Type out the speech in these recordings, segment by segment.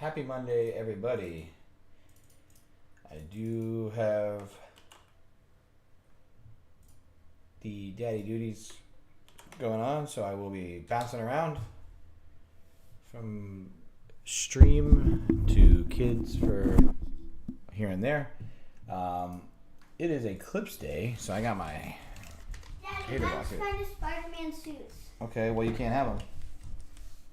Happy Monday, everybody. I do have the daddy duties going on, so I will be bouncing around from stream to kids for here and there. It is ECLIPSE day, so I got my Daddy, let's find the Spider-Man suits. Okay, well, you can't have them.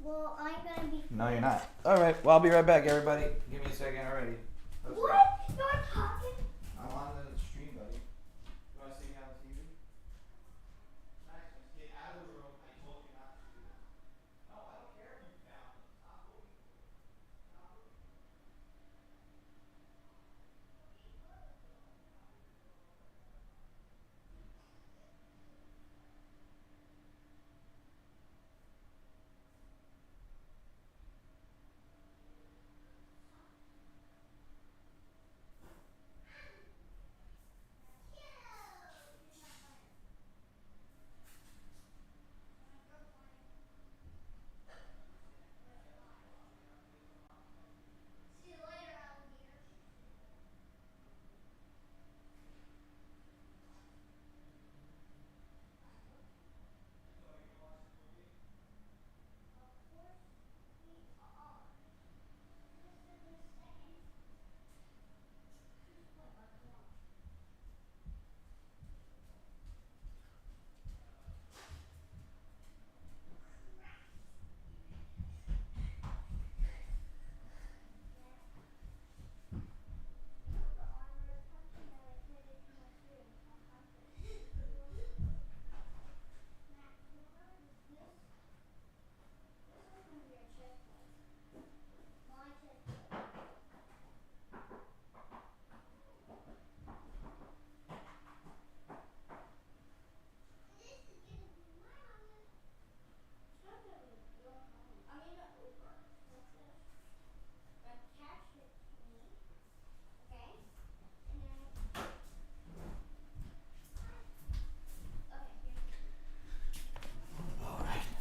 Well, I'm gonna be. No, you're not. All right, well, I'll be right back, everybody. Give me a second already. What? You're talking? I'm on the stream, buddy. You want to see me on the TV? Nice. Get out of the room. I told you not to do that. No, I don't care if you found them. Stop moving. Stop moving.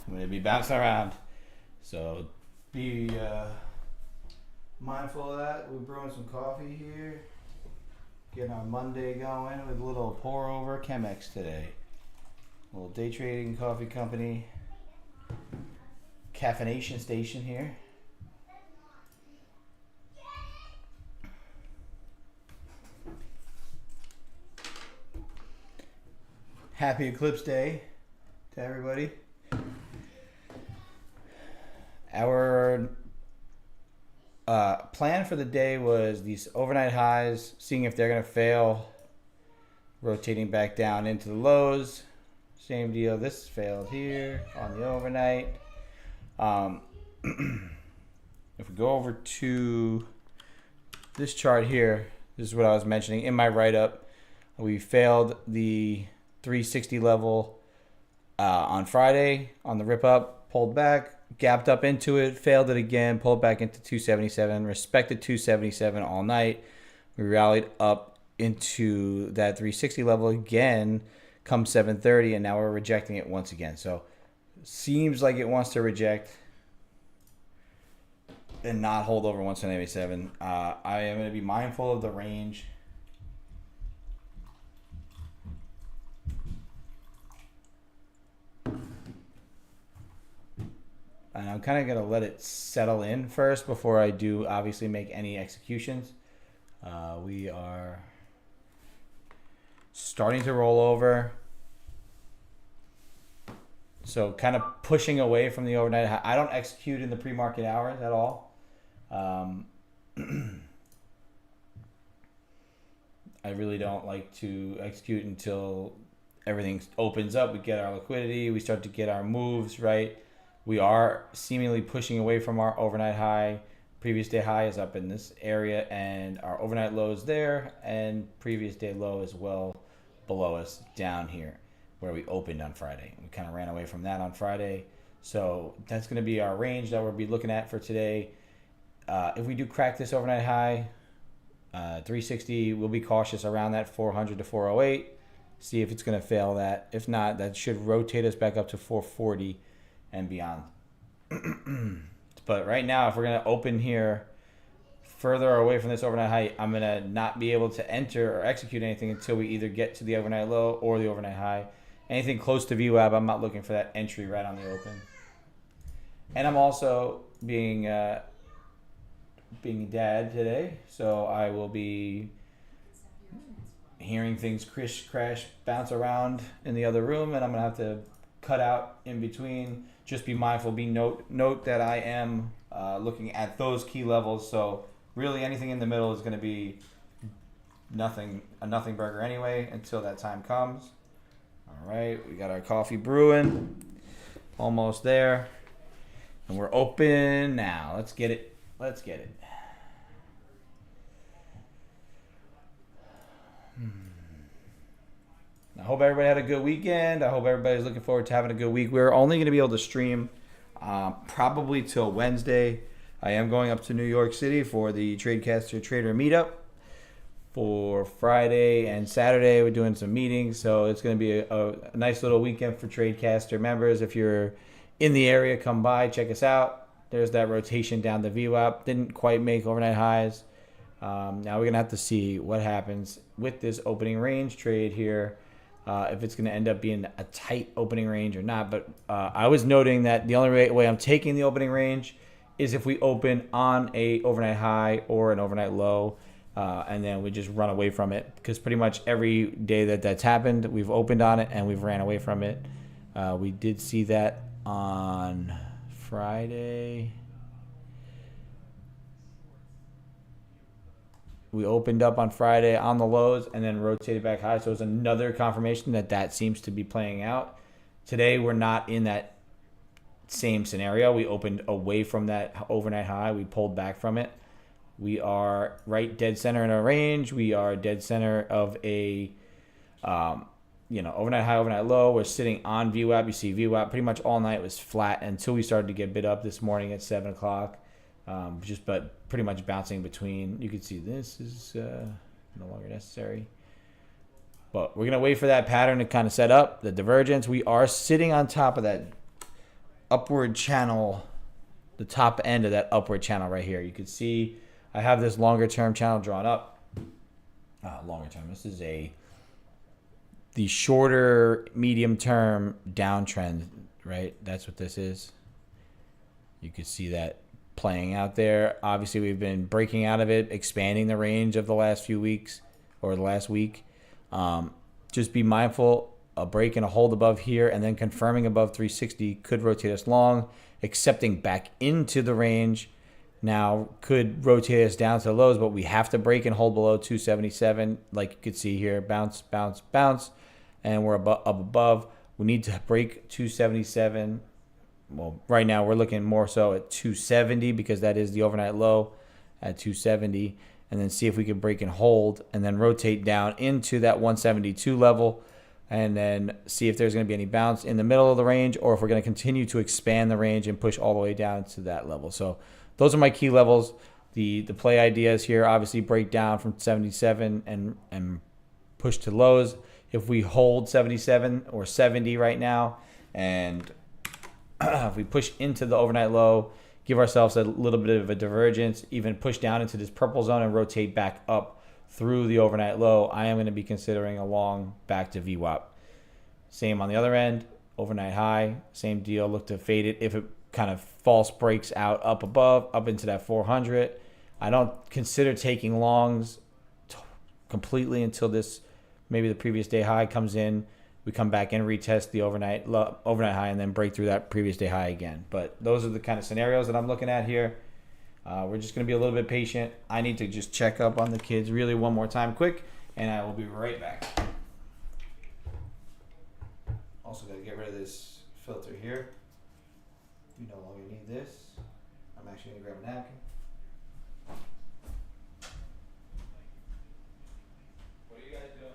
I'm going to be bouncing around, so be mindful of that. We're brewing some coffee here, getting our Monday going with a little pour over Chemex today. A little day trading coffee company, caffeination station here. Happy ECLIPSE Day to everybody. Our plan for the day was these overnight highs, seeing if they're going to fail, rotating back down into the lows. Same deal. This failed here on the overnight. If we go over to this chart here, this is what I was mentioning in my write-up. We failed the 360 level on Friday on the rip up, pulled back, gapped up into it, failed it again, pulled back into 277, respected 277 all night. We rallied up into that 360 level again come 7:30, and now we're rejecting it once again. So seems like it wants to reject and not hold over 177. I am going to be mindful of the range. And I'm kind of going to let it settle in first before I do obviously make any executions. We are starting to roll over. So kind of pushing away from the overnight high. I don't execute in the pre-market hours at all. I really don't like to execute until everything opens up. We get our liquidity. We start to get our moves, right? We are seemingly pushing away from our overnight high. Previous day high is up in this area, and our overnight low is there, and previous day low as well below us down here where we opened on Friday. We kind of ran away from that on Friday. So that's going to be our range that we'll be looking at for today. If we do crack this overnight high, 360, we'll be cautious around that 400 to 408. See if it's going to fail that. If not, that should rotate us back up to 440 and beyond. But right now, if we're going to open here further away from this overnight high, I'm going to not be able to enter or execute anything until we either get to the overnight low or the overnight high. Anything close to VWAP, I'm not looking for that entry right on the open. And I'm also being dad today, so I will be hearing things crash, bounce around in the other room, and I'm gonna have to cut out in between. Just be mindful. Note that I am looking at those key levels. So really, anything in the middle is going to be a nothing burger anyway until that time comes. All right, we got our coffee brewing, almost there, and we're open now. Let's get it. I hope everybody had a good weekend. I hope everybody's looking forward to having a good week. We're only going to be able to stream probably till Wednesday. I am going up to New York City for the Tradecaster Trader Meetup. For Friday and Saturday, we're doing some meetings. So it's going to be a nice little weekend for Tradecaster members. If you're in the area, come by, check us out. There's that rotation down the VWAP. Didn't quite make overnight highs. Now we're going to have to see what happens with this opening range trade here. If it's going to end up being a tight opening range or not. But I was noting that the only way I'm taking the opening range is if we open on a overnight high or an overnight low, and then we just run away from it. Because pretty much every day that's happened, we've opened on it and we've ran away from it. We did see that on Friday. We opened up on Friday on the lows and then rotated back high. So it was another confirmation that seems to be playing out. Today, we're not in that same scenario. We opened away from that overnight high. We pulled back from it. We are right dead center in our range. We are dead center of a, overnight high, overnight low. We're sitting on VWAP. You see VWAP pretty much all night was flat until we started to get bid up this morning at 7 o'clock. But pretty much bouncing between. You can see this is no longer necessary. But we're going to wait for that pattern to kind of set up, the divergence. We are sitting on top of that upward channel, the top end of that upward channel right here. You can see I have this longer term channel drawn up. Longer term. This is the shorter medium term downtrend, right? That's what this is. You can see that playing out there. Obviously, we've been breaking out of it, expanding the range of the last few weeks or the last week. Just be mindful, a break and a hold above here and then confirming above 360 could rotate us long, accepting back into the range now could rotate us down to the lows, but we have to break and hold below 277 like you could see here. Bounce, bounce, bounce, and we're up above. We need to break 277. Well, right now we're looking more so at 270 because that is the overnight low at 270, and then see if we can break and hold and then rotate down into that 172 level, and then see if there's going to be any bounce in the middle of the range or if we're going to continue to expand the range and push all the way down to that level. So those are my key levels. The play ideas here obviously break down from 77 and push to lows. If we hold 77 or 70 right now, and if we push into the overnight low, give ourselves a little bit of a divergence, even push down into this purple zone and rotate back up through the overnight low, I am going to be considering a long back to VWAP. Same on the other end, overnight high, same deal. Look to fade it if it kind of false breaks out up above, up into that 400. I don't consider taking longs completely until maybe the previous day high comes in. We come back and retest the overnight high and then break through that previous day high again. But those are the kind of scenarios that I'm looking at here. We're just going to be a little bit patient. I need to just check up on the kids really one more time quick, and I will be right back. Also got to get rid of this filter here. You no longer need this. I'm actually going to grab a napkin. What are you guys doing?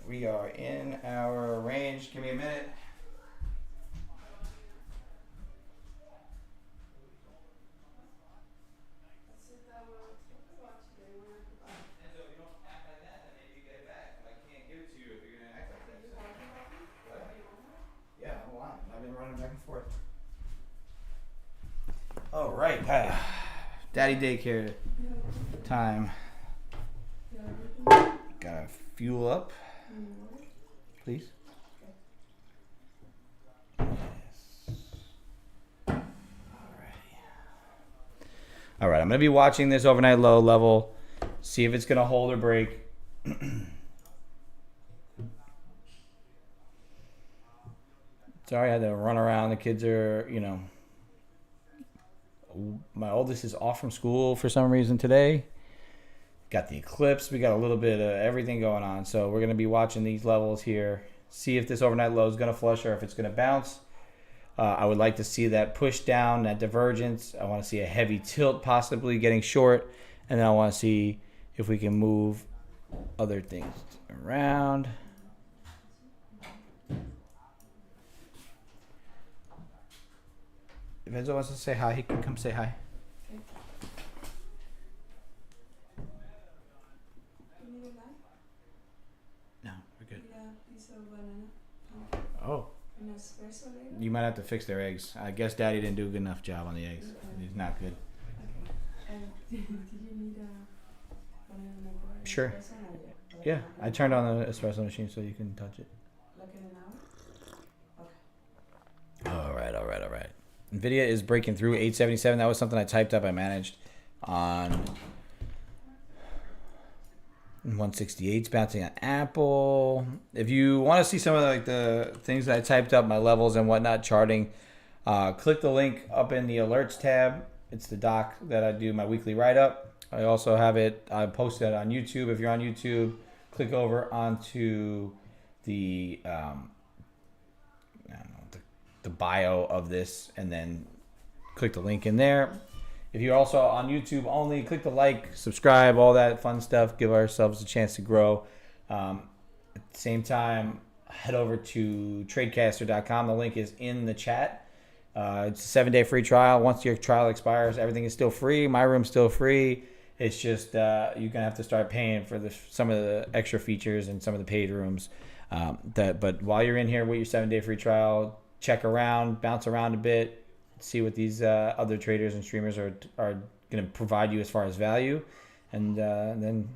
we are in our range. Give me a minute. Yeah, hold on. I've been running back and forth. All right. Daddy daycare time. Gotta fuel up, please. Yes. Alrighty. All right. I'm gonna be watching this overnight low level, see if it's gonna hold or break. Sorry, I had to run around. The kids are, my oldest is off from school for some reason today. Got the eclipse. We got a little bit of everything going on. So we're going to be watching these levels here. See if this overnight low is going to flush or if it's going to bounce. I would like to see that push down, that divergence. I want to see a heavy tilt possibly getting short. And then I want to see if we can move other things around. If Enzo wants to say hi, he can come say hi. Okay. You need a knife? No, we're good. Need a piece of banana? Oh. An espresso later? You might have to fix their eggs. I guess Daddy didn't do a good enough job on the eggs. Okay. He's not good. Okay. Did you need a banana maker? Sure. Espresso? Not yet. Yeah, I turned on the espresso machine so you can touch it. Like in an hour? Okay. All right. NVIDIA is breaking through 877. That was something I typed up. I managed on 168. It's bouncing on Apple. If you want to see some of the things that I typed up, my levels and whatnot, charting, click the link up in the alerts tab. It's the doc that I do my weekly write-up. I also have it. I posted it on YouTube. If you're on YouTube, click over onto the the bio of this and then click the link in there. If you're also on YouTube only, click the like, subscribe, all that fun stuff. Give ourselves a chance to grow. At the same time, head over to Tradecaster.com. The link is in the chat. It's a 7-day free trial. Once your trial expires, everything is still free. My room's still free. It's just you're going to have to start paying for some of the extra features and some of the paid rooms. But while you're in here with your 7-day free trial, check around, bounce around a bit, see what these other traders and streamers are going to provide you as far as value, and then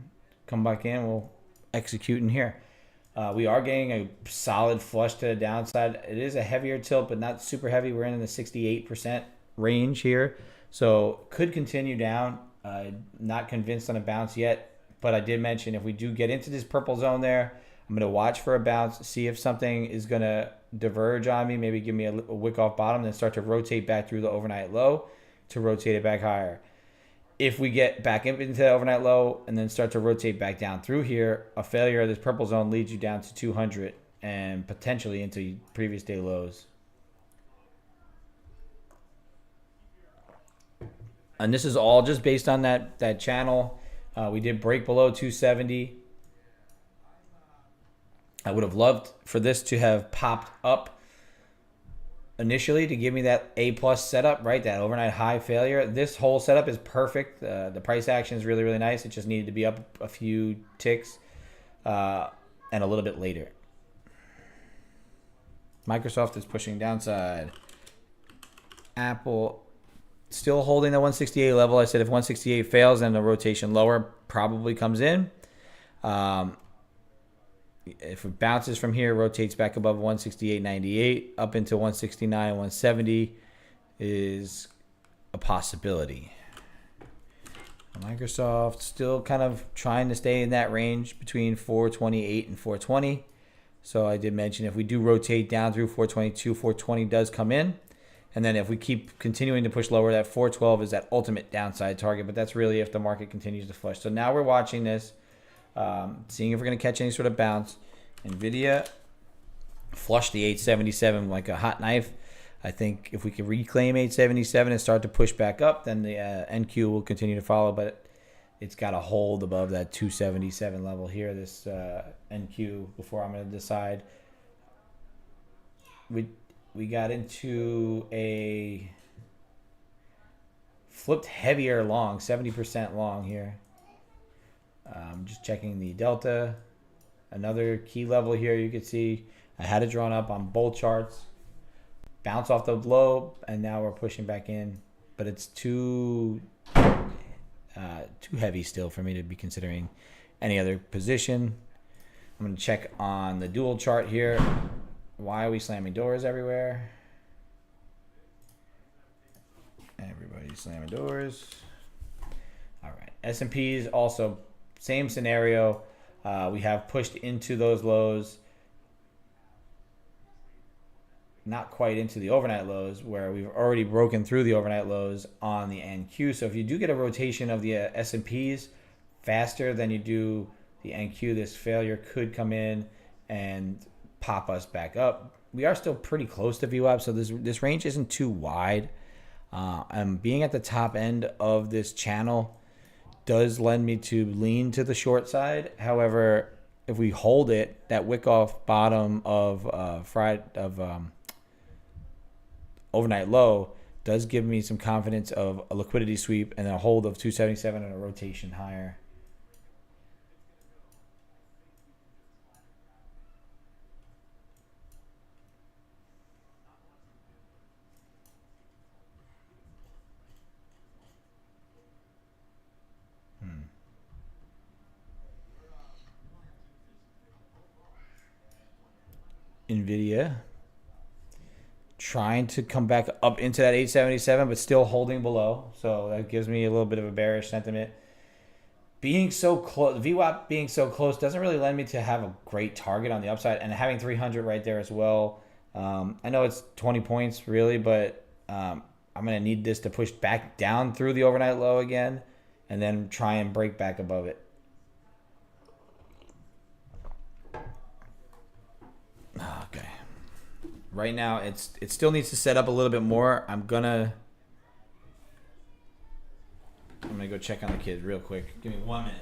come back in. We'll execute in here. We are getting a solid flush to the downside. It is a heavier tilt, but not super heavy. We're in the 68% range here, so could continue down. Not convinced on a bounce yet, but I did mention if we do get into this purple zone there, I'm going to watch for a bounce, see if something is going to diverge on me, maybe give me a wick off bottom, then start to rotate back through the overnight low to rotate it back higher. If we get back into the overnight low and then start to rotate back down through here, a failure of this purple zone leads you down to 200 and potentially into previous day lows. And this is all just based on that channel. We did break below 270. I would have loved for this to have popped up initially to give me that A+ setup, right? That overnight high failure. This whole setup is perfect. The price action is really, really nice. It just needed to be up a few ticks and a little bit later. Microsoft is pushing downside. Apple still holding the 168 level. I said if 168 fails, then the rotation lower probably comes in. If it bounces from here, rotates back above 168.98 up into 169, 170 is a possibility. Microsoft still kind of trying to stay in that range between 428 and 420. So I did mention if we do rotate down through 422, 420 does come in. And then if we keep continuing to push lower, that 412 is that ultimate downside target. But that's really if the market continues to flush. So now we're watching this. Seeing if we're going to catch any sort of bounce. NVIDIA flushed the 877 like a hot knife. I think if we can reclaim 877 and start to push back up, then the NQ will continue to follow. But it's got to hold above that 277 level here, this NQ, before I'm going to decide. We got into a flipped heavier long, 70% long here. Just checking the delta. Another key level here, you can see I had it drawn up on both charts. Bounce off the low, and now we're pushing back in. But it's too heavy still for me to be considering any other position. I'm going to check on the dual chart here. Why are we slamming doors everywhere? Everybody's slamming doors. All right. S&Ps also, same scenario. We have pushed into those lows. Not quite into the overnight lows, where we've already broken through the overnight lows on the NQ. So if you do get a rotation of the S&Ps faster than you do the NQ, this failure could come in and pop us back up. We are still pretty close to VWAP, so this range isn't too wide. And being at the top end of this channel does lend me to lean to the short side. However, if we hold it, that wick off bottom of overnight low does give me some confidence of a liquidity sweep and a hold of 277 and a rotation higher. NVIDIA trying to come back up into that 877, but still holding below. So that gives me a little bit of a bearish sentiment. Being so close, VWAP being so close doesn't really lend me to have a great target on the upside, and having 300 right there as well. I know it's 20 points really, but I'm going to need this to push back down through the overnight low again and then try and break back above it. Okay. Right now, it still needs to set up a little bit more. I'm gonna go check on the kid real quick. Give me 1 minute.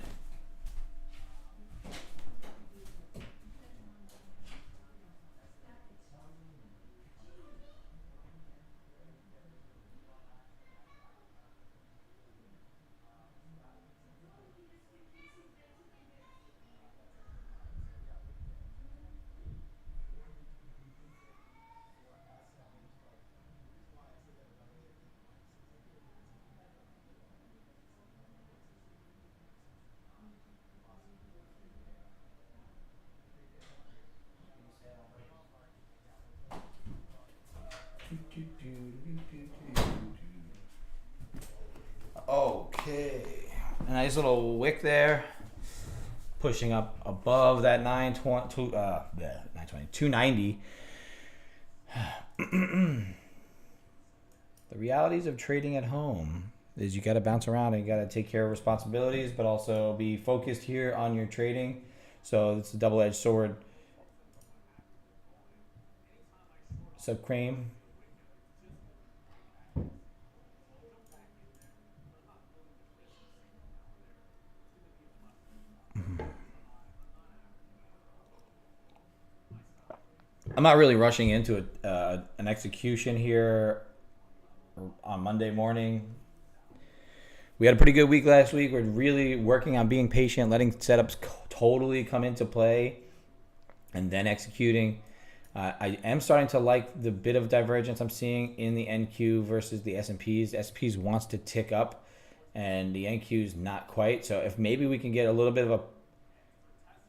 Okay, a nice little wick there, pushing up above that 290. The realities of trading at home is you got to bounce around and you got to take care of responsibilities, but also be focused here on your trading. So it's a double-edged sword. Sub cream. I'm not really rushing into an execution here on Monday morning. We had a pretty good week last week. We're really working on being patient, letting setups totally come into play, and then executing. I am starting to like the bit of divergence I'm seeing in the NQ versus the S&Ps. The S&Ps wants to tick up, and the NQ's not quite. So if maybe we can get a little bit of a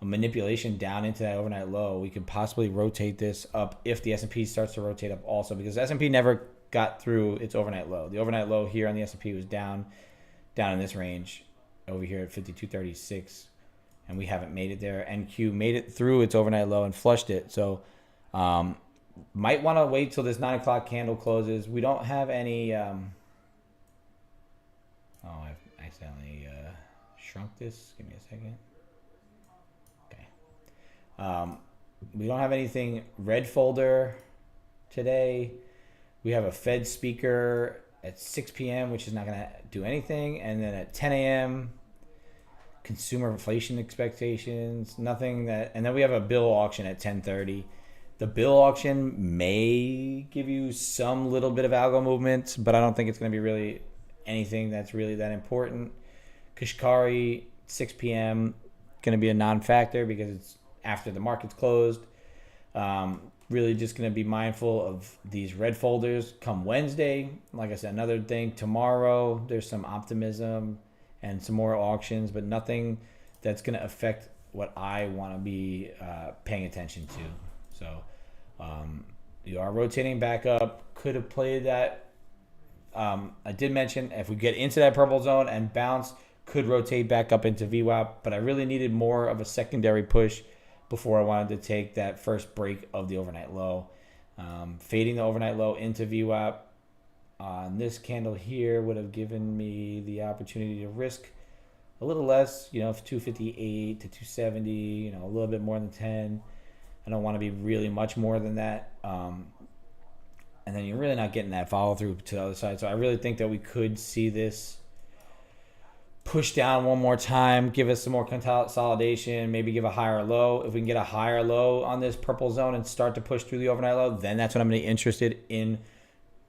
manipulation down into that overnight low, we could possibly rotate this up if the S&P starts to rotate up also, because the S&P never got through its overnight low. The overnight low here on the S&P was down in this range over here at 52.36, and we haven't made it there. NQ made it through its overnight low and flushed it. So might want to wait till this 9 o'clock candle closes. We don't have any I've accidentally shrunk this. Give me a second. We don't have anything red folder today. We have a Fed speaker at 6 p.m., which is not going to do anything. And then at 10 a.m., consumer inflation expectations, nothing that, and then we have a bill auction at 10:30. The bill auction may give you some little bit of algo movement, but I don't think it's going to be really anything that's really that important. Kashkari, 6 p.m., going to be a non-factor because it's after the market's closed. Really just going to be mindful of these red folders come Wednesday. Like I said, another thing, tomorrow there's some optimism and some more auctions, but nothing that's going to affect what I want to be paying attention to. So you are rotating back up. Could have played that. I did mention if we get into that purple zone and bounce, could rotate back up into VWAP, but I really needed more of a secondary push before I wanted to take that first break of the overnight low. Fading the overnight low into VWAP on this candle here would have given me the opportunity to risk a little less, 258 to 270, a little bit more than 10. I don't want to be really much more than that. And then you're really not getting that follow through to the other side. So I really think that we could see this push down one more time, give us some more consolidation, maybe give a higher low. If we can get a higher low on this purple zone and start to push through the overnight low, then that's when I'm going to be interested in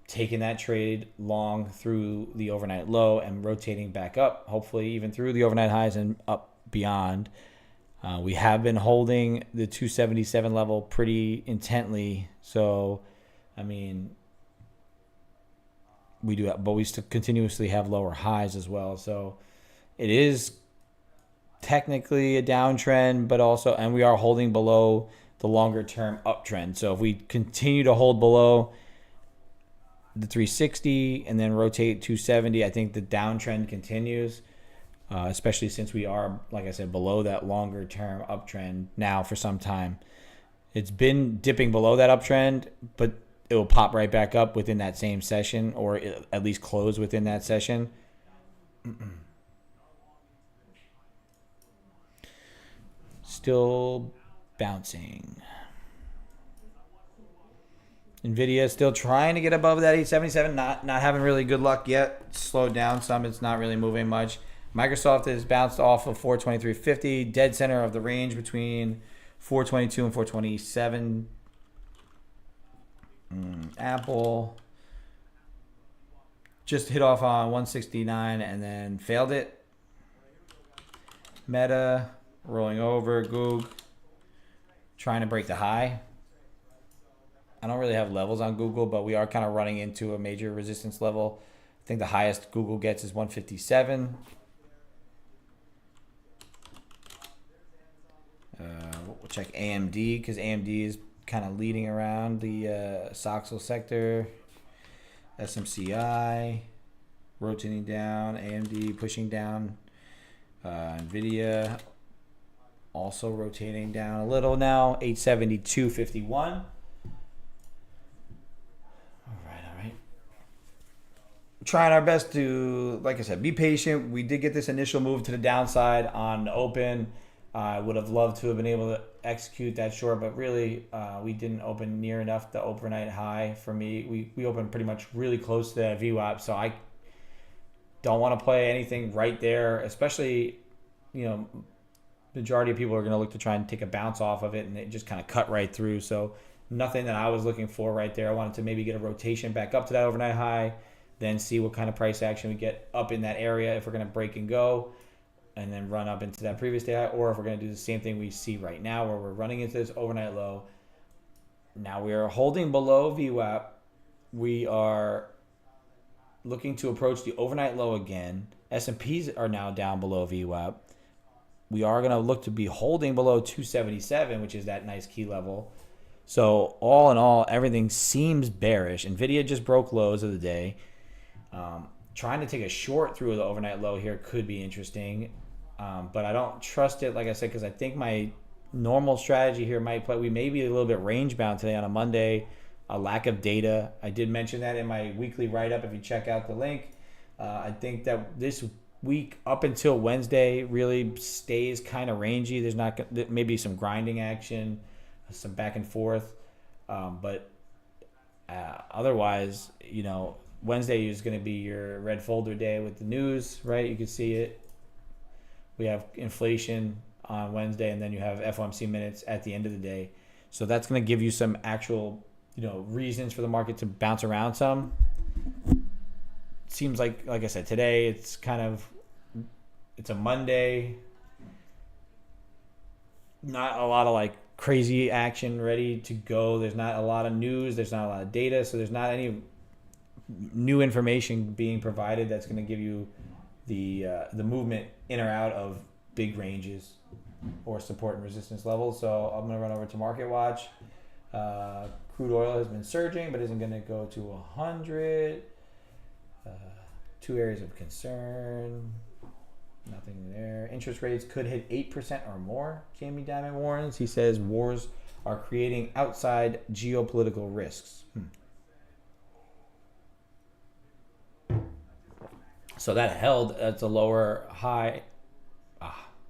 taking that trade long through the overnight low and rotating back up, hopefully even through the overnight highs and up beyond. We have been holding the 277 level pretty intently. So, we do, but we still continuously have lower highs as well. So it is technically a downtrend, but also, and we are holding below the longer term uptrend. So if we continue to hold below the 360 and then rotate 270, I think the downtrend continues, especially since we are, like I said, below that longer term uptrend now for some time. It's been dipping below that uptrend, but it will pop right back up within that same session, or at least close within that session. Still bouncing. Nvidia still trying to get above that 877. Not having really good luck yet. Slowed down some. It's not really moving much. Microsoft has bounced off of 423.50, dead center of the range between 422 and 427. Apple just hit off on 169 and then failed it. Meta rolling over. Google trying to break the high. I don't really have levels on Google, but we are kind of running into a major resistance level. I think the highest Google gets is 157. We'll check AMD because AMD is kind of leading around the Soxel sector. SMCI rotating down. AMD pushing down. Nvidia also rotating down a little now. 872.51. All right. Trying our best to, like I said, be patient. We did get this initial move to the downside on open. I would have loved to have been able to execute that short, but really we didn't open near enough the overnight high for me. We opened pretty much really close to that VWAP, so I don't want to play anything right there, especially, majority of people are going to look to try and take a bounce off of it, and it just kind of cut right through. So nothing that I was looking for right there. I wanted to maybe get a rotation back up to that overnight high, then see what kind of price action we get up in that area if we're going to break and go, and then run up into that previous day high, or if we're going to do the same thing we see right now where we're running into this overnight low. Now we are holding below VWAP. We are looking to approach the overnight low again. S&Ps are now down below VWAP. We are going to look to be holding below 277, which is that nice key level. So all in all, everything seems bearish. Nvidia just broke lows of the day. Trying to take a short through the overnight low here could be interesting. But I don't trust it, like I said, because I think my normal strategy here might play. We may be a little bit range bound today on a Monday. A lack of data. I did mention that in my weekly write-up if you check out the link. I think that this week up until Wednesday really stays kind of rangy. There's not maybe some grinding action, some back and forth. But otherwise, Wednesday is going to be your red folder day with the news, right? You can see it. We have inflation on Wednesday, and then you have FOMC minutes at the end of the day. So that's going to give you some actual, reasons for the market to bounce around some. Seems like I said, today it's a Monday. Not a lot of crazy action ready to go. There's not a lot of news. There's not a lot of data. So there's not any new information being provided that's going to give you the movement in or out of big ranges or support and resistance levels. So I'm going to run over to Market Watch. Crude oil has been surging, but isn't going to go to 100. Two areas of concern. Nothing there. Interest rates could hit 8% or more, Jamie Dimon warns. He says wars are creating outside geopolitical risks. So that held at a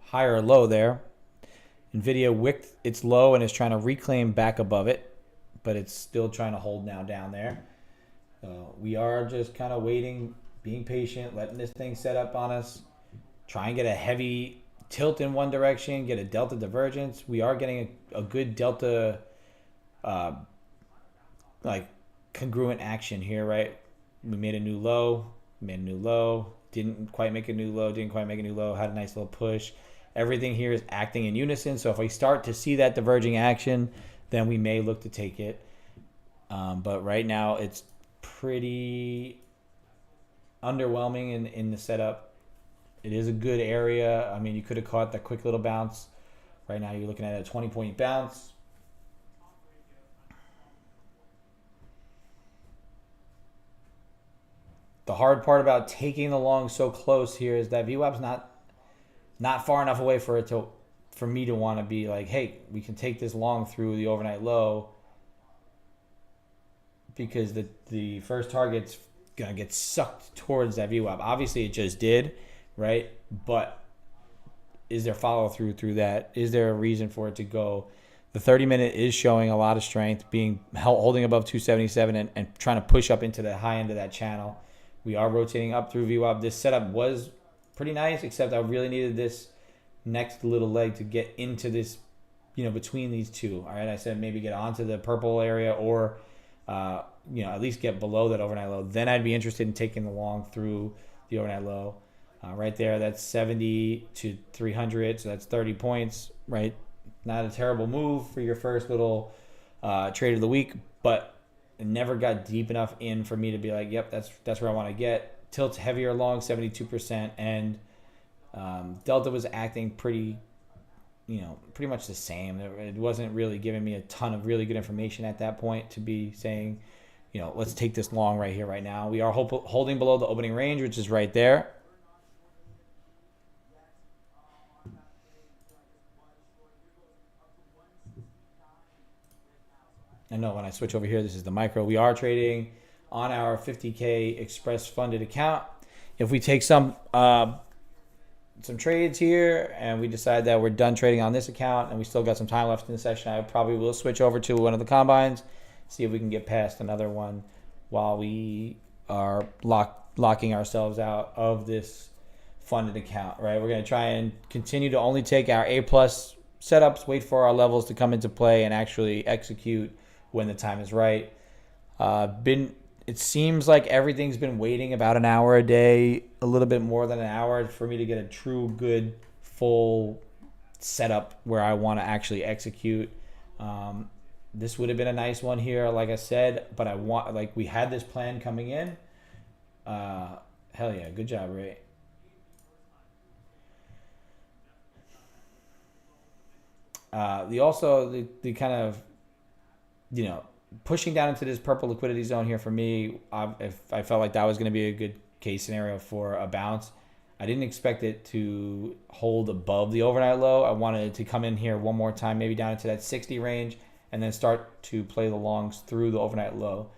higher low there. Nvidia wicked its low and is trying to reclaim back above it, but it's still trying to hold now down there. We are just kind of waiting, being patient, letting this thing set up on us. Try and get a heavy tilt in one direction, get a delta divergence. We are getting a good delta, congruent action here, right? We made a new low, didn't quite make a new low, had a nice little push. Everything here is acting in unison. So if we start to see that diverging action, then we may look to take it. But right now it's pretty underwhelming in the setup. It is a good area. I mean, you could have caught that quick little bounce. Right now you're looking at a 20-point bounce. The hard part about taking the long so close here is that VWAP's not far enough away for me to want to be like, hey, we can take this long through the overnight low, because the first target's gonna get sucked towards that VWAP. Obviously, it just did, right? But is there follow through that? Is there a reason for it to go? The 30-minute is showing a lot of strength, holding above 277 and trying to push up into the high end of that channel. We are rotating up through VWAP. This setup was pretty nice, except I really needed this next little leg to get into this, between these two. All right, I said maybe get onto the purple area or, at least get below that overnight low. Then I'd be interested in taking the long through the overnight low. Right there, that's 70 to 300, so that's 30 points, right? Not a terrible move for your first little trade of the week, but it never got deep enough in for me to be like, yep, that's where I want to get. Tilt's heavier long, 72%, and Delta was acting pretty much the same. It wasn't really giving me a ton of really good information at that point to be saying, let's take this long right here, right now. We are holding below the opening range, which is right there. I know when I switch over here, this is the micro. We are trading on our 50K Express funded account. If we take some trades here and we decide that we're done trading on this account and we still got some time left in the session, I probably will switch over to one of the combines, see if we can get past another one while we are locking ourselves out of this funded account, right? We're going to try and continue to only take our A+ setups, wait for our levels to come into play and actually execute when the time is right. It seems like everything's been waiting about an hour a day, a little bit more than an hour for me to get a true good full setup where I want to actually execute. This would have been a nice one here, like I said, but we had this plan coming in. Hell yeah, good job, Ray. The kind of, pushing down into this purple liquidity zone here for me, if I felt like that was going to be a good case scenario for a bounce. I didn't expect it to hold above the overnight low. I wanted it to come in here one more time, maybe down into that 60 range, and then start to play the longs through the overnight low.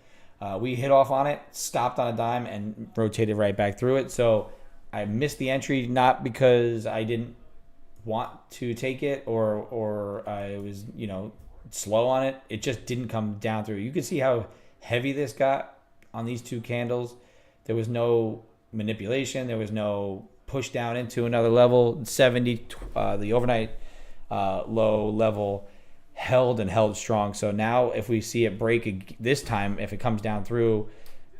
We hit off on it, stopped on a dime, and rotated right back through it. So I missed the entry, not because I didn't want to take it or I was, slow on it. It just didn't come down through. You can see how heavy this got on these two candles. There was no manipulation. There was no push down into another level. 70, the overnight low level held strong. So now if we see it break this time, if it comes down through,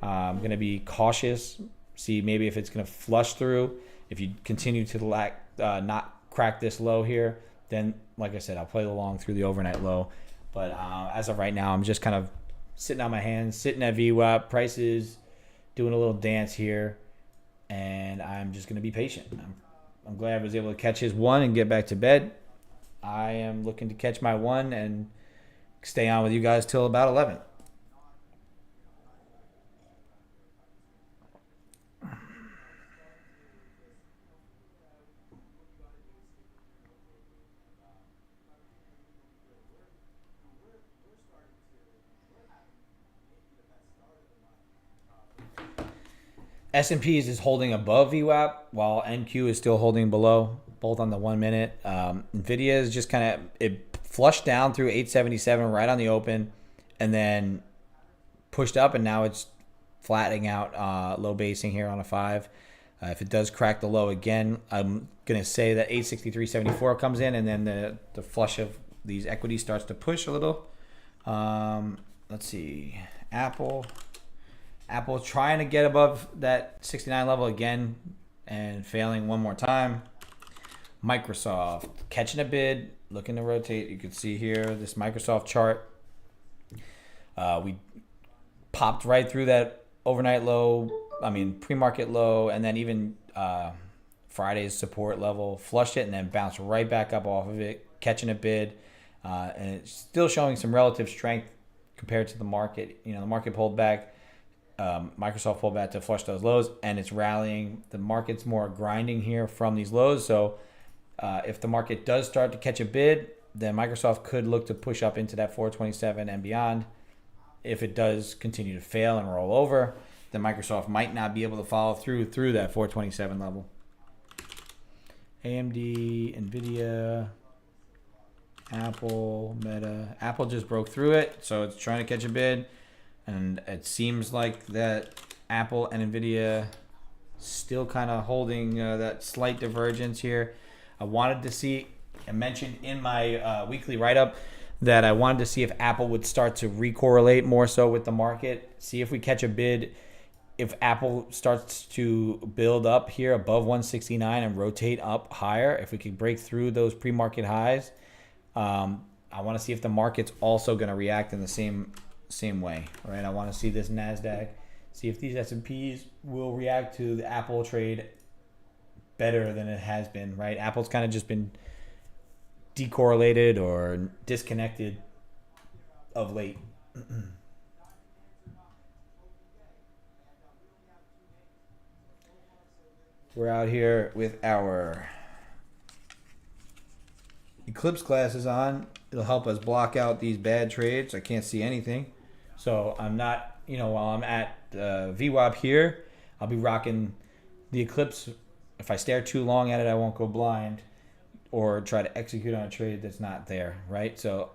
I'm going to be cautious. See maybe if it's going to flush through. If you continue to not crack this low here, then like I said, I'll play along through the overnight low. But as of right now, I'm just kind of sitting on my hands, sitting at VWAP, prices, doing a little dance here, and I'm just going to be patient. I'm glad I was able to catch his one and get back to bed. I am looking to catch my one and stay on with you guys till about 11. S&P's is holding above VWAP while NQ is still holding below, both on the 1 minute. NVIDIA is just kind of, it flushed down through 877 right on the open and then pushed up, and now it's flattening out, low basing here on a 5. If it does crack the low again, I'm going to say that 863.74 comes in, and then the flush of these equities starts to push a little. Let's see. Apple trying to get above that 69 level again and failing one more time. Microsoft catching a bid, looking to rotate. You can see here this Microsoft chart. We popped right through that overnight low, pre-market low, and then even Friday's support level, flushed it and then bounced right back up off of it, catching a bid. And it's still showing some relative strength compared to the market. The market pulled back. Microsoft pulled back to flush those lows, and it's rallying. The market's more grinding here from these lows. So if the market does start to catch a bid, then Microsoft could look to push up into that 427 and beyond. If it does continue to fail and roll over, then Microsoft might not be able to follow through that 427 level. AMD, NVIDIA, Apple, Meta. Apple just broke through it, so it's trying to catch a bid. And it seems like that Apple and NVIDIA still kind of holding that slight divergence here. I mentioned in my weekly write-up that I wanted to see if Apple would start to recorrelate more so with the market. See if we catch a bid. If Apple starts to build up here above 169 and rotate up higher, if we could break through those pre-market highs, I want to see if the market's also going to react in the same way, right? I want to see this NASDAQ, see if these S&Ps will react to the Apple trade better than it has been, right? Apple's kind of just been decorrelated or disconnected of late. We're out here with our Eclipse glasses on. It'll help us block out these bad trades. I can't see anything. So I'm not, while I'm at VWAP here, I'll be rocking the Eclipse. If I stare too long at it, I won't go blind or try to execute on a trade that's not there, right? So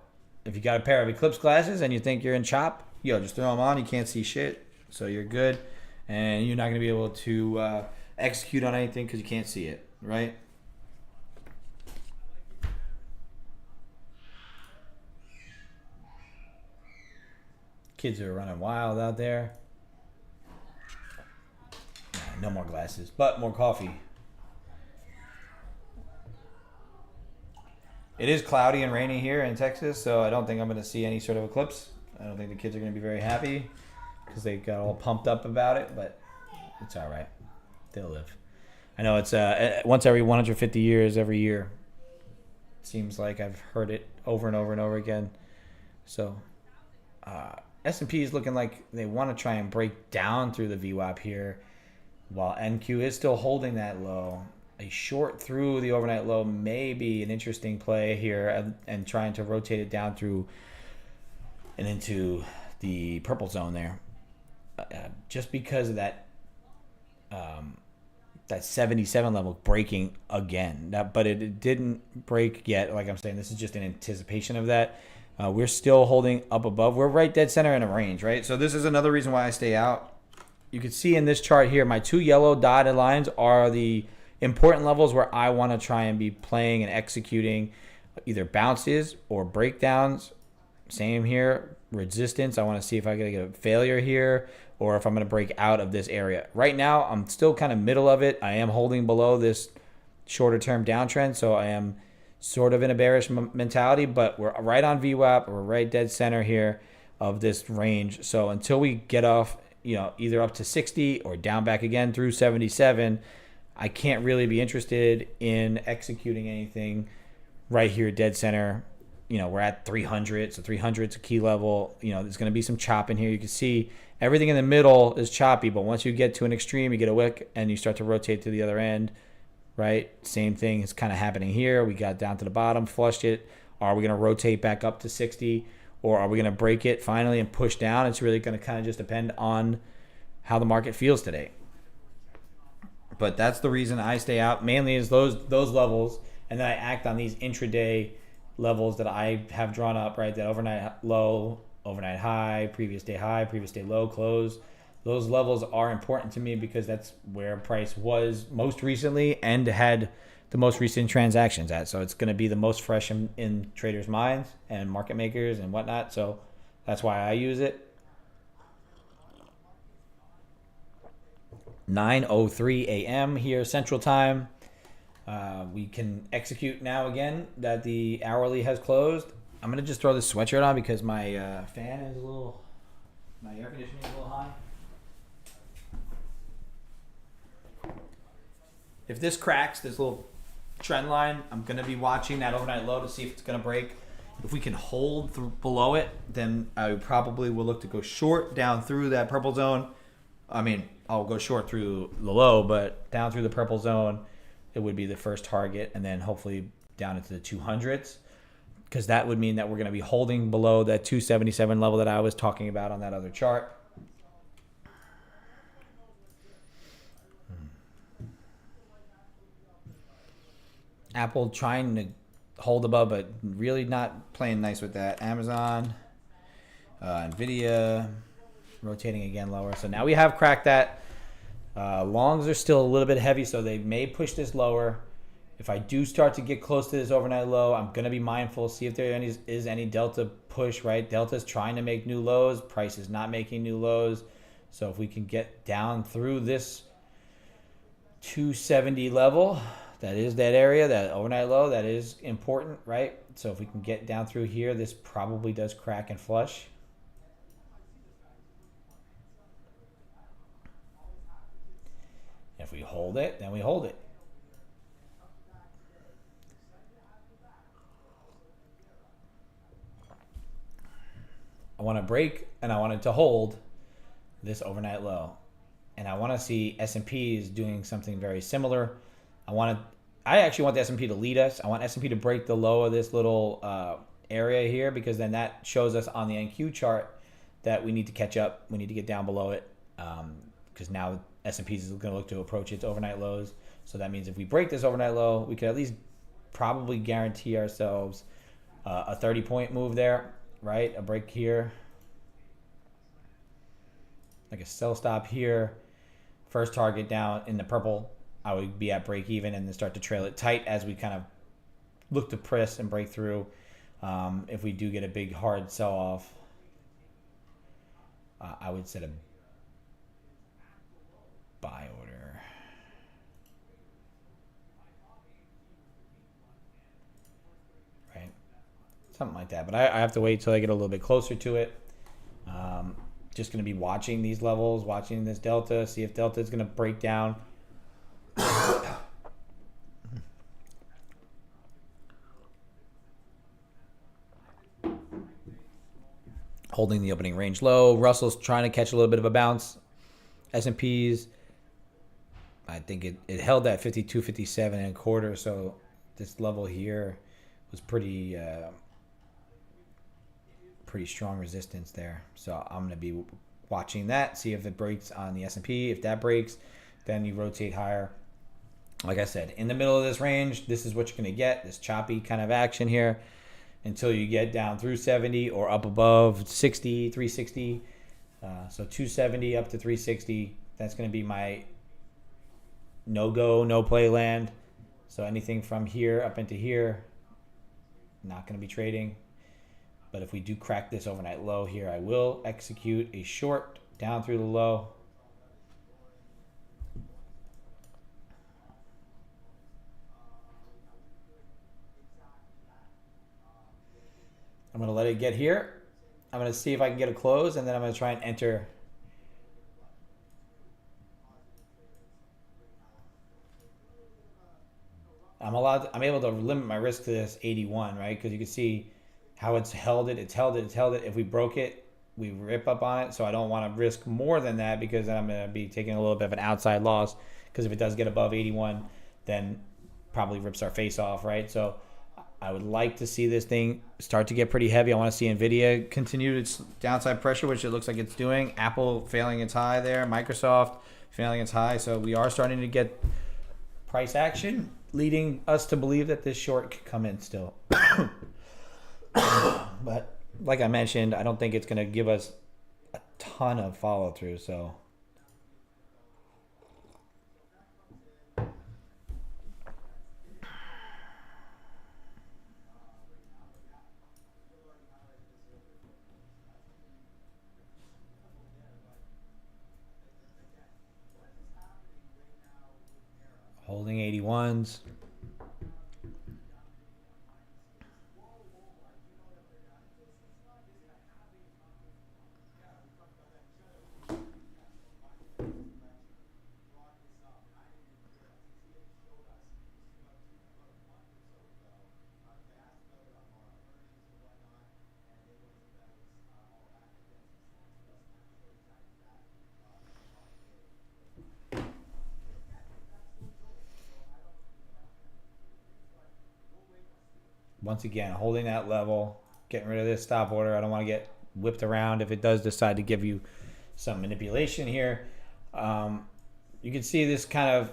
if you got a pair of Eclipse glasses and you think you're in chop, just throw them on. You can't see shit, so you're good. And you're not going to be able to execute on anything because you can't see it, right? Kids are running wild out there. No more glasses, but more coffee. It is cloudy and rainy here in Texas, so I don't think I'm going to see any sort of eclipse. I don't think the kids are going to be very happy because they got all pumped up about it, but it's all right. They'll live. I know it's once every 150 years, every year. It seems like I've heard it over and over and over again. So S&P is looking like they want to try and break down through the VWAP here, while NQ is still holding that low. A short through the overnight low may be an interesting play here, and trying to rotate it down through and into the purple zone there. Just because of that 77 level breaking again. But it didn't break yet. Like I'm saying, this is just in anticipation of that. We're still holding up above. We're right dead center in a range, right? So this is another reason why I stay out. You can see in this chart here, my two yellow dotted lines are the important levels where I want to try and be playing and executing either bounces or breakdowns. Same here. Resistance. I want to see if I get a failure here or if I'm going to break out of this area. Right now, I'm still kind of middle of it. I am holding below this shorter term downtrend, so I am sort of in a bearish mentality, but we're right on VWAP. We're right dead center here of this range. So until we get off, either up to 60 or down back again through 77, I can't really be interested in executing anything right here dead center. We're at 300, so 300 is a key level. There's going to be some chop in here. You can see everything in the middle is choppy, but once you get to an extreme, you get a wick and you start to rotate to the other end, right? Same thing is kind of happening here. We got down to the bottom, flushed it. Are we going to rotate back up to 60, or are we going to break it finally and push down? It's really going to kind of just depend on how the market feels today. But that's the reason I stay out, mainly is those levels, and then I act on these intraday levels that I have drawn up, right? That overnight low, overnight high, previous day low, close. Those levels are important to me because that's where price was most recently and had the most recent transactions at. So it's going to be the most fresh in traders' minds and market makers and whatnot. So that's why I use it. 9:03 a.m. here Central Time. We can execute now again that the hourly has closed. I'm going to just throw this sweatshirt on because my air conditioning is a little high. If this cracks, this little trend line, I'm going to be watching that overnight low to see if it's going to break. If we can hold below it, then I probably will look to go short down through that purple zone. I'll go short through the low, but down through the purple zone, it would be the first target, and then hopefully down into the 200s, because that would mean that we're going to be holding below that 277 level that I was talking about on that other chart. Apple trying to hold above, but really not playing nice with that. Amazon, Nvidia, rotating again lower. So now we have cracked that. Longs are still a little bit heavy, so they may push this lower. If I do start to get close to this overnight low, I'm going to be mindful, see if there is any delta push, right? Delta's trying to make new lows. Price is not making new lows. So if we can get down through this 270 level, that is that area, that overnight low, that is important, right? So if we can get down through here, this probably does crack and flush. If we hold it, then we hold it. I want to break and I want it to hold this overnight low. And I want to see S&P is doing something very similar. I actually want the S&P to lead us. I want S&P to break the low of this little area here, because then that shows us on the NQ chart that we need to catch up. We need to get down below it, because now S&P is going to look to approach its overnight lows. So that means if we break this overnight low, we could at least probably guarantee ourselves a 30-point move there, right? A break here, like a sell stop here. First target down in the purple, I would be at break even and then start to trail it tight as we kind of look to press and break through. If we do get a big hard sell off, I would set a buy order. Right? Something like that. But I have to wait till I get a little bit closer to it. Just going to be watching these levels, watching this delta, see if delta is going to break down. Holding the opening range low. Russell's trying to catch a little bit of a bounce. S&P's, I think it held that 52.57 and a quarter. So this level here was pretty strong resistance there. So I'm going to be watching that, see if it breaks on the S&P. If that breaks, then you rotate higher. Like I said, in the middle of this range, this is what you're going to get, this choppy kind of action here until you get down through 70 or up above 60, 360. So 270 up to 360, that's going to be my no go, no play land. So anything from here up into here, not going to be trading. But if we do crack this overnight low here, I will execute a short down through the low. I'm going to let it get here. I'm going to see if I can get a close, and then I'm going to try and enter. I'm able to limit my risk to this 81, right? Because you can see how it's held it. It's held it. It's held it. If we broke it, we rip up on it. So I don't want to risk more than that, because then I'm going to be taking a little bit of an outside loss. Because if it does get above 81, then probably rips our face off, right? So I would like to see this thing start to get pretty heavy. I want to see NVIDIA continue its downside pressure, which it looks like it's doing. Apple failing its high there. Microsoft failing its high. So we are starting to get price action, leading us to believe that this short could come in still. But like I mentioned, I don't think it's going to give us a ton of follow through. So holding 81s. Once again, holding that level, getting rid of this stop order. I don't want to get whipped around if it does decide to give you some manipulation here. You can see this kind of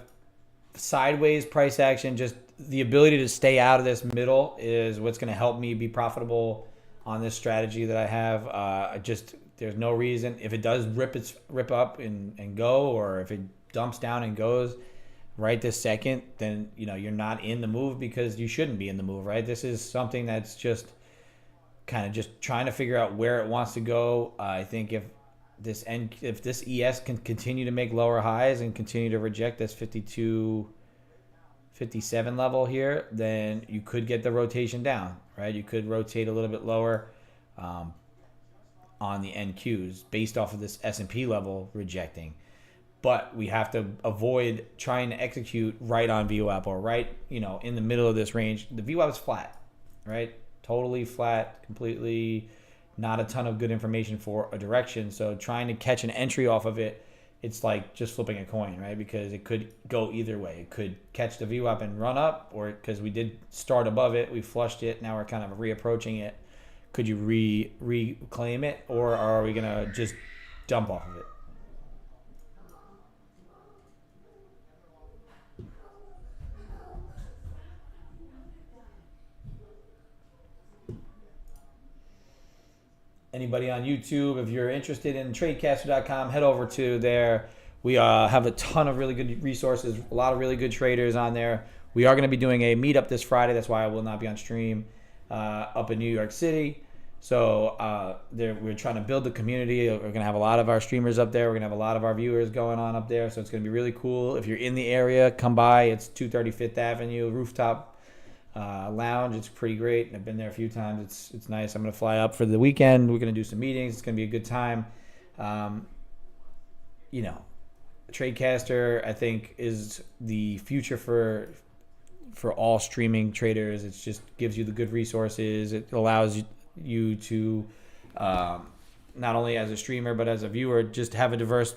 sideways price action. Just the ability to stay out of this middle is what's going to help me be profitable on this strategy that I have. There's no reason. If it does rip up and go, or if it dumps down and goes right this second, then you're not in the move, because you shouldn't be in the move, right? This is something that's just kind of just trying to figure out where it wants to go. I think if this ES can continue to make lower highs and continue to reject this 52, 57 level here, then you could get the rotation down, right? You could rotate a little bit lower on the NQs based off of this S&P level rejecting. But we have to avoid trying to execute right on VWAP or right, in the middle of this range. The VWAP is flat, right? Totally flat, completely not a ton of good information for a direction. So trying to catch an entry off of it, it's like just flipping a coin, right? Because it could go either way. It could catch the VWAP and run up, or because we did start above it, we flushed it, now we're kind of reapproaching it. Could you reclaim it, or are we going to just dump off of it? Anybody on YouTube, if you're interested in Tradecaster.com, head over to there. We have a ton of really good resources, a lot of really good traders on there. We are going to be doing a meetup this Friday. That's why I will not be on stream up in New York City. So we're trying to build the community. We're going to have a lot of our streamers up there. We're going to have a lot of our viewers going on up there. So it's going to be really cool. If you're in the area, come by. It's 230 Fifth Avenue, rooftop lounge. It's pretty great. I've been there a few times. It's nice. I'm going to fly up for the weekend. We're going to do some meetings. It's going to be a good time. Tradecaster, I think, is the future for all streaming traders. It just gives you the good resources. It allows you to not only as a streamer but as a viewer just have a diverse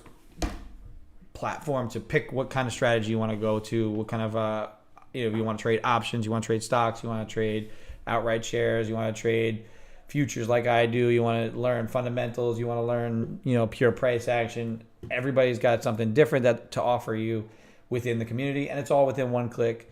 platform to pick what kind of strategy you want to go to, what kind of you want to trade options, you want to trade stocks, you want to trade outright shares, you want to trade futures like I do, you want to learn fundamentals, you want to learn pure price action. Everybody's got something different to offer you within the community, and it's all within one click.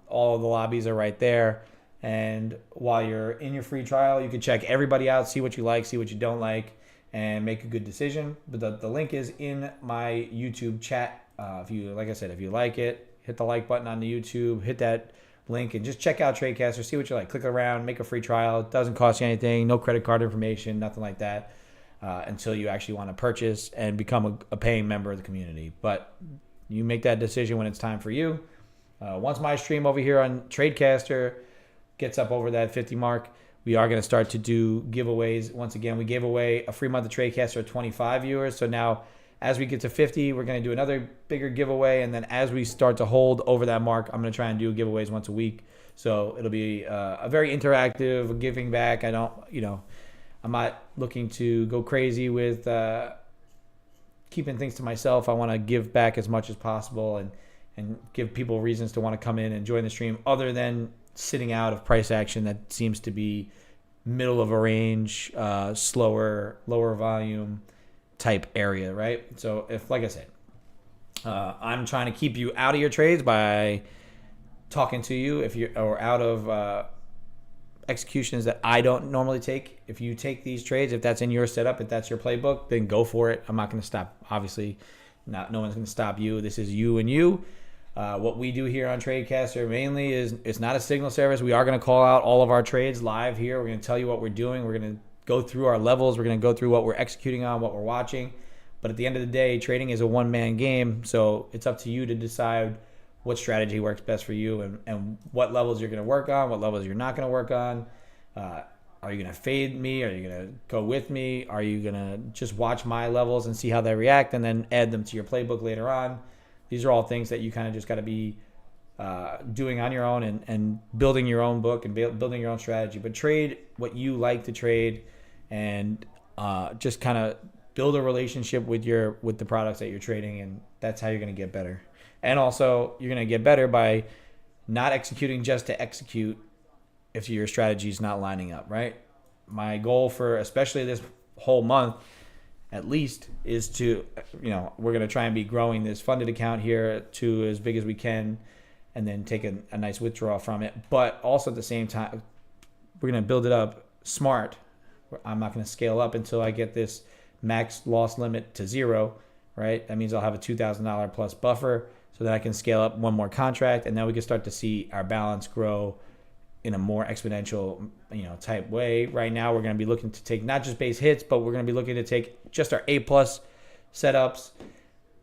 All of the lobbies are right there. And while you're in your free trial, you can check everybody out, see what you like, see what you don't like, and make a good decision. But the link is in my YouTube chat if you, like I said, if you like it, hit the like button on the YouTube, hit that link, and just check out Tradecaster, see what you like. Click around, make a free trial. It doesn't cost you anything, no credit card information, nothing like that, until you actually want to purchase and become a paying member of the community. But you make that decision when it's time for you. Once my stream over here on Tradecaster gets up over that 50 mark, we are going to start to do giveaways. Once again, we gave away a free month of Tradecaster at 25 viewers. So now as we get to 50, we're going to do another bigger giveaway. And then as we start to hold over that mark, I'm going to try and do giveaways once a week. So it'll be a very interactive giving back. I'm not looking to go crazy with keeping things to myself. I want to give back as much as possible and give people reasons to want to come in and join the stream other than sitting out of price action that seems to be middle of a range, slower, lower volume type area, right? So if, like I said, I'm trying to keep you out of your trades by talking to you if you're or out of executions that I don't normally take. If you take these trades, if that's in your setup, if that's your playbook, then go for it. I'm not going to stop. Obviously, no one's going to stop you. This is you and you. What we do here on Tradecaster mainly is it's not a signal service. We are going to call out all of our trades live here. We're going to tell you what we're doing. We're going to go through our levels. We're going to go through what we're executing on, what we're watching. But at the end of the day, trading is a one-man game. So it's up to you to decide what strategy works best for you and what levels you're going to work on, what levels you're not going to work on. Are you going to fade me? Are you going to go with me? Are you going to just watch my levels and see how they react and then add them to your playbook later on? These are all things that you kind of just got to be doing on your own and building your own book and building your own strategy. But trade what you like to trade and just kind of build a relationship with the products that you're trading, and that's how you're going to get better. And also, you're going to get better by not executing just to execute if your strategy is not lining up, right? My goal for especially this whole month, at least, is to, we're going to try and be growing this funded account here to as big as we can and then take a nice withdrawal from it. But also at the same time, we're going to build it up smart. I'm not going to scale up until I get this max loss limit to 0, right? That means I'll have a $2,000 plus buffer so that I can scale up one more contract, and then we can start to see our balance grow in a more exponential, type way. Right now, we're going to be looking to take not just base hits, but we're going to be looking to take just our A+ setups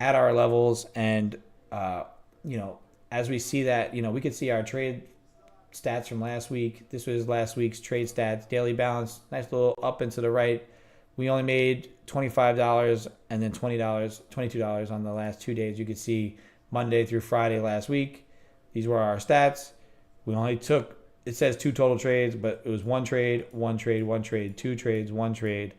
at our levels. And, as we see that, we could see our trade stats from last week. This was last week's trade stats, daily balance, nice little up and to the right. We only made $25 and then $22 on the last 2 days. You could see Monday through Friday last week. These were our stats. We only took, it says 2 total trades, but it was 1 trade, 1 trade, 1 trade, 2 trades, 1 trade.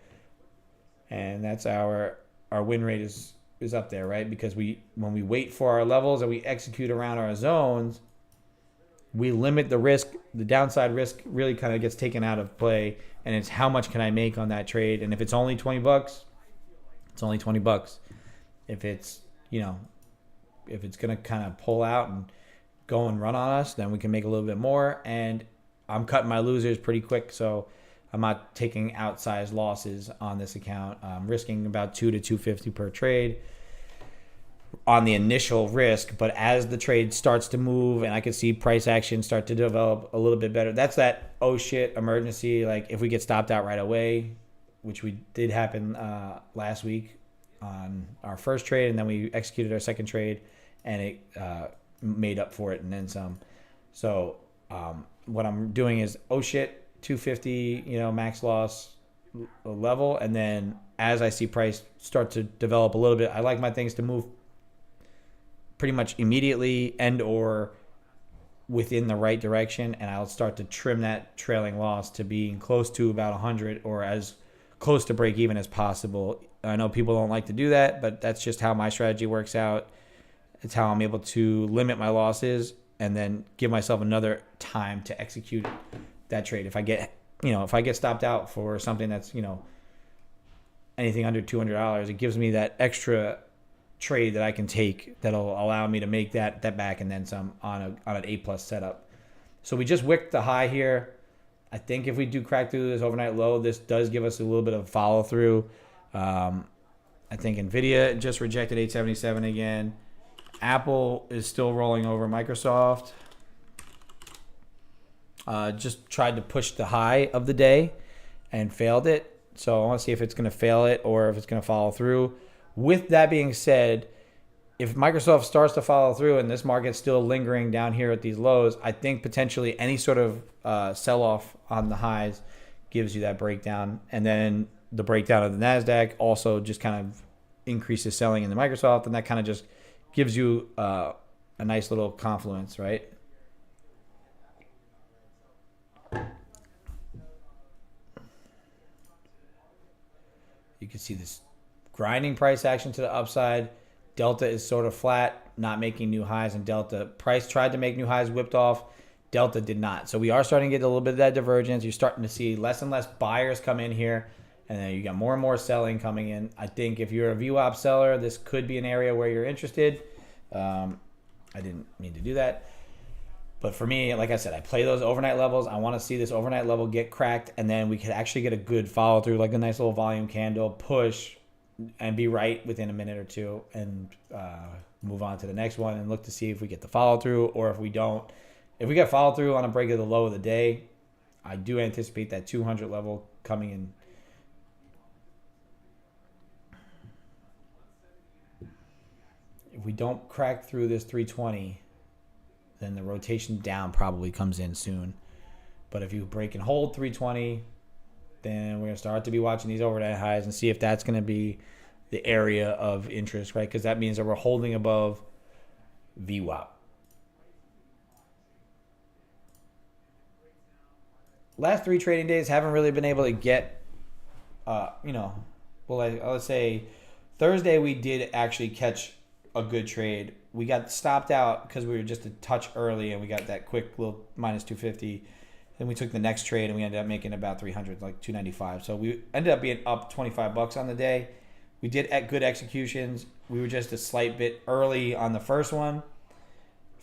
And that's our win rate is up there, right? Because when we wait for our levels and we execute around our zones, we limit the risk. The downside risk really kind of gets taken out of play, and it's how much can I make on that trade. And if it's only $20, it's only $20. If it's, if it's going to kind of pull out and go and run on us, then we can make a little bit more. And I'm cutting my losers pretty quick, so I'm not taking outsized losses on this account. I'm risking about $2 to $250 per trade on the initial risk, but as the trade starts to move and I can see price action start to develop a little bit better, that's that oh shit emergency. Like if we get stopped out right away, which we did happen last week on our first trade, and then we executed our second trade and it made up for it and then some. So what I'm doing is oh shit 250 max loss level, and then as I see price start to develop a little bit, I like my things to move pretty much immediately and or within the right direction, and I'll start to trim that trailing loss to being close to about 100 or as close to break even as possible. I know people don't like to do that, but that's just how my strategy works out. It's how I'm able to limit my losses and then give myself another time to execute that trade. If I get stopped out for something that's anything under $200, it gives me that extra trade that I can take that'll allow me to make that back and then some on an A+ setup. So we just wicked the high here. I think if we do crack through this overnight low, this does give us a little bit of follow through. I think Nvidia just rejected 877 again. Apple is still rolling over Microsoft. Just tried to push the high of the day and failed it. So I want to see if it's going to fail it or if it's going to follow through. With that being said, if Microsoft starts to follow through and this market's still lingering down here at these lows, I think potentially any sort of sell-off on the highs gives you that breakdown. And then the breakdown of the NASDAQ also just kind of increases selling in the Microsoft, and that kind of just gives you a nice little confluence, right? You can see this grinding price action to the upside. Delta is sort of flat, not making new highs in Delta. Price tried to make new highs, whipped off. Delta did not. So we are starting to get a little bit of that divergence. You're starting to see less and less buyers come in here, and then you got more and more selling coming in. I think if you're a VWAP seller, this could be an area where you're interested. I didn't mean to do that. But for me, like I said, I play those overnight levels. I want to see this overnight level get cracked, and then we could actually get a good follow through, like a nice little volume candle, push, and be right within a minute or two, and move on to the next one and look to see if we get the follow through, or if we don't. If we get follow through on a break of the low of the day, I do anticipate that 200 level coming in. If we don't crack through this 320, then the rotation down probably comes in soon. But if you break and hold 320, then we're going to start to be watching these overnight highs and see if that's going to be the area of interest, right? Because that means that we're holding above VWAP. Last 3 trading days haven't really been able to get, let's say Thursday we did actually catch a good trade. We got stopped out because we were just a touch early and we got that quick little minus 250. Then we took the next trade and we ended up making about 300, like 295. So we ended up being up $25 on the day. We did good executions. We were just a slight bit early on the first one.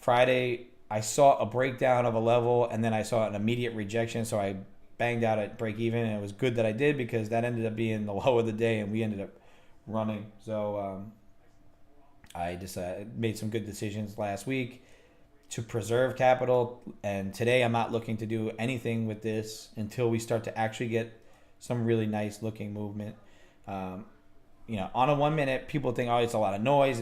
Friday, I saw a breakdown of a level and then I saw an immediate rejection. So I banged out at break even, and it was good that I did because that ended up being the low of the day and we ended up running. So I decided, made some good decisions last week to preserve capital, and today I'm not looking to do anything with this until we start to actually get some really nice looking movement. On a 1 minute, people think, oh, it's a lot of noise.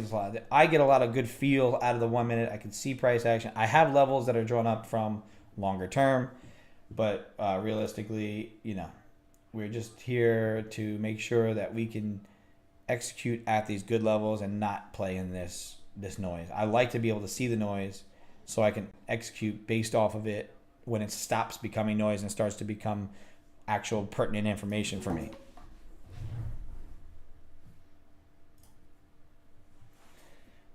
I get a lot of good feel out of the 1 minute. I can see price action. I have levels that are drawn up from longer term, but realistically, we're just here to make sure that we can execute at these good levels and not play in this noise. I like to be able to see the noise so I can execute based off of it when it stops becoming noise and starts to become actual pertinent information for me.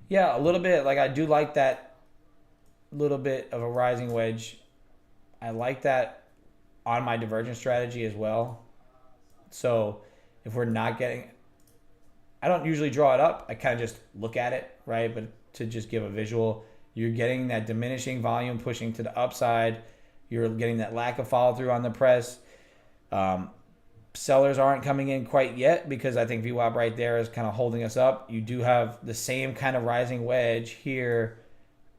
Yeah, a little bit. Like, I do like that little bit of a rising wedge. I like that on my divergence strategy as well. So if we're not getting, I don't usually draw it up. I kind of just look at it, right? But to just give a visual, you're getting that diminishing volume pushing to the upside. You're getting that lack of follow through on the press. Sellers aren't coming in quite yet because I think VWAP right there is kind of holding us up. You do have the same kind of rising wedge here,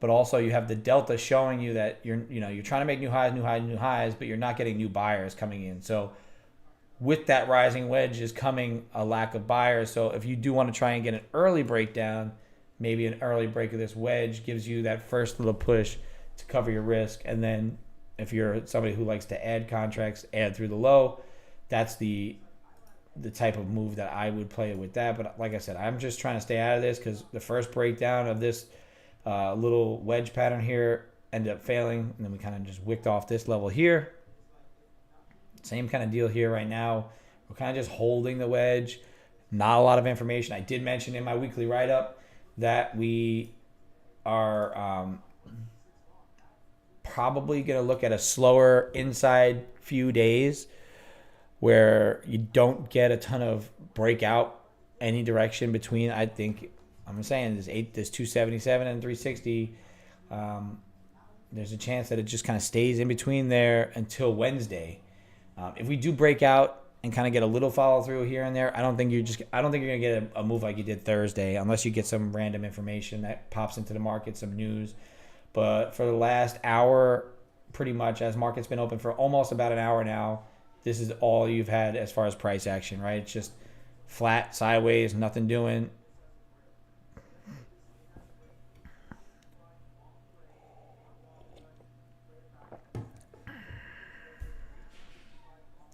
but also you have the delta showing you that you're trying to make new highs, but you're not getting new buyers coming in. So with that rising wedge is coming a lack of buyers. So if you do want to try and get an early breakdown, maybe an early break of this wedge gives you that first little push to cover your risk. And then if you're somebody who likes to add contracts, add through the low, that's the type of move that I would play with that. But like I said, I'm just trying to stay out of this because the first breakdown of this little wedge pattern here ended up failing. And then we kind of just wicked off this level here. Same kind of deal here right now. We're kind of just holding the wedge. Not a lot of information. I did mention in my weekly write-up that we are probably going to look at a slower inside few days where you don't get a ton of breakout any direction between, I think, I'm saying there's 277 and 360. There's a chance that it just kind of stays in between there until Wednesday. If we do break out and kind of get a little follow through here and there. I don't think you're gonna get a move like you did Thursday, unless you get some random information that pops into the market, some news. But for the last hour, pretty much, as market's been open for almost about an hour now, this is all you've had as far as price action, right? It's just flat, sideways, nothing doing.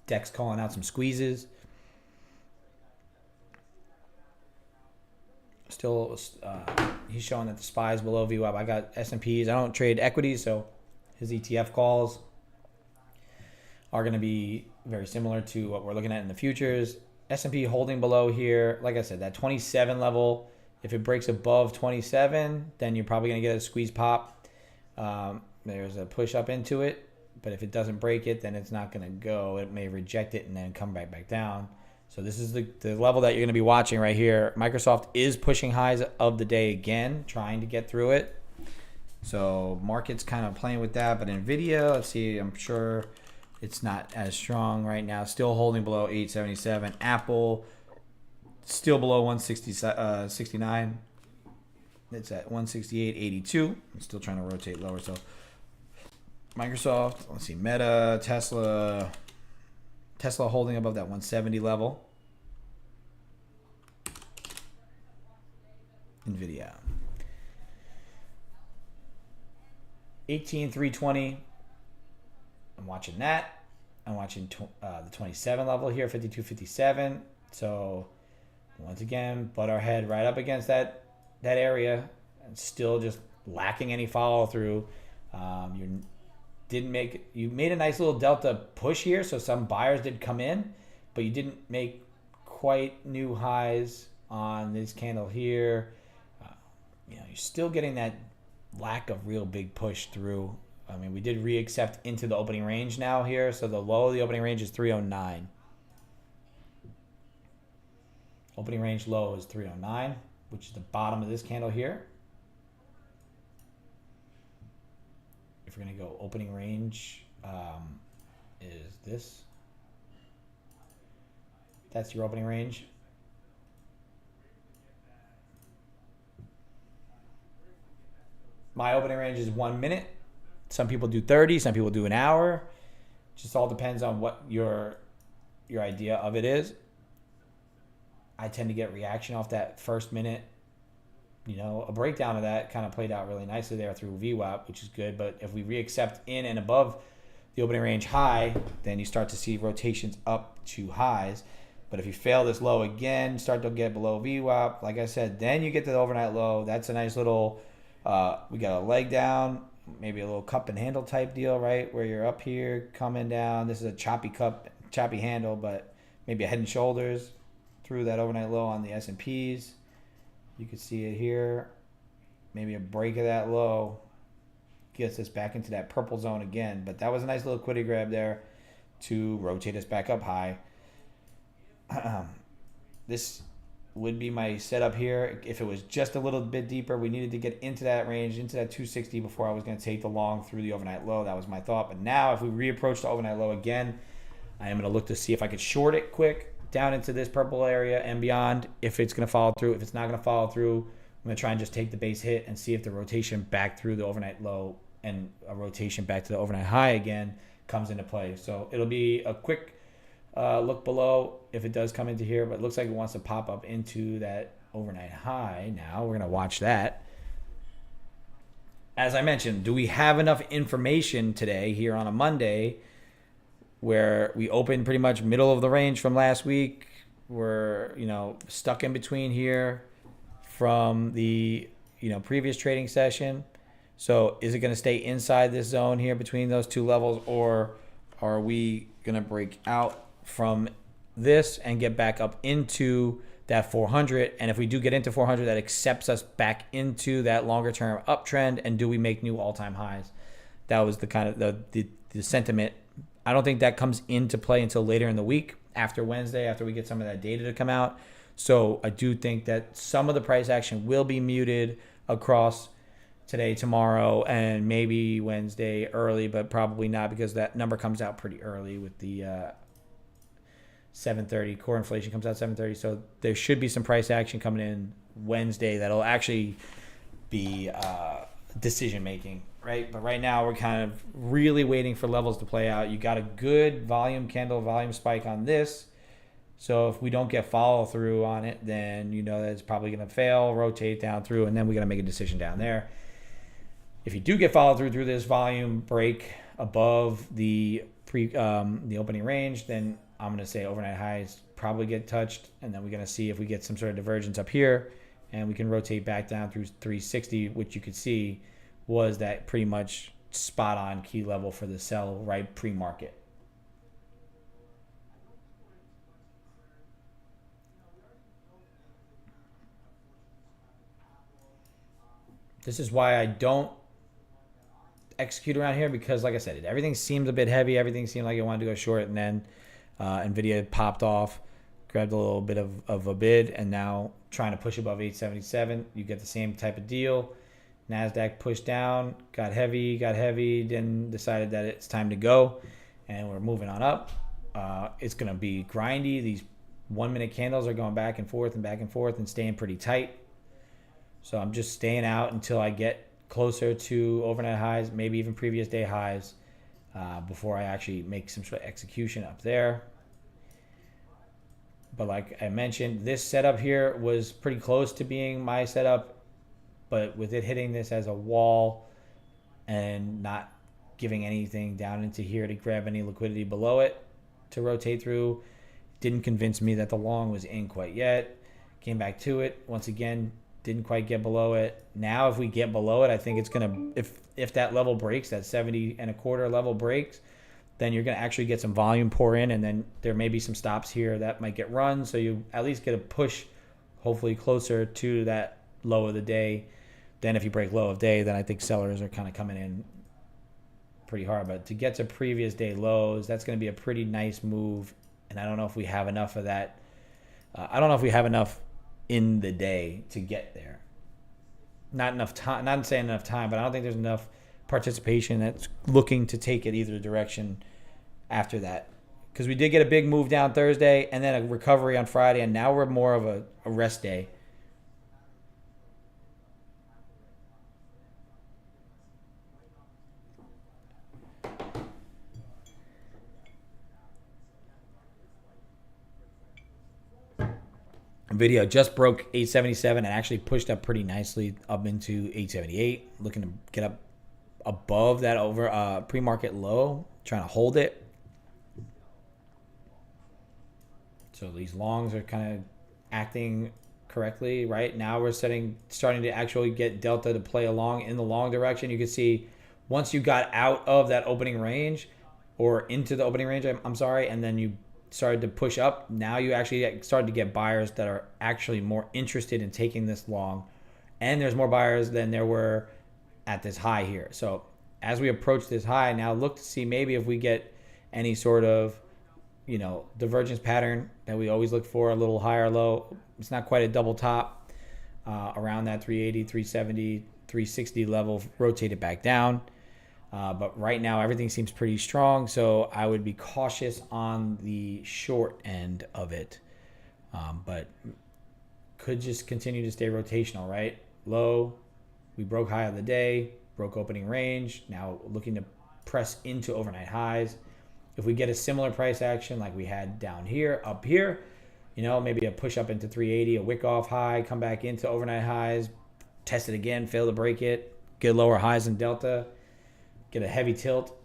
Deck's calling out some squeezes. Still, he's showing that the SPY is below VWAP. I got S&Ps. I don't trade equities, so his ETF calls are going to be very similar to what we're looking at in the futures. S&P holding below here. Like I said, that 27 level, if it breaks above 27, then you're probably going to get a squeeze pop. There's a push up into it. But if it doesn't break it, then it's not going to go. It may reject it and then come back down. So this is the level that you're going to be watching right here. Microsoft is pushing highs of the day again, trying to get through it. So market's kind of playing with that. But NVIDIA, let's see, I'm sure it's not as strong right now. Still holding below 877. Apple, still below 169. It's at 168.82. I'm still trying to rotate lower. So Microsoft, let's see, Meta, Tesla holding above that 170 level. NVIDIA. 18,320. I'm watching that. I'm watching the 27 level here, 52.57. So once again, butt our head right up against that area and still just lacking any follow through. You made a nice little delta push here, so some buyers did come in, but you didn't make quite new highs on this candle here. You're still getting that lack of real big push through. I mean, we did reaccept into the opening range now here, so the low of the opening range is 309. Opening range low is 309, which is the bottom of this candle here. If we're going to go opening range, is this. That's your opening range. My opening range is 1 minute. Some people do 30, some people do an hour. Just all depends on what your idea of it is. I tend to get reaction off that first minute. A breakdown of that kind of played out really nicely there through VWAP, which is good. But if we reaccept in and above the opening range high, then you start to see rotations up to highs. But if you fail this low again, start to get below VWAP, like I said, then you get to the overnight low. That's a nice little, we got a leg down, maybe a little cup and handle type deal, right? Where you're up here, coming down. This is a choppy handle, but maybe a head and shoulders through that overnight low on the S&Ps. You can see it here. Maybe a break of that low gets us back into that purple zone again. But that was a nice little liquidity grab there to rotate us back up high. This would be my setup here. If it was just a little bit deeper, we needed to get into that range, into that 260 before I was going to take the long through the overnight low. That was my thought. But now if we reapproach the overnight low again, I am going to look to see if I could short it quick down into this purple area and beyond. If it's going to follow through, if it's not going to follow through, I'm going to try and just take the base hit and see if the rotation back through the overnight low and a rotation back to the overnight high again comes into play. So it'll be a quick look below if it does come into here, but it looks like it wants to pop up into that overnight high. Now we're going to watch that. As I mentioned, do we have enough information today here on a Monday where we opened pretty much middle of the range from last week? We're, stuck in between here from the, previous trading session. So is it going to stay inside this zone here between those two levels, or are we going to break out from this and get back up into that 400? And if we do get into 400, that accepts us back into that longer term uptrend, and do we make new all-time highs? That was the kind of the sentiment. I don't think that comes into play until later in the week, after Wednesday, after we get some of that data to come out. So I do think that some of the price action will be muted across today, tomorrow, and maybe Wednesday early, but probably not, because that number comes out pretty early with the 7:30. Core inflation comes out 7:30. So there should be some price action coming in Wednesday that'll actually be decision making, right? But right now we're kind of really waiting for levels to play out. You got a good volume candle, volume spike on this. So if we don't get follow through on it, then you know that it's probably going to fail, rotate down through, and then we got to make a decision down there. If you do get follow through this volume break above the the opening range, then I'm going to say overnight highs probably get touched, and then we're going to see if we get some sort of divergence up here, and we can rotate back down through 360, which you could see was that pretty much spot on key level for the sell right pre-market. This is why I don't execute around here, because like I said, everything seemed a bit heavy. Everything seemed like it wanted to go short, and then NVIDIA popped off, grabbed a little bit of a bid, and now trying to push above 877. You get the same type of deal. NASDAQ pushed down, got heavy, then decided that it's time to go, and we're moving on up. It's going to be grindy. These 1 minute candles are going back and forth and staying pretty tight. So I'm just staying out until I get closer to overnight highs, maybe even previous day highs, before I actually make some sort of execution up there. But like I mentioned, this setup here was pretty close to being my setup, but with it hitting this as a wall and not giving anything down into here to grab any liquidity below it to rotate through, didn't convince me that the long was in quite yet. Came back to it once again. Didn't quite get below it. Now, if we get below it, I think it's gonna, if that level breaks, that 70.25 level breaks, then you're gonna actually get some volume pour in, and then there may be some stops here that might get run. So you at least get a push, hopefully closer to that low of the day. Then if you break low of day, then I think sellers are kind of coming in pretty hard. But to get to previous day lows, that's gonna be a pretty nice move. And I don't know if we have enough of that. I don't know if we have enough in the day to get there. Not enough time, not saying enough time, but I don't think there's enough participation that's looking to take it either direction after that. Because we did get a big move down Thursday and then a recovery on Friday, and now we're more of a rest day. NVIDIA just broke 877 and actually pushed up pretty nicely up into 878, looking to get up above that over pre-market low, trying to hold it. So these longs are kind of acting correctly. Right now we're starting to actually get delta to play along in the long direction. You can see once you got out of that opening range, or into the opening range, I'm sorry, and then you started to push up, now you actually started to get buyers that are actually more interested in taking this long, and there's more buyers than there were at this high here. So as we approach this high, now look to see maybe if we get any sort of, you know, divergence pattern that we always look for, a little higher low. It's not quite a double top, around that 380, 370, 360 level, rotate it back down. But right now, everything seems pretty strong, so I would be cautious on the short end of it. But could just continue to stay rotational, right? Low, we broke high of the day, broke opening range. Now looking to press into overnight highs. If we get a similar price action like we had down here, up here, you know, maybe a push up into 380, a wick off high, come back into overnight highs, test it again, fail to break it, get lower highs in delta, get a heavy tilt,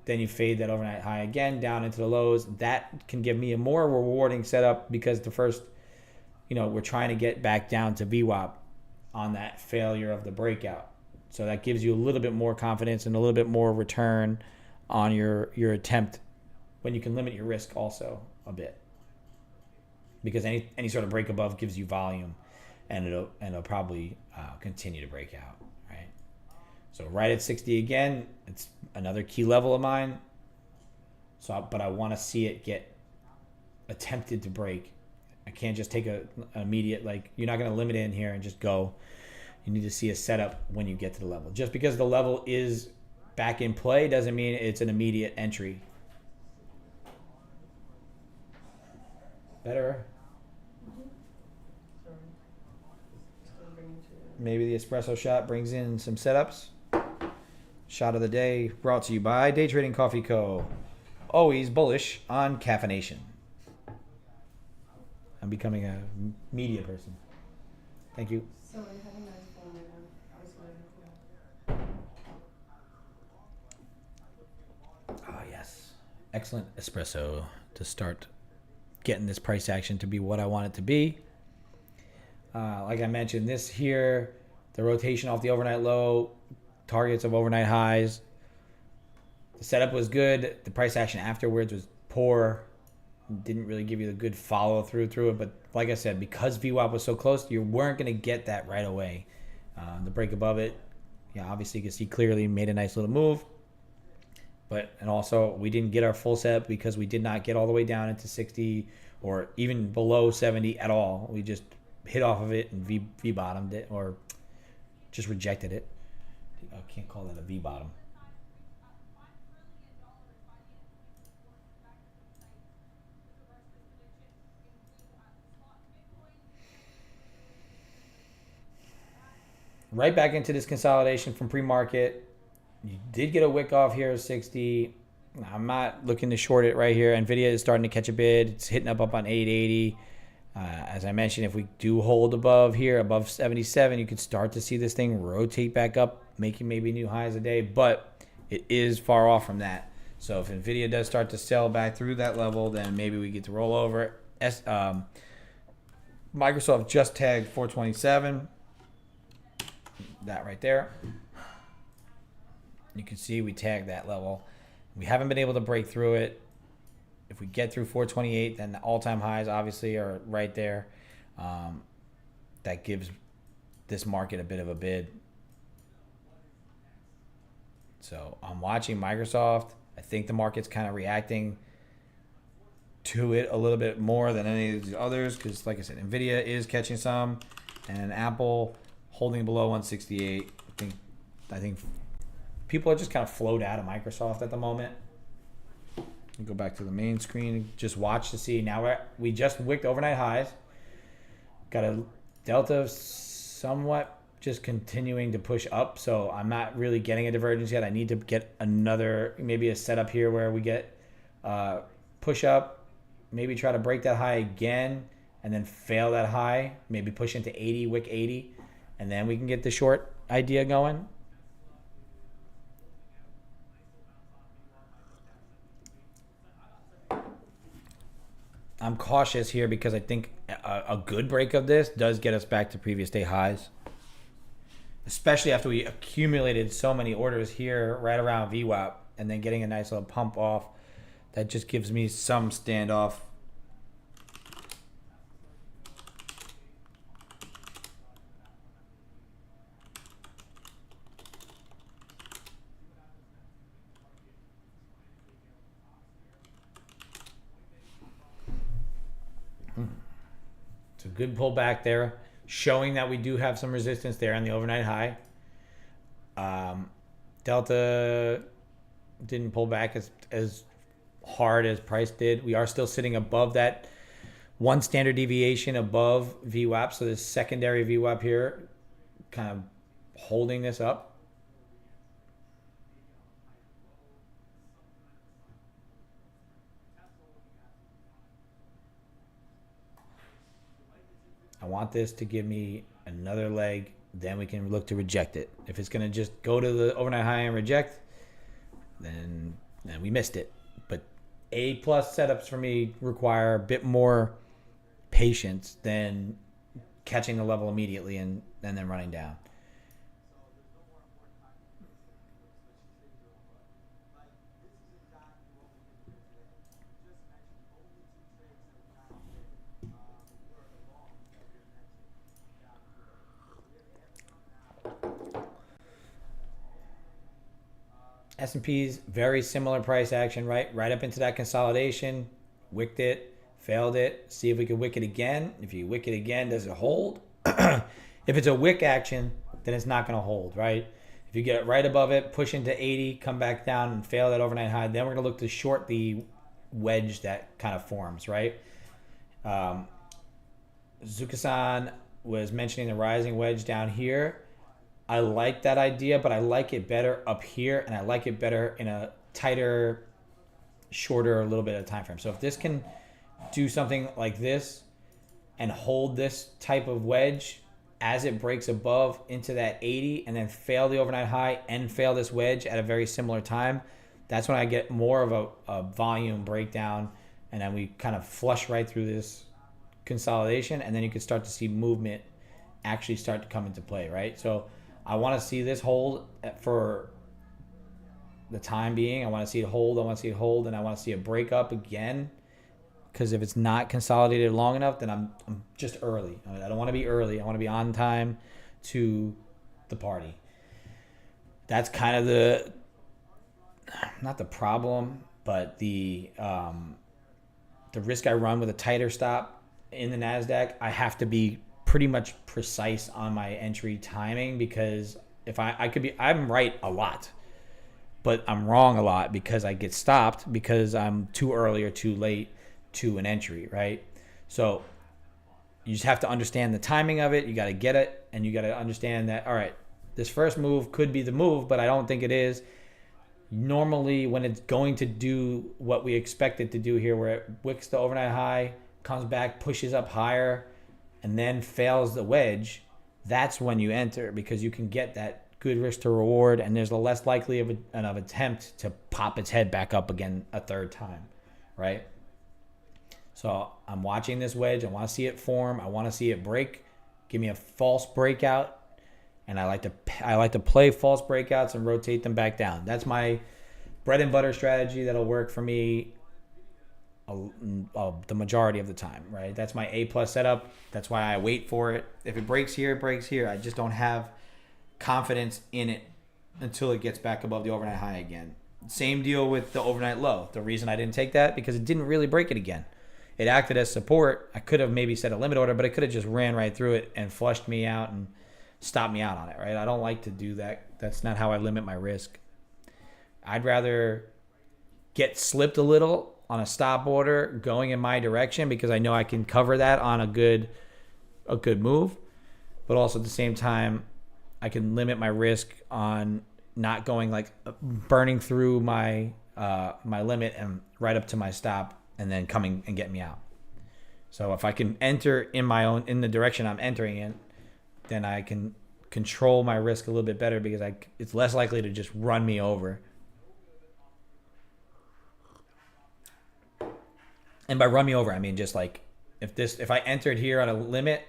then you fade that overnight high again down into the lows. That can give me a more rewarding setup, because the first, you know, we're trying to get back down to VWAP on that failure of the breakout. So that gives you a little bit more confidence and a little bit more return on your attempt, when you can limit your risk also a bit, because any sort of break above gives you volume, and it'll probably continue to break out. So right at 60 again, it's another key level of mine. So, but I want to see it get attempted to break. I can't just take an immediate, like, you're not going to limit in here and just go. You need to see a setup when you get to the level. Just because the level is back in play doesn't mean it's an immediate entry. Better. Sorry. Still bringing to Maybe the espresso shot brings in some setups. Shot of the day brought to you by Day Trading Coffee Co. Always bullish on caffeination. I'm becoming a media person. Thank you. So I have a nice phone right now. I was really cool. Ah, yes. Excellent espresso to start getting this price action to be what I want it to be. Like I mentioned, this here, the rotation off the overnight low, targets of overnight highs. The setup was good. The price action afterwards was poor. Didn't really give you the good follow through it. But like I said, because VWAP was so close, you weren't going to get that right away. The break above it, yeah, obviously you can see clearly made a nice little move. And also we didn't get our full setup because we did not get all the way down into 60 or even below 70 at all. We just hit off of it and V bottomed it or just rejected it. I can't call that a V bottom. Right back into this consolidation from pre-market. You did get a wick off here at 60. I'm not looking to short it right here. Nvidia is starting to catch a bid. It's hitting up on 880. As I mentioned, if we do hold above here, above 77, you could start to see this thing rotate back up, making maybe new highs a day. But it is far off from that. So if Nvidia does start to sell back through that level, then maybe we get to roll over. Microsoft just tagged 427. That right there. You can see we tagged that level. We haven't been able to break through it. If we get through 428, then the all-time highs obviously are right there. That gives this market a bit of a bid. So I'm watching Microsoft. I think the market's kind of reacting to it a little bit more than any of the others because, like I said, Nvidia is catching some, and Apple holding below 168. I think people are just kind of flowed out of Microsoft at the moment. Go back to the main screen. Just watch to see. Now we just wicked overnight highs. Got a delta somewhat just continuing to push up. So I'm not really getting a divergence yet. I need to get maybe a setup here where we get push up, maybe try to break that high again, and then fail that high. Maybe push into 80, wick 80, and then we can get the short idea going. I'm cautious here because I think a good break of this does get us back to previous day highs, especially after we accumulated so many orders here right around VWAP and then getting a nice little pump off. That just gives me some standoff. It's a good pullback there, showing that we do have some resistance there on the overnight high. Delta didn't pull back as hard as price did. We are still sitting above that one standard deviation above VWAP. So this secondary VWAP here kind of holding this up. I want this to give me another leg. Then we can look to reject it. If it's going to just go to the overnight high and reject, then we missed it. But A+ setups for me require a bit more patience than catching the level immediately and then running down. S&P's very similar price action, right up into that consolidation, wicked it, failed it. See if we can wick it again. If you wick it again, does it hold? If it's a wick action, then it's not going to hold, right? If you get it right above it, push into 80, come back down and fail that overnight high, then we're going to look to short the wedge that kind of forms, right? Zuka-san was mentioning the rising wedge down here. I like that idea, but I like it better up here, and I like it better in a tighter, shorter, a little bit of time frame. So if this can do something like this and hold this type of wedge as it breaks above into that 80 and then fail the overnight high and fail this wedge at a very similar time, that's when I get more of a volume breakdown, and then we kind of flush right through this consolidation, and then you can start to see movement actually start to come into play, right? So I want to see this hold for the time being. I want to see it hold, and I want to see it break up again, because if it's not consolidated long enough, then I'm just early. I don't want to be early. I want to be on time to the party. That's kind of not the problem, but the risk I run with a tighter stop in the NASDAQ. I have to be pretty much precise on my entry timing, because if I'm right a lot, but I'm wrong a lot because I get stopped because I'm too early or too late to an entry, right? So you just have to understand the timing of it. You got to get it, and you got to understand that, all right, this first move could be the move, but I don't think it is. Normally, when it's going to do what we expect it to do here, where it wicks the overnight high, comes back, pushes up higher, and then fails the wedge, that's when you enter, because you can get that good risk to reward, and there's a less likely of an attempt to pop its head back up again a third time, right? So I'm watching this wedge. I want to see it form. I want to see it break. Give me a false breakout. And I like to play false breakouts and rotate them back down. That's my bread and butter strategy that'll work for me the majority of the time, right? That's my A+ setup. That's why I wait for it. If it breaks here, it breaks here. I just don't have confidence in it until it gets back above the overnight high again. Same deal with the overnight low. The reason I didn't take that, because it didn't really break it again. It acted as support. I could have maybe set a limit order, but it could have just ran right through it and flushed me out and stopped me out on it, right? I don't like to do that. That's not how I limit my risk. I'd rather get slipped a little on a stop order going in my direction, because I know I can cover that on a good move, but also at the same time I can limit my risk on not going like burning through my limit and right up to my stop and then coming and getting me out. So if I can enter in the direction I'm entering in, then I can control my risk a little bit better, because it's less likely to just run me over. And by run me over, I mean just like if I entered here on a limit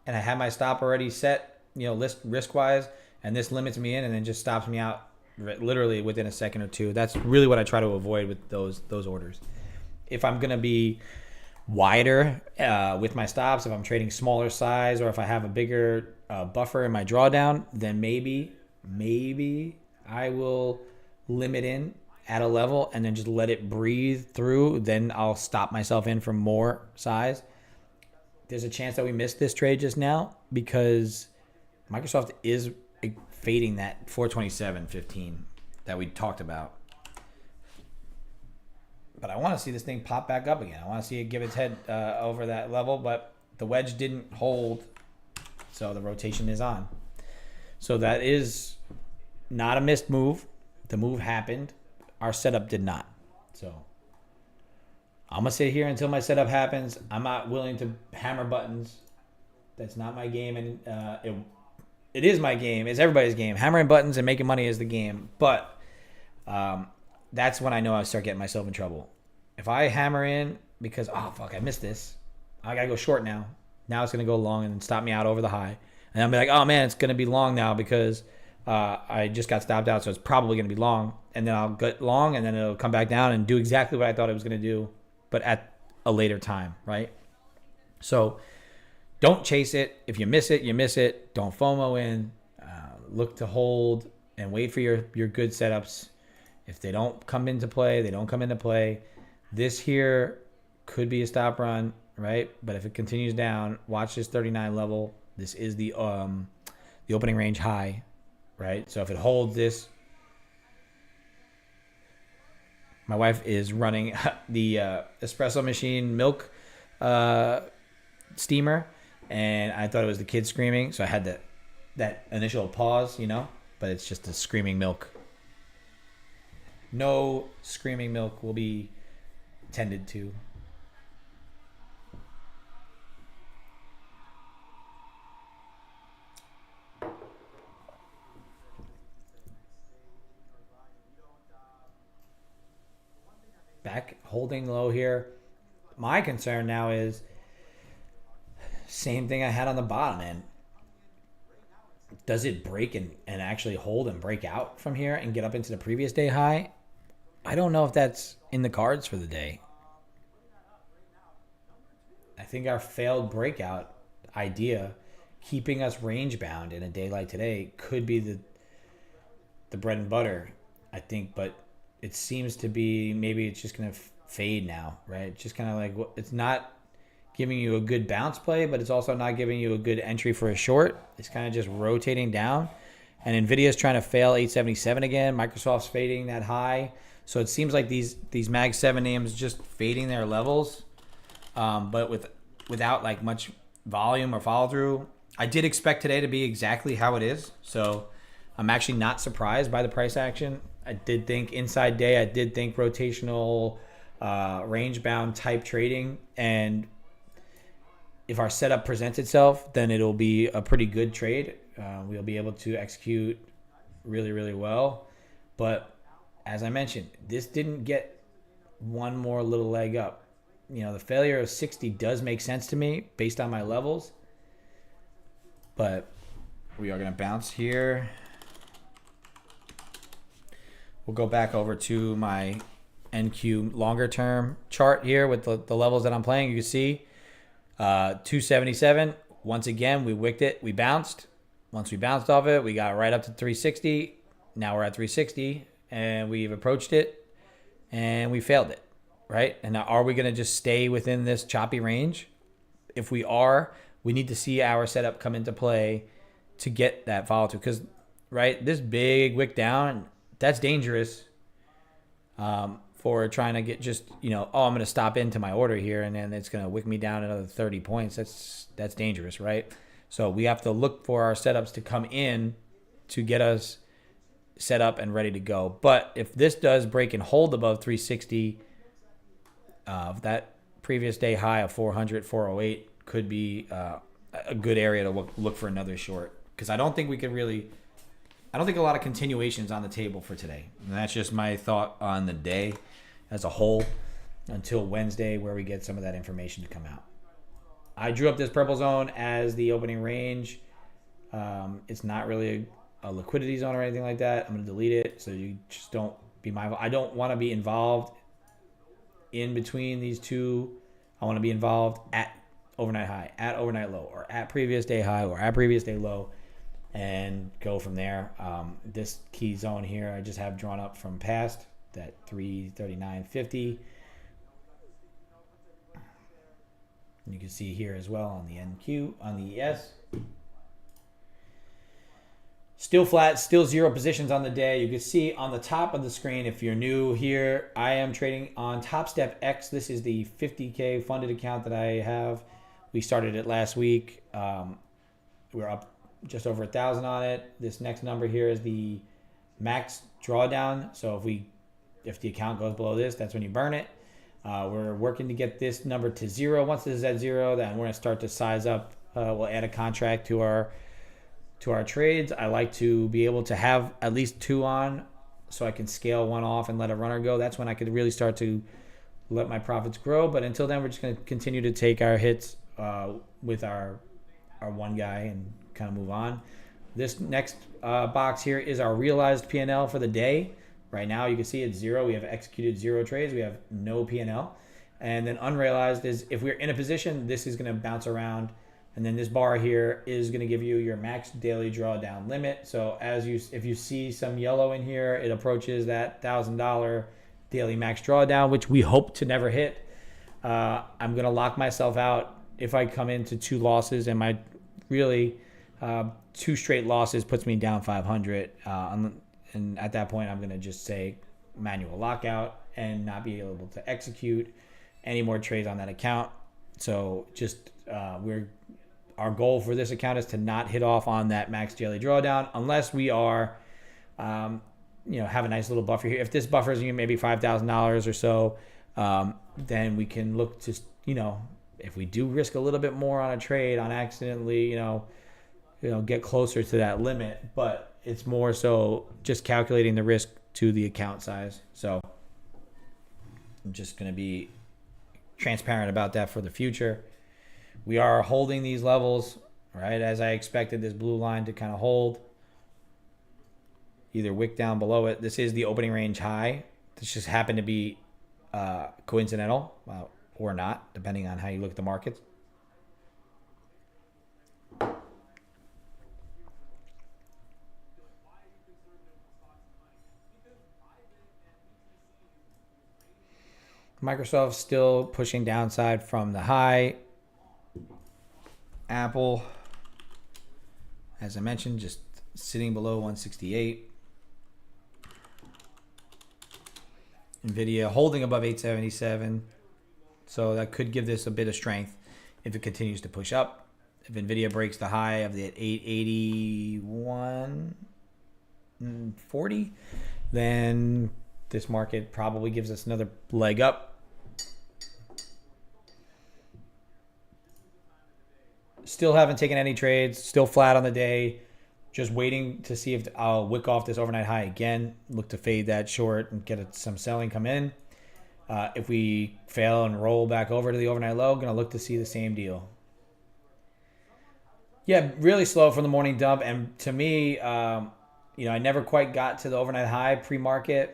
and I had my stop already set, risk wise, and this limits me in and then just stops me out literally within a second or two. That's really what I try to avoid with those orders. If I'm gonna be wider with my stops, if I'm trading smaller size, or if I have a bigger buffer in my drawdown, then maybe I will limit in at a level and then just let it breathe through. Then I'll stop myself in for more size. There's a chance that we missed this trade just now because Microsoft is fading that 427.15 that we talked about. But I want to see this thing pop back up again. I want to see it give its head over that level, but the wedge didn't hold, so the rotation is on. So that is not a missed move. The move happened. Our setup did not. So I'm going to sit here until my setup happens. I'm not willing to hammer buttons. That's not my game, and it is my game. It's everybody's game. Hammering buttons and making money is the game. But that's when I know I start getting myself in trouble. If I hammer in because, I missed this. I got to go short now. Now it's going to go long and stop me out over the high. And I'll be like, oh, man, it's going to be long now because I just got stopped out, so it's probably going to be long. And then I'll get long, and then it'll come back down and do exactly what I thought it was going to do, but at a later time, right? So don't chase it. If you miss it, you miss it. Don't FOMO in. Look to hold and wait for your good setups. If they don't come into play, they don't come into play. This here could be a stop run, right? But if it continues down, watch this 39 level. This is the opening range high, right? So if it holds this, my wife is running the espresso machine milk steamer, and I thought it was the kid screaming, so I had that initial pause, but it's just the screaming milk. No screaming milk will be tended to. Back holding low here. My concern now is same thing I had on the bottom end. Does it break and actually hold and break out from here and get up into the previous day high? I don't know if that's in the cards for the day. I think our failed breakout idea, keeping us range bound in a day like today, could be the bread and butter, I think, but it seems to be maybe it's just going to fade now, right? It's just kind of like, it's not giving you a good bounce play, but it's also not giving you a good entry for a short. It's kind of just rotating down. And NVIDIA's trying to fail 877 again. Microsoft's fading that high. So it seems like these Mag 7 names just fading their levels, but without like much volume or follow through. I did expect today to be exactly how it is. So I'm actually not surprised by the price action. I did think inside day, I did think rotational range bound type trading, and if our setup presents itself, then it'll be a pretty good trade. We'll be able to execute really, really well. But as I mentioned, this didn't get one more little leg up. The failure of 60 does make sense to me based on my levels, but we are going to bounce here. We'll go back over to my NQ longer term chart here with the levels that I'm playing. You can see 277. Once again, we wicked it. We bounced. Once we bounced off it, we got right up to 360. Now we're at 360, and we've approached it, and we failed it, right? And now are we going to just stay within this choppy range? If we are, we need to see our setup come into play to get that follow through. Because, right, this big wick down, that's dangerous for trying to get just, I'm going to stop into my order here and then it's going to wick me down another 30 points. That's dangerous, right? So we have to look for our setups to come in to get us set up and ready to go. But if this does break and hold above 360, that previous day high of 400, 408 could be a good area to look for another short. Because I don't think a lot of continuations on the table for today. And that's just my thought on the day as a whole until Wednesday, where we get some of that information to come out. I drew up this purple zone as the opening range. It's not really a liquidity zone or anything like that. I'm going to delete it, so you just don't be mindful. I don't want to be involved in between these two. I want to be involved at overnight high, at overnight low, or at previous day high, or at previous day low, and go from there. This key zone here I just have drawn up from past, that 339.50. You can see here as well on the NQ, on the ES. Still flat, still zero positions on the day. You can see on the top of the screen, if you're new here, I am trading on Topstep X. This is the 50K funded account that I have. We started it last week. We're up just over 1,000 on it. This next number here is the max drawdown. So if the account goes below this, that's when you burn it. We're working to get this number to 0. Once this is at 0, then we're going to start to size up. We'll add a contract to our trades. I like to be able to have at least 2 on so I can scale one off and let a runner go. That's when I could really start to let my profits grow. But until then, we're just going to continue to take our hits with our one guy and kind of move on. This next box here is our realized P&L for the day. Right now, you can see it's 0. We have executed 0 trades. We have no P&L. And then unrealized is if we're in a position, this is going to bounce around. And then this bar here is going to give you your max daily drawdown limit. So if you see some yellow in here, it approaches that $1,000 daily max drawdown, which we hope to never hit. I'm going to lock myself out if I come into 2 losses, and my really 2 straight losses puts me down 500. And at that point, I'm going to just say manual lockout and not be able to execute any more trades on that account. So just our goal for this account is to not hit off on that max daily drawdown unless we are, have a nice little buffer here. If this buffer is maybe $5,000 or so, then we can look to, if we do risk a little bit more on a trade on accidentally, get closer to that limit. But it's more so just calculating the risk to the account size. So I'm just going to be transparent about that for the future. We are holding these levels, right, as I expected this blue line to kind of hold. Either wick down below it. This is the opening range high. This just happened to be coincidental or not, depending on how you look at the markets. Microsoft still pushing downside from the high. Apple, as I mentioned, just sitting below 168. Nvidia holding above 877. So that could give this a bit of strength if it continues to push up. If Nvidia breaks the high of the 881.40, then this market probably gives us another leg up. Still haven't taken any trades. Still flat on the day. Just waiting to see if I'll wick off this overnight high again. Look to fade that short and get some selling come in. If we fail and roll back over to the overnight low, going to look to see the same deal. Yeah, really slow from the morning dump. And to me, I never quite got to the overnight high pre-market.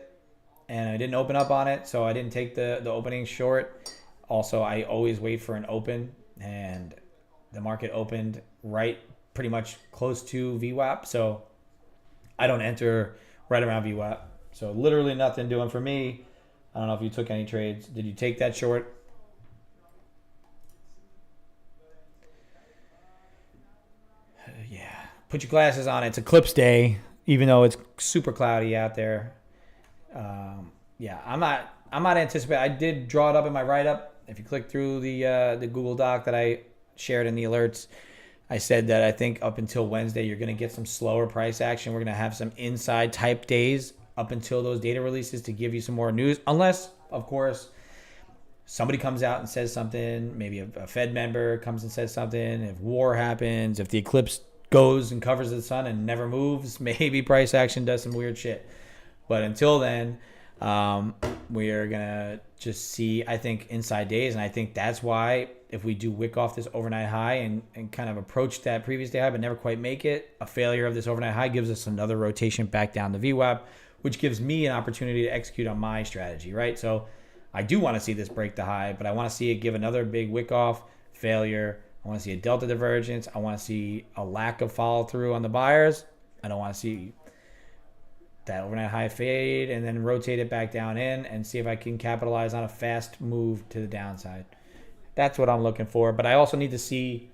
And I didn't open up on it. So I didn't take the opening short. Also, I always wait for an open. And the market opened right pretty much close to VWAP. So I don't enter right around VWAP. So literally nothing doing for me. I don't know if you took any trades. Did you take that short? Yeah. Put your glasses on. It's eclipse day, even though it's super cloudy out there. I'm not anticipating. I did draw it up in my write-up. If you click through the Google Doc that I shared in the alerts, I said that I think up until Wednesday, you're going to get some slower price action. We're going to have some inside type days up until those data releases to give you some more news. Unless, of course, somebody comes out and says something. Maybe a Fed member comes and says something. If war happens, if the eclipse goes and covers the sun and never moves, maybe price action does some weird shit. But until then, we are going to just see, I think, inside days. And I think that's why if we do wick off this overnight high and kind of approach that previous day high but never quite make it, a failure of this overnight high gives us another rotation back down to VWAP, which gives me an opportunity to execute on my strategy, right? So I do want to see this break the high, but I want to see it give another big wick off, failure. I want to see a delta divergence. I want to see a lack of follow through on the buyers. I don't want to see that overnight high fade and then rotate it back down in and see if I can capitalize on a fast move to the downside. That's what I'm looking for. But I also need to see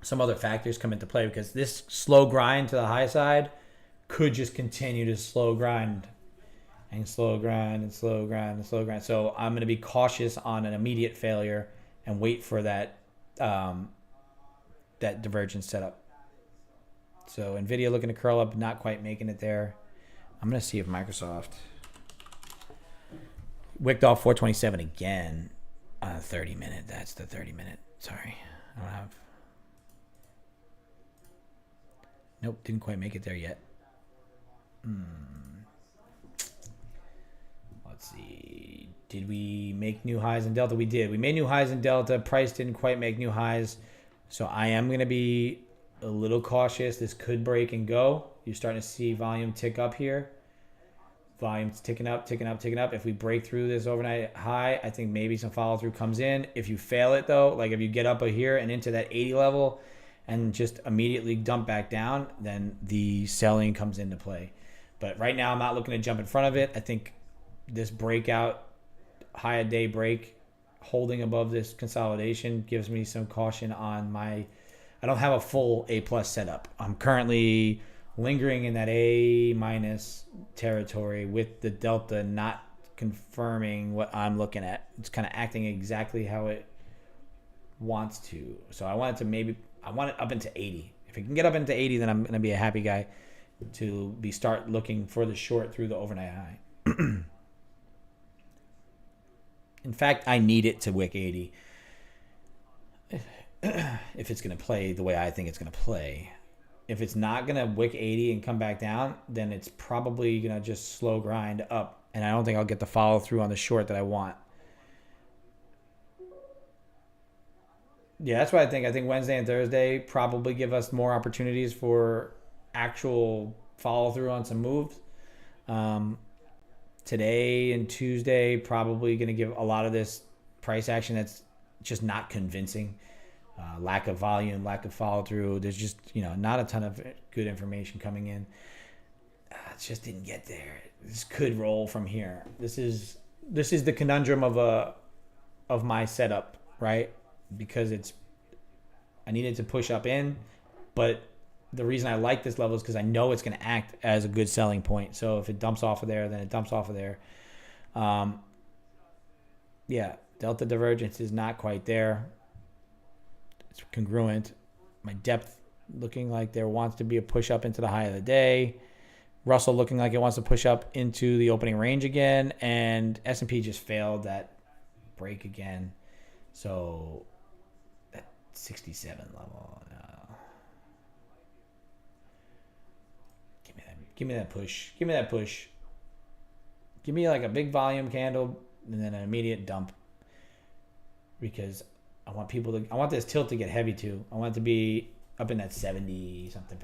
some other factors come into play because this slow grind to the high side could just continue to slow grind and slow grind and slow grind and slow grind. So I'm going to be cautious on an immediate failure and wait for that that divergence setup. So Nvidia looking to curl up, not quite making it there. I'm going to see if Microsoft wicked off 427 again on a 30-minute. That's the 30-minute. Sorry. I don't have... Nope, didn't quite make it there yet. Let's see. Did we make new highs in Delta? We did. We made new highs in Delta. Price didn't quite make new highs. So I am going to be a little cautious. This could break and go. You're starting to see volume tick up here. Volume's ticking up, ticking up, ticking up. If we break through this overnight high, I think maybe some follow through comes in. If you fail it though, like if you get up here and into that 80 level and just immediately dump back down, then the selling comes into play. But right now I'm not looking to jump in front of it. I think this breakout high a day break holding above this consolidation gives me some caution on my, I don't have a full A plus setup. I'm currently lingering in that A minus territory with the delta not confirming what I'm looking at. It's kind of acting exactly how it wants to. So I want it up into 80. If it can get up into 80, then I'm going to be a happy guy to start looking for the short through the overnight high. In fact, I need it to wick 80 if it's going to play the way I think it's going to play. If it's not going to wick 80 and come back down, then it's probably going to just slow grind up. And I don't think I'll get the follow through on the short that I want. Yeah, that's what I think. I think Wednesday and Thursday probably give us more opportunities for actual follow through on some moves. Today and Tuesday probably going to give a lot of this price action that's just not convincing. Lack of volume, lack of follow through. There's just not a ton of good information coming in. It just didn't get there. This could roll from here. This is the conundrum of my setup, right? Because I needed to push up in, but the reason I like this level is because I know it's going to act as a good selling point. So if it dumps off of there, then it dumps off of there. Yeah, delta divergence is not quite there. It's congruent. My depth looking like there wants to be a push up into the high of the day. Russell looking like it wants to push up into the opening range again, and S&P just failed that break again. So that 67 level. Give me that push. Give me that push. Give me like a big volume candle and then an immediate dump. Because I want this tilt to get heavy too. I want it to be up in that 70 something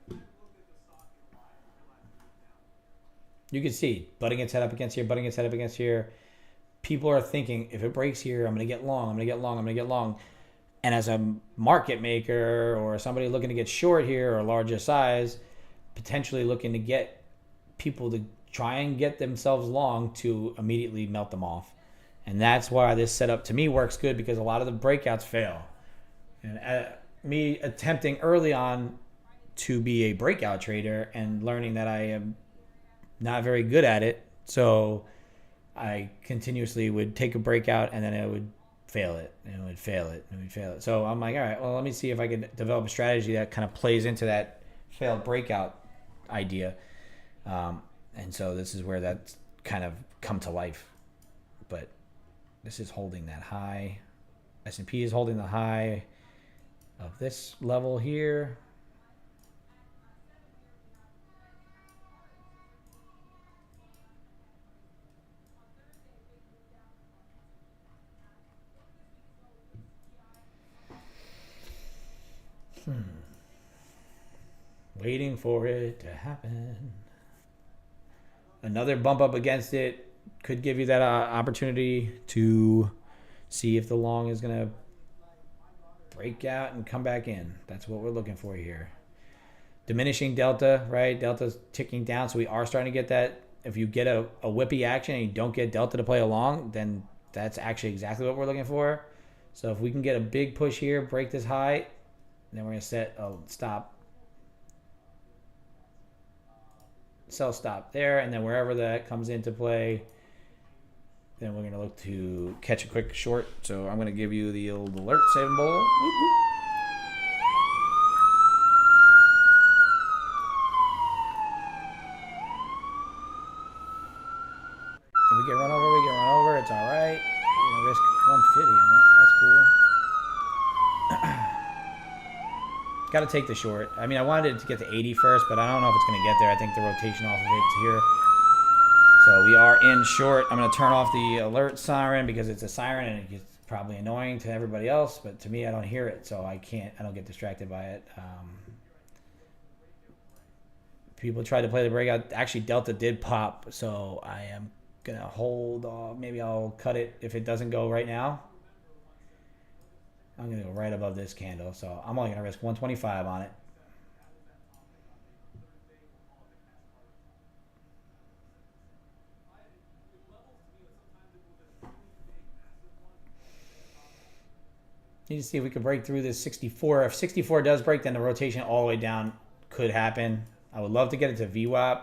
%. You can see butting its head up against here, butting its head up against here. People are thinking, if it breaks here, I'm going to get long, I'm going to get long, I'm going to get long. And as a market maker or somebody looking to get short here or larger size, potentially looking to get people to try and get themselves long to immediately melt them off. And that's why this setup to me works good, because a lot of the breakouts fail. And me attempting early on to be a breakout trader and learning that I am not very good at it. So I continuously would take a breakout and then it would fail it and it would fail it and it would fail it. So I'm like, all right, well, let me see if I can develop a strategy that kind of plays into that failed breakout idea. And so this is where that's kind of come to life. But this is holding that high. S&P is holding the high of this level here. Waiting for it to happen. Another bump up against it could give you that opportunity to see if the long is going to break out and come back in. That's what we're looking for here. Diminishing delta, right? Delta's ticking down, so we are starting to get that. If you get a whippy action and you don't get delta to play along, then that's actually exactly what we're looking for. So if we can get a big push here, break this high, then we're going to set a stop. Sell stop there, and then wherever that comes into play, then we're going to look to catch a quick short. So I'm going to give you the old alert symbol. Whoop, whoop. If we get run over, we get run over. It's all right. We're going to risk 150 on it. That's cool. Got to take the short. I mean, I wanted it to get to 80 first, but I don't know if it's going to get there. I think the rotation off of it's here. So we are in short. I'm going to turn off the alert siren because it's a siren and it's probably annoying to everybody else, but to me, I don't hear it, so I don't get distracted by it. People tried to play the breakout. Actually, Delta did pop, so I am going to hold off. Maybe I'll cut it if it doesn't go right now. I'm going to go right above this candle, so I'm only going to risk 125 on it. Need to see if we can break through this 64. If 64 does break, then the rotation all the way down could happen. I would love to get it to VWAP,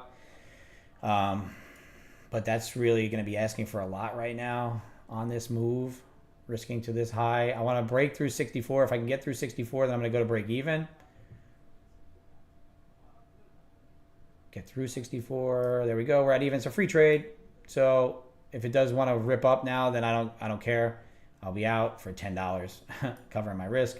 but that's really going to be asking for a lot right now. on this move, risking to this high. I want to break through 64. If I can get through 64, then I'm going to go to break even. Get through 64. There we go. We're at even. It's a free trade. So if it does want to rip up now, then I don't care. I'll be out for $10, covering my risk.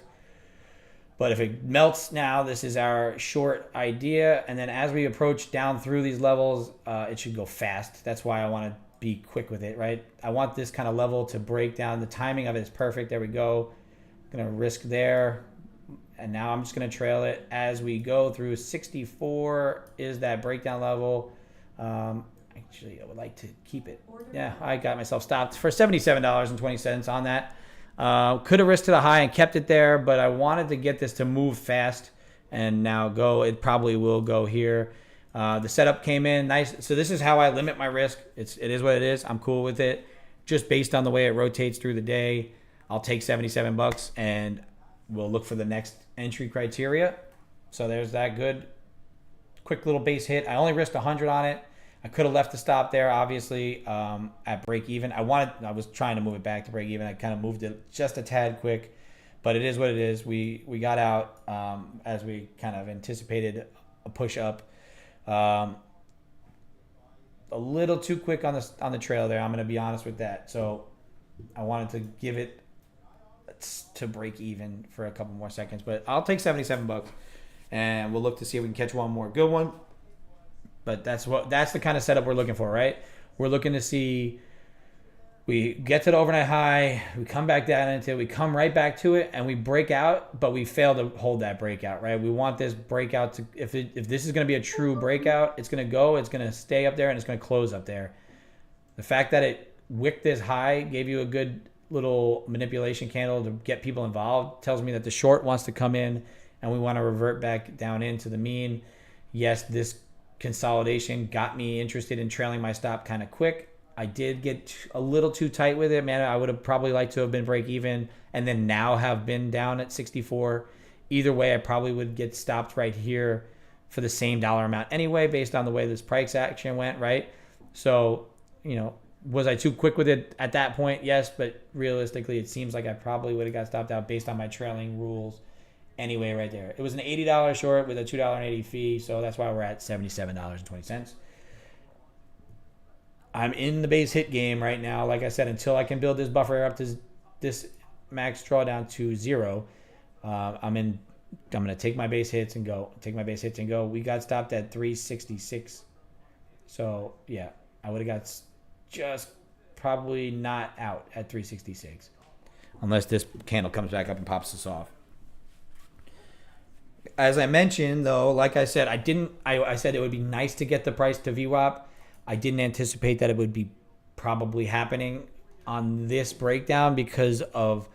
But if it melts now, this is our short idea. And then as we approach down through these levels, it should go fast. That's why I want to be quick with it, right? I want this kind of level to break down. The timing of it is perfect. There we go. Going to risk there. And now I'm just going to trail it as we go through 64 is that breakdown level. Actually, I would like to keep it. Yeah, I got myself stopped for $77.20 on that. Could have risked to the high and kept it there, but I wanted to get this to move fast and now go. It probably will go here. The setup came in nice. So this is how I limit my risk. It is what it is. I'm cool with it. Just based on the way it rotates through the day, I'll take $77 and we'll look for the next entry criteria. So there's that good quick little base hit. I only risked 100 on it. I could have left the stop there, obviously, at break even. I was trying to move it back to break even. I kind of moved it just a tad quick, but it is what it is. We got out as we kind of anticipated a push up. A little too quick on the trail there. I'm going to be honest with that. So I wanted to give it to break even for a couple more seconds, but I'll take $77 and we'll look to see if we can catch one more good one. But that's the kind of setup we're looking for, right? We're looking to see we get to the overnight high, we come back down into it, we come right back to it, and we break out, but we fail to hold that breakout, right? We want this breakout to, if this is going to be a true breakout, it's going to stay up there, and it's going to close up there. The fact that it wicked this high, gave you a good little manipulation candle to get people involved, tells me that the short wants to come in, and we want to revert back down into the mean. Yes, this consolidation got me interested in trailing my stop kind of quick. I did get a little too tight with it, man. I would have probably liked to have been break even and then now have been down at 64. Either way, I probably would get stopped right here for the same dollar amount anyway, based on the way this price action went, right? So, was I too quick with it at that point? Yes, but realistically, it seems like I probably would have got stopped out based on my trailing rules. Anyway, right there. It was an $80 short with a $2.80 fee, so that's why we're at $77.20. I'm in the base hit game right now. Like I said, until I can build this buffer up to this max drawdown to 0, I'm going to take my base hits and go. We got stopped at 366. So, yeah, I would have got just probably not out at 366 unless this candle comes back up and pops us off. As I mentioned, though, like I said, I said it would be nice to get the price to VWAP. I didn't anticipate that it would be probably happening on this breakdown because of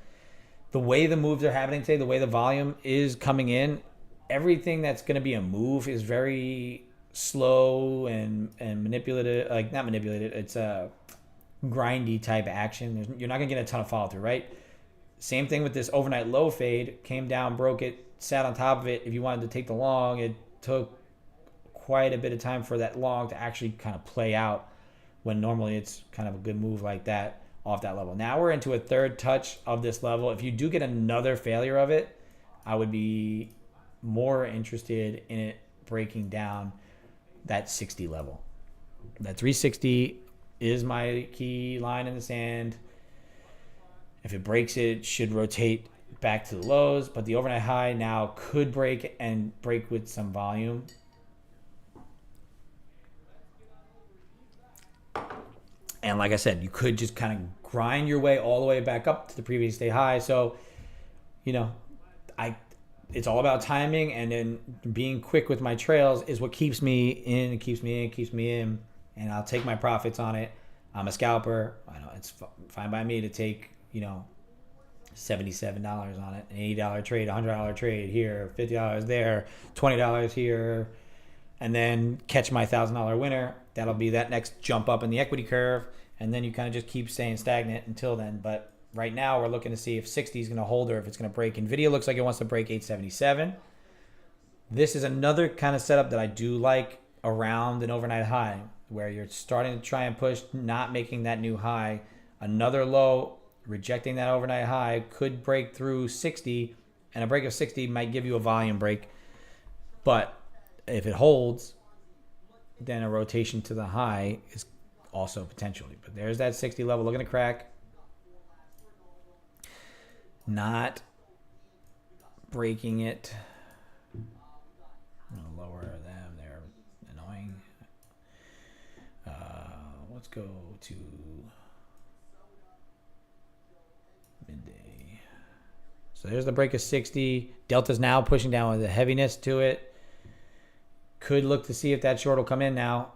the way the moves are happening today, the way the volume is coming in. Everything that's going to be a move is very slow and manipulative, like not manipulated. It's a grindy type action. You're not going to get a ton of follow through, right? Same thing with this overnight low fade. Came down, broke it, sat on top of it. If you wanted to take the long, it took quite a bit of time for that long to actually kind of play out when normally it's kind of a good move like that off that level. Now we're into a third touch of this level. If you do get another failure of it, I would be more interested in it breaking down that 60 level. That 360 is my key line in the sand. If it breaks it should rotate back to the lows, but the overnight high now could break with some volume. And like I said, you could just kind of grind your way all the way back up to the previous day high. So, it's all about timing, and then being quick with my trails is what keeps me in, and I'll take my profits on it. I'm a scalper. I know it's fine by me to take, $77 on it, an $80 trade, $100 trade here, $50 there, $20 here, and then catch my $1,000 winner. That'll be that next jump up in the equity curve, and then you kind of just keep staying stagnant until then. But right now we're looking to see if 60 is going to hold or if it's going to break. NVIDIA looks like it wants to break 877. This is another kind of setup that I do like around an overnight high, where you're starting to try and push, not making that new high Another low, rejecting that overnight high, could break through 60, and a break of 60 might give you a volume break. But if it holds, then a rotation to the high is also potentially. But there's that 60 level looking to crack. Not breaking it. I'm going to lower them. They're annoying. Let's go to midday. So there's the break of 60. Delta's now pushing down with a heaviness to it. Could look to see if that short will come in now.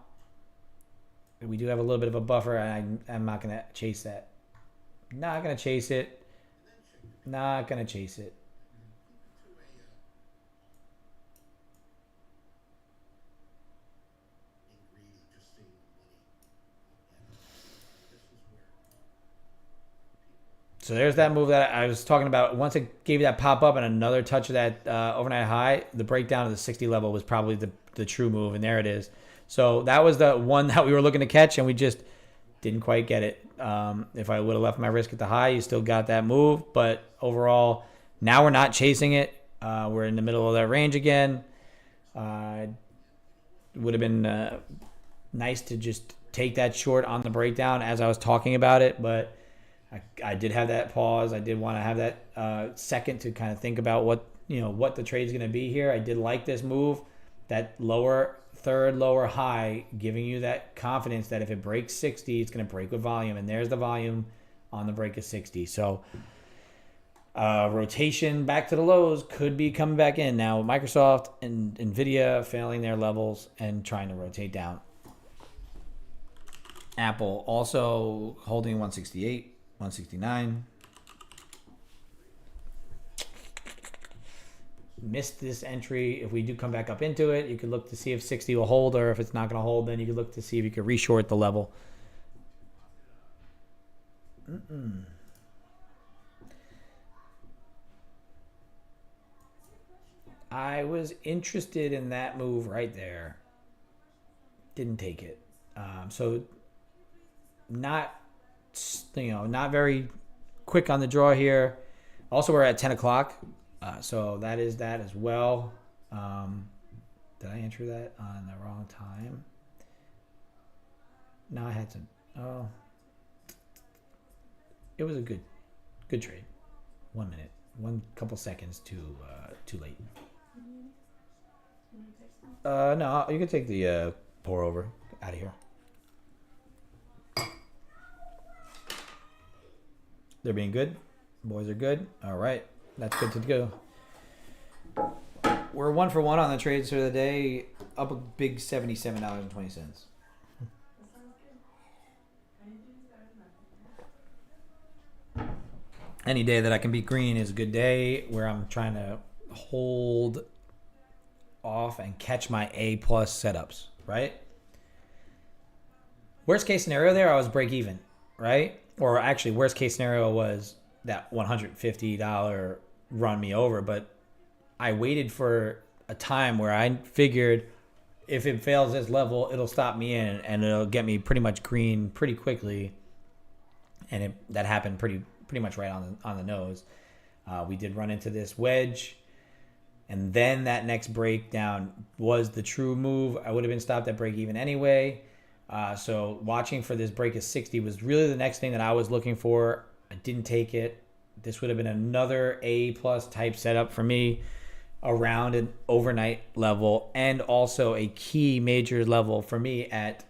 We do have a little bit of a buffer, and I'm not going to chase that. Not going to chase it. Not going to chase it. So there's that move that I was talking about. Once it gave you that pop up and another touch of that overnight high, the breakdown of the 60 level was probably the true move, and there it is. So that was the one that we were looking to catch, and we just didn't quite get it. If I would have left my risk at the high, you still got that move. But overall, now we're not chasing it. We're in the middle of that range again. It would have been nice to just take that short on the breakdown as I was talking about it, but I did have that pause. I did want to have that second to kind of think about what the trade's going to be here. I did like this move, that third lower high, giving you that confidence that if it breaks 60, it's going to break with volume, and there's the volume on the break of 60. So rotation back to the lows could be coming back in now. Microsoft and Nvidia failing their levels and trying to rotate down. Apple also holding 168. 169. Missed this entry. If we do come back up into it, you could look to see if 60 will hold, or if it's not going to hold, then you could look to see if you could reshort the level. I was interested in that move right there. Didn't take it. So not very quick on the draw here. Also, we're at 10 o'clock, so that is that as well. Did I enter that on the wrong time? No, I had some. Oh, it was a good trade. 1 minute, couple seconds too late. No, you can take the pour over out of here. They're being good. Boys are good. All right. That's good to go. We're 1 for 1 on the trades for the day. Up a big $77.20. Any day that I can beat green is a good day, where I'm trying to hold off and catch my A+ setups, right? Worst case scenario there, I was break even, right? Or actually, worst case scenario was that $150 run me over. But I waited for a time where I figured if it fails this level, it'll stop me in and it'll get me pretty much green pretty quickly. And that happened pretty much right on the nose. We did run into this wedge, and then that next breakdown was the true move. I would have been stopped at break even anyway. So watching for this break of 60 was really the next thing that I was looking for. I didn't take it. This would have been another A+ type setup for me around an overnight level, and also a key major level for me at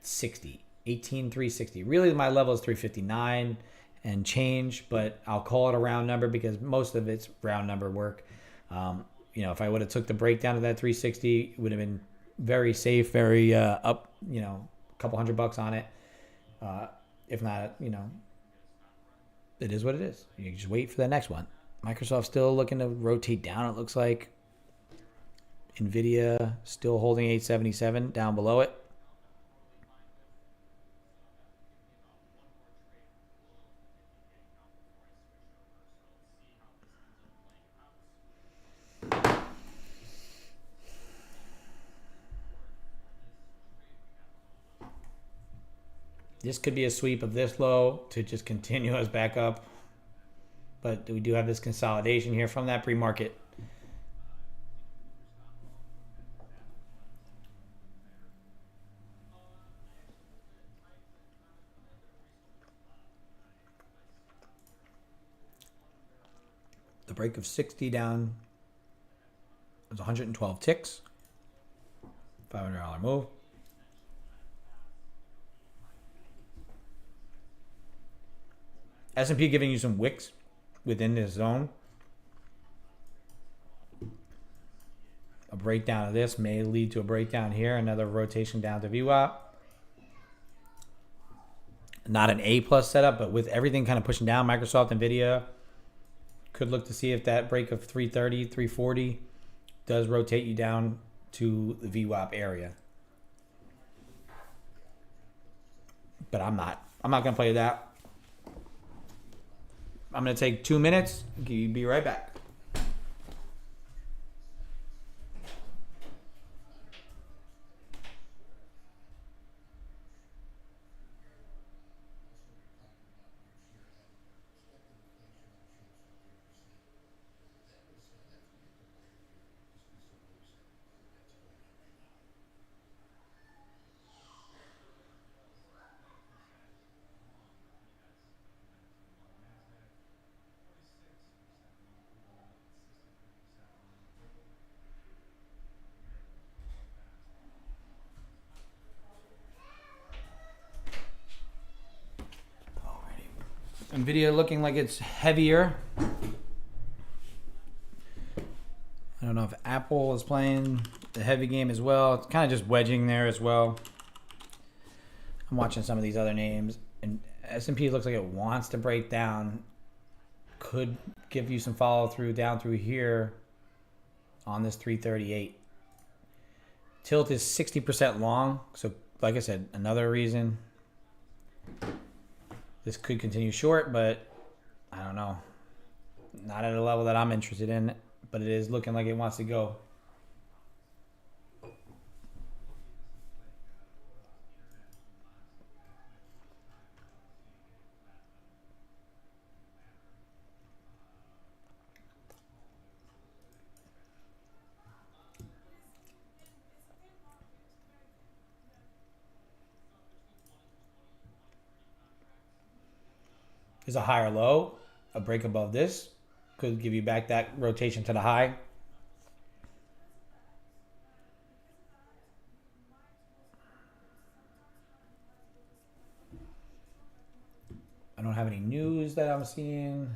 60, 18,360. Really, my level is 359 and change, but I'll call it a round number because most of it's round number work. If I would have took the breakdown of that 360, it would have been very safe, very up, a couple $100 on it. If not, it is what it is. You just wait for the next one. Microsoft still looking to rotate down, it looks like. Nvidia still holding 877 down below it. This could be a sweep of this low to just continue us back up. But we do have this consolidation here from that pre-market. The break of 60 down was 112 ticks. $500 move. S&P giving you some wicks within this zone. A breakdown of this may lead to a breakdown here. Another rotation down to VWAP. Not an A plus setup, but with everything kind of pushing down, Microsoft, Nvidia could look to see if that break of 330, 340 does rotate you down to the VWAP area. But I'm not going to play that. I'm going to take 2 minutes. Be right back. Nvidia looking like it's heavier. I don't know if Apple is playing the heavy game as well. It's kind of just wedging there as well. I'm watching some of these other names, and S&P looks like it wants to break down. Could give you some follow through down through here on this 338. Tilt is 60% long, so like I said, another reason this could continue short, but I don't know. Not at a level that I'm interested in, but it is looking like it wants to go. Is a higher low, a break above this could give you back that rotation to the high. I don't have any news that I'm seeing.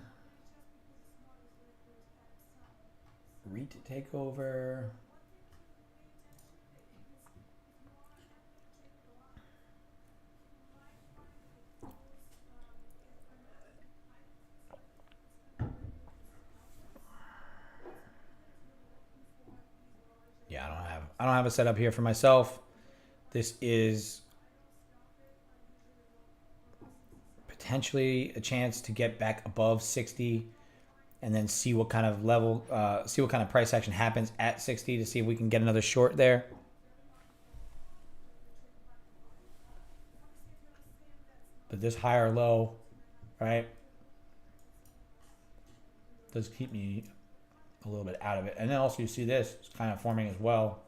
REIT takeover. Yeah, I don't have a setup here for myself. This is potentially a chance to get back above 60 and then see what kind of level, see what kind of price action happens at 60 to see if we can get another short there. But this higher low, right, does keep me a little bit out of it. And then also you see this, it's kind of forming as well.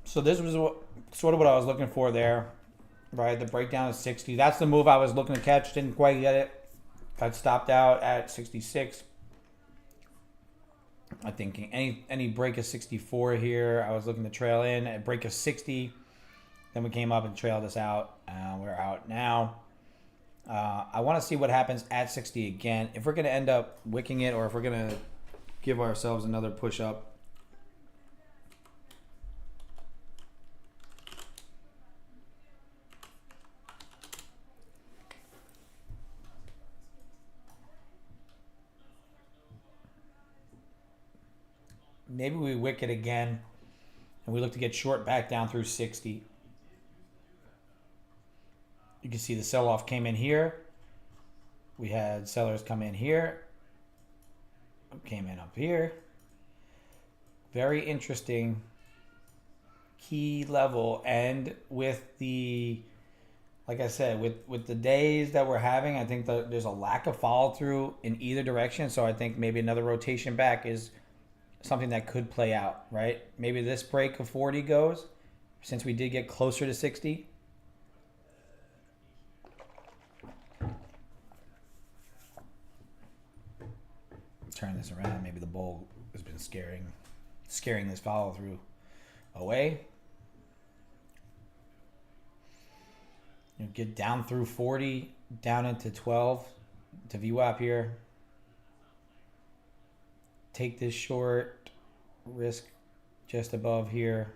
So this was sort of what I was looking for there, right? The breakdown is 60. That's the move I was looking to catch. Didn't quite get it. Got stopped out at 66. I'm thinking any break of 64 here. I was looking to trail in at break of 60. Then we came up and trailed us out. We're out now. I want to see what happens at 60 again. If we're going to end up wicking it or if we're going to give ourselves another push up. Maybe we wick it again and we look to get short back down through 60. You can see the sell-off came in here. We had sellers come in here. Came in up here. Very interesting key level. And with the, like I said, with the days that we're having, I think there's a lack of follow-through in either direction. So I think maybe another rotation back is something that could play out, right? Maybe this break of 40 goes, since we did get closer to 60. Turn this around. Maybe the bull has been scaring this follow through away. You know, get down through 40, down into 12 to VWAP here. Take this short, risk just above here.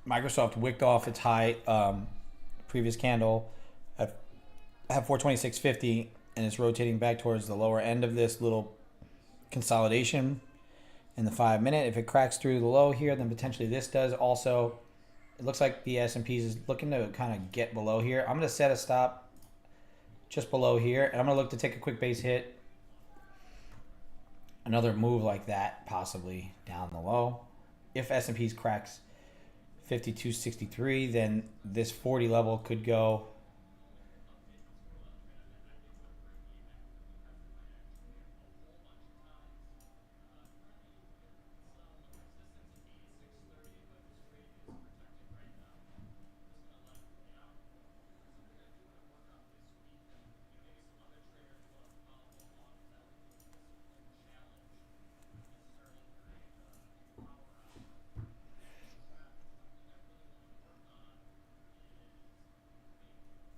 Microsoft wicked off its high previous candle at 426.50 and it's rotating back towards the lower end of this little consolidation in the 5 minute. If it cracks through the low here, then potentially this does also. It looks like the S&P is looking to kind of get below here. I'm going to set a stop just below here, and I'm going to look to take a quick base hit. Another move like that, possibly down the low. If S&P cracks 52.63, then this 40 level could go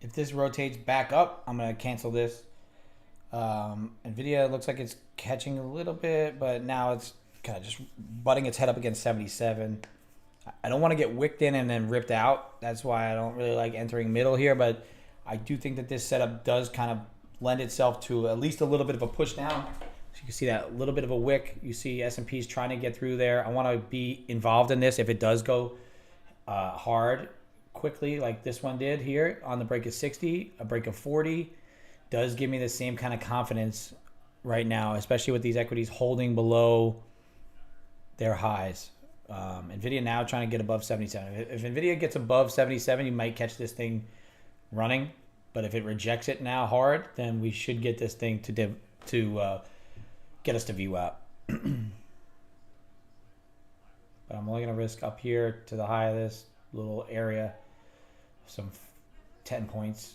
if this rotates back up, I'm going to cancel this. NVIDIA looks like it's catching a little bit, but now it's kind of just butting its head up against 77. I don't want to get wicked in and then ripped out. That's why I don't really like entering middle here, but I do think that this setup does kind of lend itself to at least a little bit of a push down. So you can see that little bit of a wick. You see S&P's trying to get through there. I want to be involved in this if it does go hard quickly like this one did here on the break of 60. A break of 40 does give me the same kind of confidence right now, especially with these equities holding below their highs. NVIDIA now trying to get above 77. If NVIDIA gets above 77, you might catch this thing running. But if it rejects it now hard, then we should get this thing to get us to VWAP. But I'm only going to risk up here to the high of this little area, some 10 points.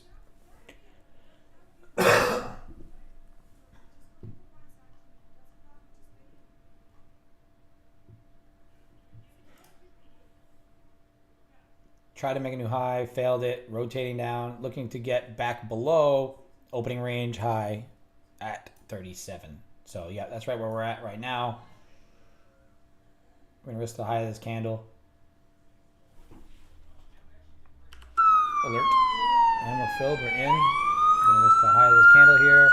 Tried to make a new high, failed it, rotating down, looking to get back below opening range high at 37. So yeah, that's right where we're at right now. We're gonna risk the high of this candle. Alert. And we're filled, we're in. We're gonna risk the high of this candle here.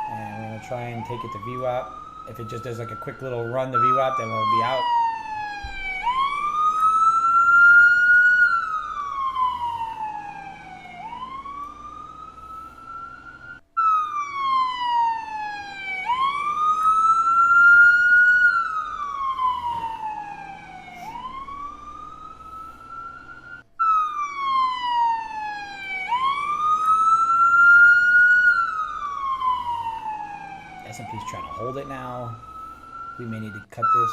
And we're gonna try and take it to VWAP. If it just does like a quick little run to VWAP, then we'll be out. S&P's trying to hold it now. We may need to cut this.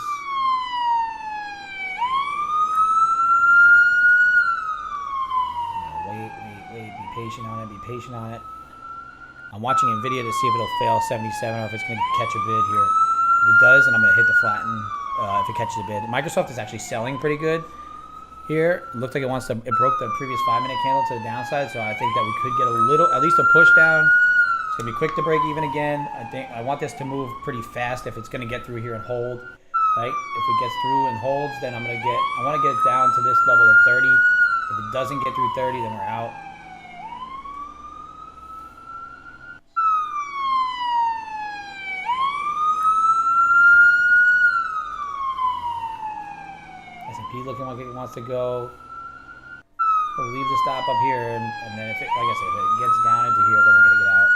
Wait. Be patient on it. Be patient on it. I'm watching NVIDIA to see if it'll fail 77 or if it's going to catch a bid here. If it does, then I'm going to hit the flatten if it catches a bid. Microsoft is actually selling pretty good here. It looks like it wants to. It broke the previous 5-minute candle to the downside, so I think that we could get a little, at least a push down. It's going to be quick to break even again. I want this to move pretty fast if it's going to get through here and hold. Right? If it gets through and holds, then I want to get it down to this level at 30. If it doesn't get through 30, then we're out. S&P looking like it wants to go. We'll leave the stop up here, and then if it, like I said, if it gets down into here, then we're gonna get out.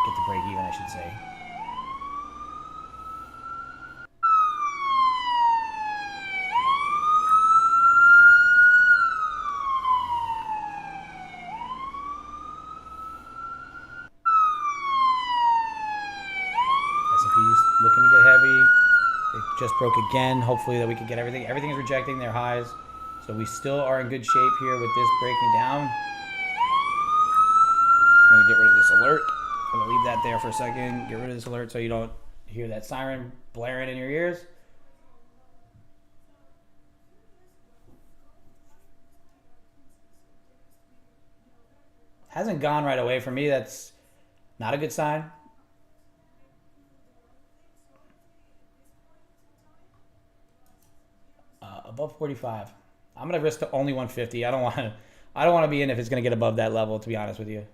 Get the break even, I should say. S&P's looking to get heavy. It just broke again. Hopefully that we can get everything. Everything is rejecting their highs. So we still are in good shape here with this breaking down. I'm going to get rid of this alert. I'm going to leave that there for a second. Get rid of this alert so you don't hear that siren blaring in your ears. Hasn't gone right away for me. That's not a good sign. Above 45. I'm gonna risk to only 150. I don't want to be in if it's gonna get above that level, to be honest with you.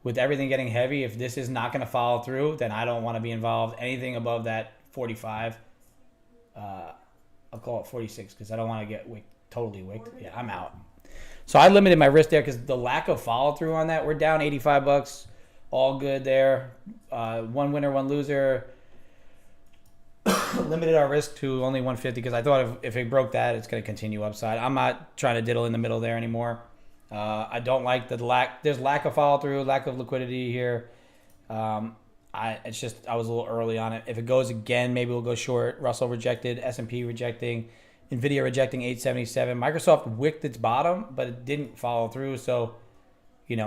With everything getting heavy, if this is not gonna follow through, then I don't want to be involved. Anything above that 45, I'll call it 46 because I don't want to get totally wicked. Yeah, I'm out. So I limited my risk there because the lack of follow through on that. We're down $85. All good there. One winner, one loser. Limited our risk to only 150 because I thought if it broke that, it's going to continue upside. I'm not trying to diddle in the middle there anymore. I don't like the lack. There's lack of follow through, lack of liquidity here. I was a little early on it. If it goes again, maybe we'll go short. Russell rejected, S&P rejecting, NVIDIA rejecting 877. Microsoft wicked its bottom, but it didn't follow through. So, if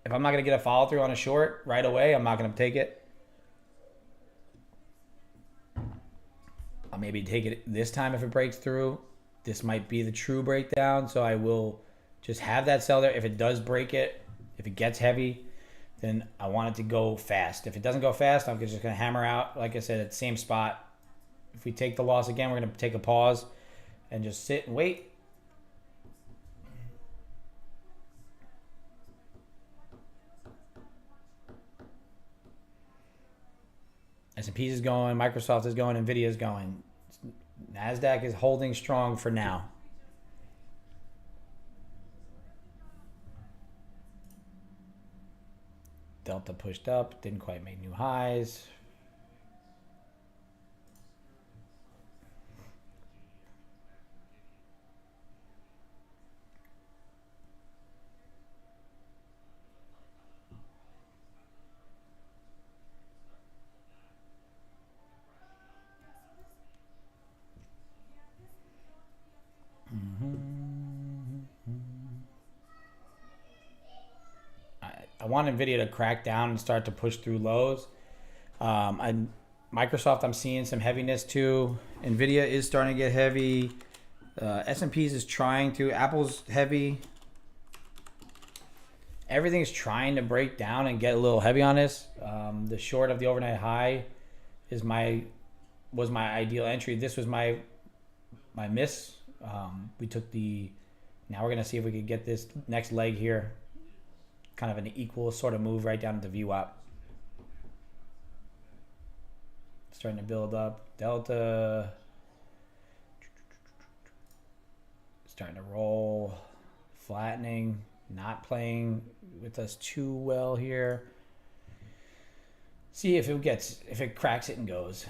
I'm not going to get a follow through on a short right away, I'm not going to take it. I'll maybe take it this time if it breaks through. This might be the true breakdown, so I will just have that sell there. If it does break it, if it gets heavy, then I want it to go fast. If it doesn't go fast, I'm just going to hammer out, like I said, at the same spot. If we take the loss again, we're going to take a pause and just sit and wait. S&P is going, Microsoft is going, NVIDIA is going. NASDAQ is holding strong for now. Delta pushed up, didn't quite make new highs. I want NVIDIA to crack down and start to push through lows. Microsoft, I'm seeing some heaviness too. NVIDIA is starting to get heavy. S&P's is trying to. Apple's heavy. Everything's trying to break down and get a little heavy on this. The short of the overnight high was my ideal entry. This was my miss. We took now we're going to see if we could get this next leg here. Kind of an equal sort of move right down to the VWAP. Starting to build up. Delta. Starting to roll. Flattening. Not playing with us too well here. See if it cracks it and goes.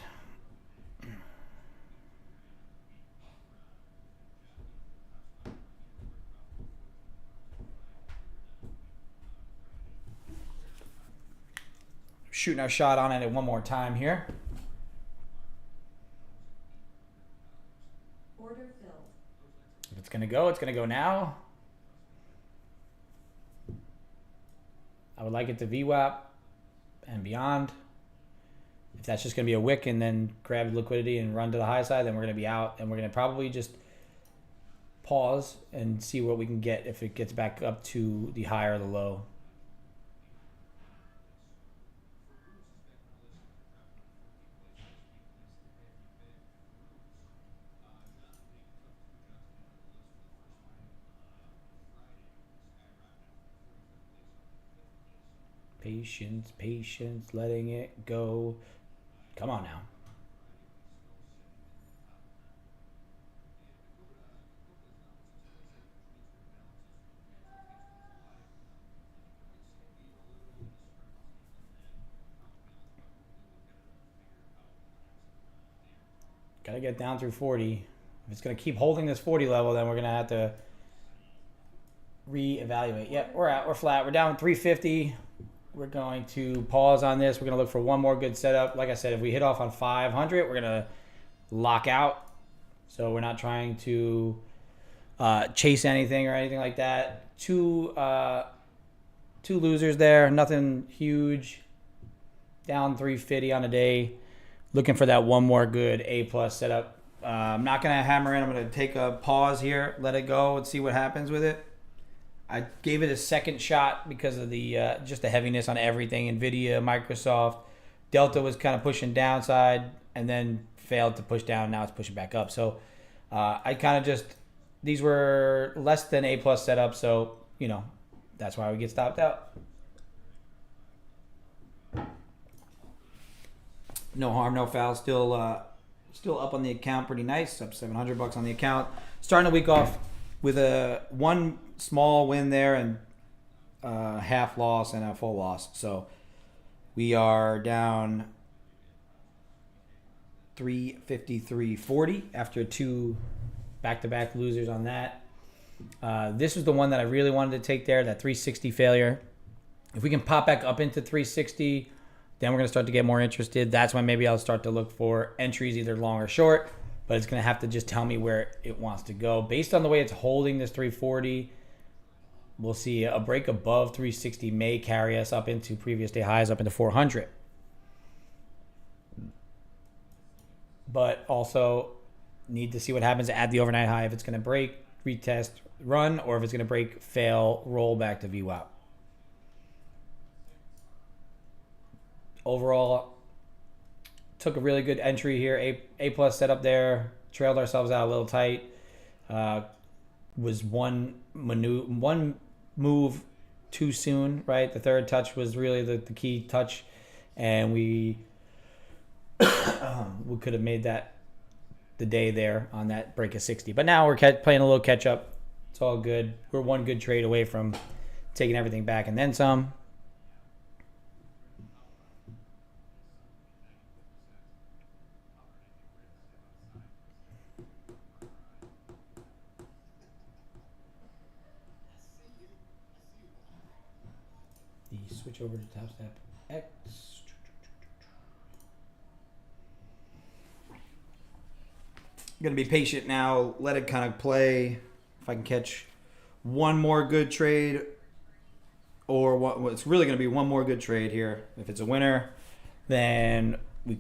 shooting our shot on it one more time here. Order filled. If it's gonna go, it's gonna go now. I would like it to VWAP and beyond. If that's just gonna be a wick and then grab liquidity and run to the high side, then we're gonna be out, and we're gonna probably just pause and see what we can get if it gets back up to the high or the low. Patience, patience, letting it go. Come on now. Gotta get down through 40. If it's gonna keep holding this 40 level, then we're gonna have to reevaluate. Yep, we're flat. We're down 350. We're going to pause on this. We're going to look for one more good setup. Like I said, if we hit off on 500, we're going to lock out. So we're not trying to chase anything or anything like that. Two losers there. Nothing huge. Down 350 on a day. Looking for that one more good A-plus setup. I'm not going to hammer in. I'm going to take a pause here. Let it go and see what happens with it. I gave it a second shot because of the just the heaviness on everything. NVIDIA, Microsoft, Delta was kind of pushing downside and then failed to push down. Now it's pushing back up. So I kind of just, these were less than A-plus setup. So, you know, that's why we get stopped out. No harm, no foul. Still up on the account pretty nice. Up $700 on the account. Starting the week off with a one small win there and half loss and a full loss. So we are down 353.40 after two back-to-back losers on that. This was the one that I really wanted to take there, that 360 failure. If we can pop back up into 360, then we're going to start to get more interested. That's when maybe I'll start to look for entries, either long or short. But it's going to have to just tell me where it wants to go. Based on the way it's holding this 340, we'll see a break above 360 may carry us up into previous day highs, up into 400. But also need to see what happens at the overnight high. If it's going to break, retest, run, or if it's going to break, fail, roll back to VWAP. Overall, took a really good entry here. A-plus setup there. Trailed ourselves out a little tight. Was one move too soon, right? The third touch was really the key touch. And we could have made that the day there on that break of 60. But now we're playing a little catch up. It's all good. We're one good trade away from taking everything back and then some. Switch over to Topstep X. I'm going to be patient now. Let it kind of play. If I can catch one more good trade, or it's really going to be one more good trade here. If it's a winner, then we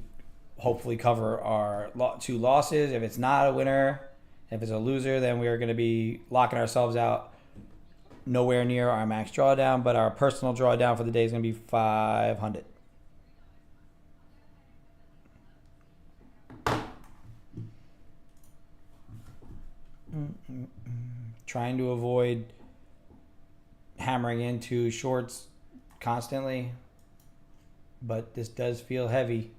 hopefully cover our two losses. If it's not a winner, if it's a loser, then we are going to be locking ourselves out. Nowhere near our max drawdown, but our personal drawdown for the day is going to be 500. Trying to avoid hammering into shorts constantly, but this does feel heavy,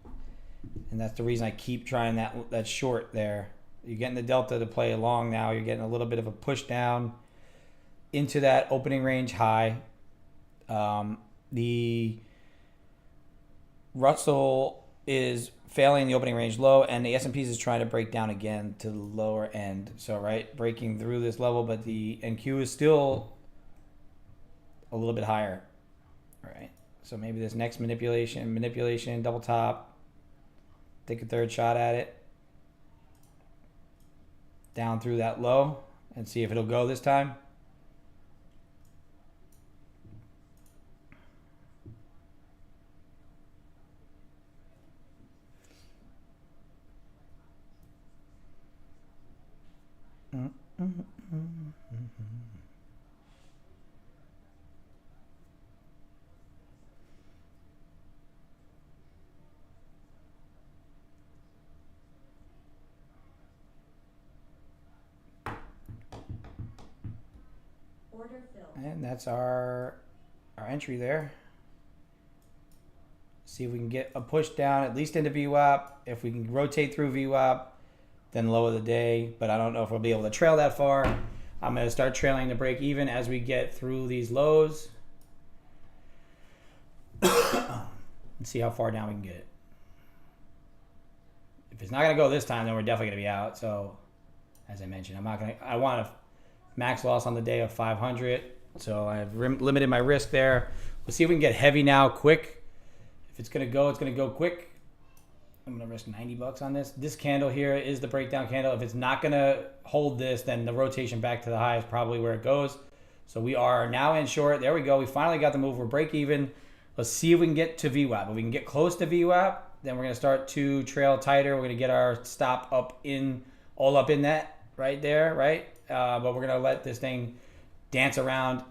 and that's the reason I keep trying that short there. You're getting the delta to play along now. You're getting a little bit of a push down into that opening range high. The Russell is failing the opening range low, and the S&P is trying to break down again to the lower end. So, right, breaking through this level, but the NQ is still a little bit higher. All right. So maybe this next manipulation, double top, take a third shot at it, down through that low, and see if it'll go this time. Order filled. And that's our entry there. See if we can get a push down at least into VWAP. If we can rotate through VWAP, then low of the day. But I don't know if we'll be able to trail that far. I'm going to start trailing the break even as we get through these lows. And see how far down we can get it. If it's not going to go this time, then we're definitely going to be out. So, as I mentioned, I want a max loss on the day of 500. So I've limited my risk there. We'll see if we can get heavy now, quick. If it's going to go, it's going to go quick. I'm going to risk $90 on this. This candle here is the breakdown candle. If it's not going to hold this, then the rotation back to the high is probably where it goes. So we are now in short. There we go. We finally got the move. We're break even. Let's see if we can get to VWAP. If we can get close to VWAP, then we're going to start to trail tighter. We're going to get our stop all up in that right there, right? But we're going to let this thing dance around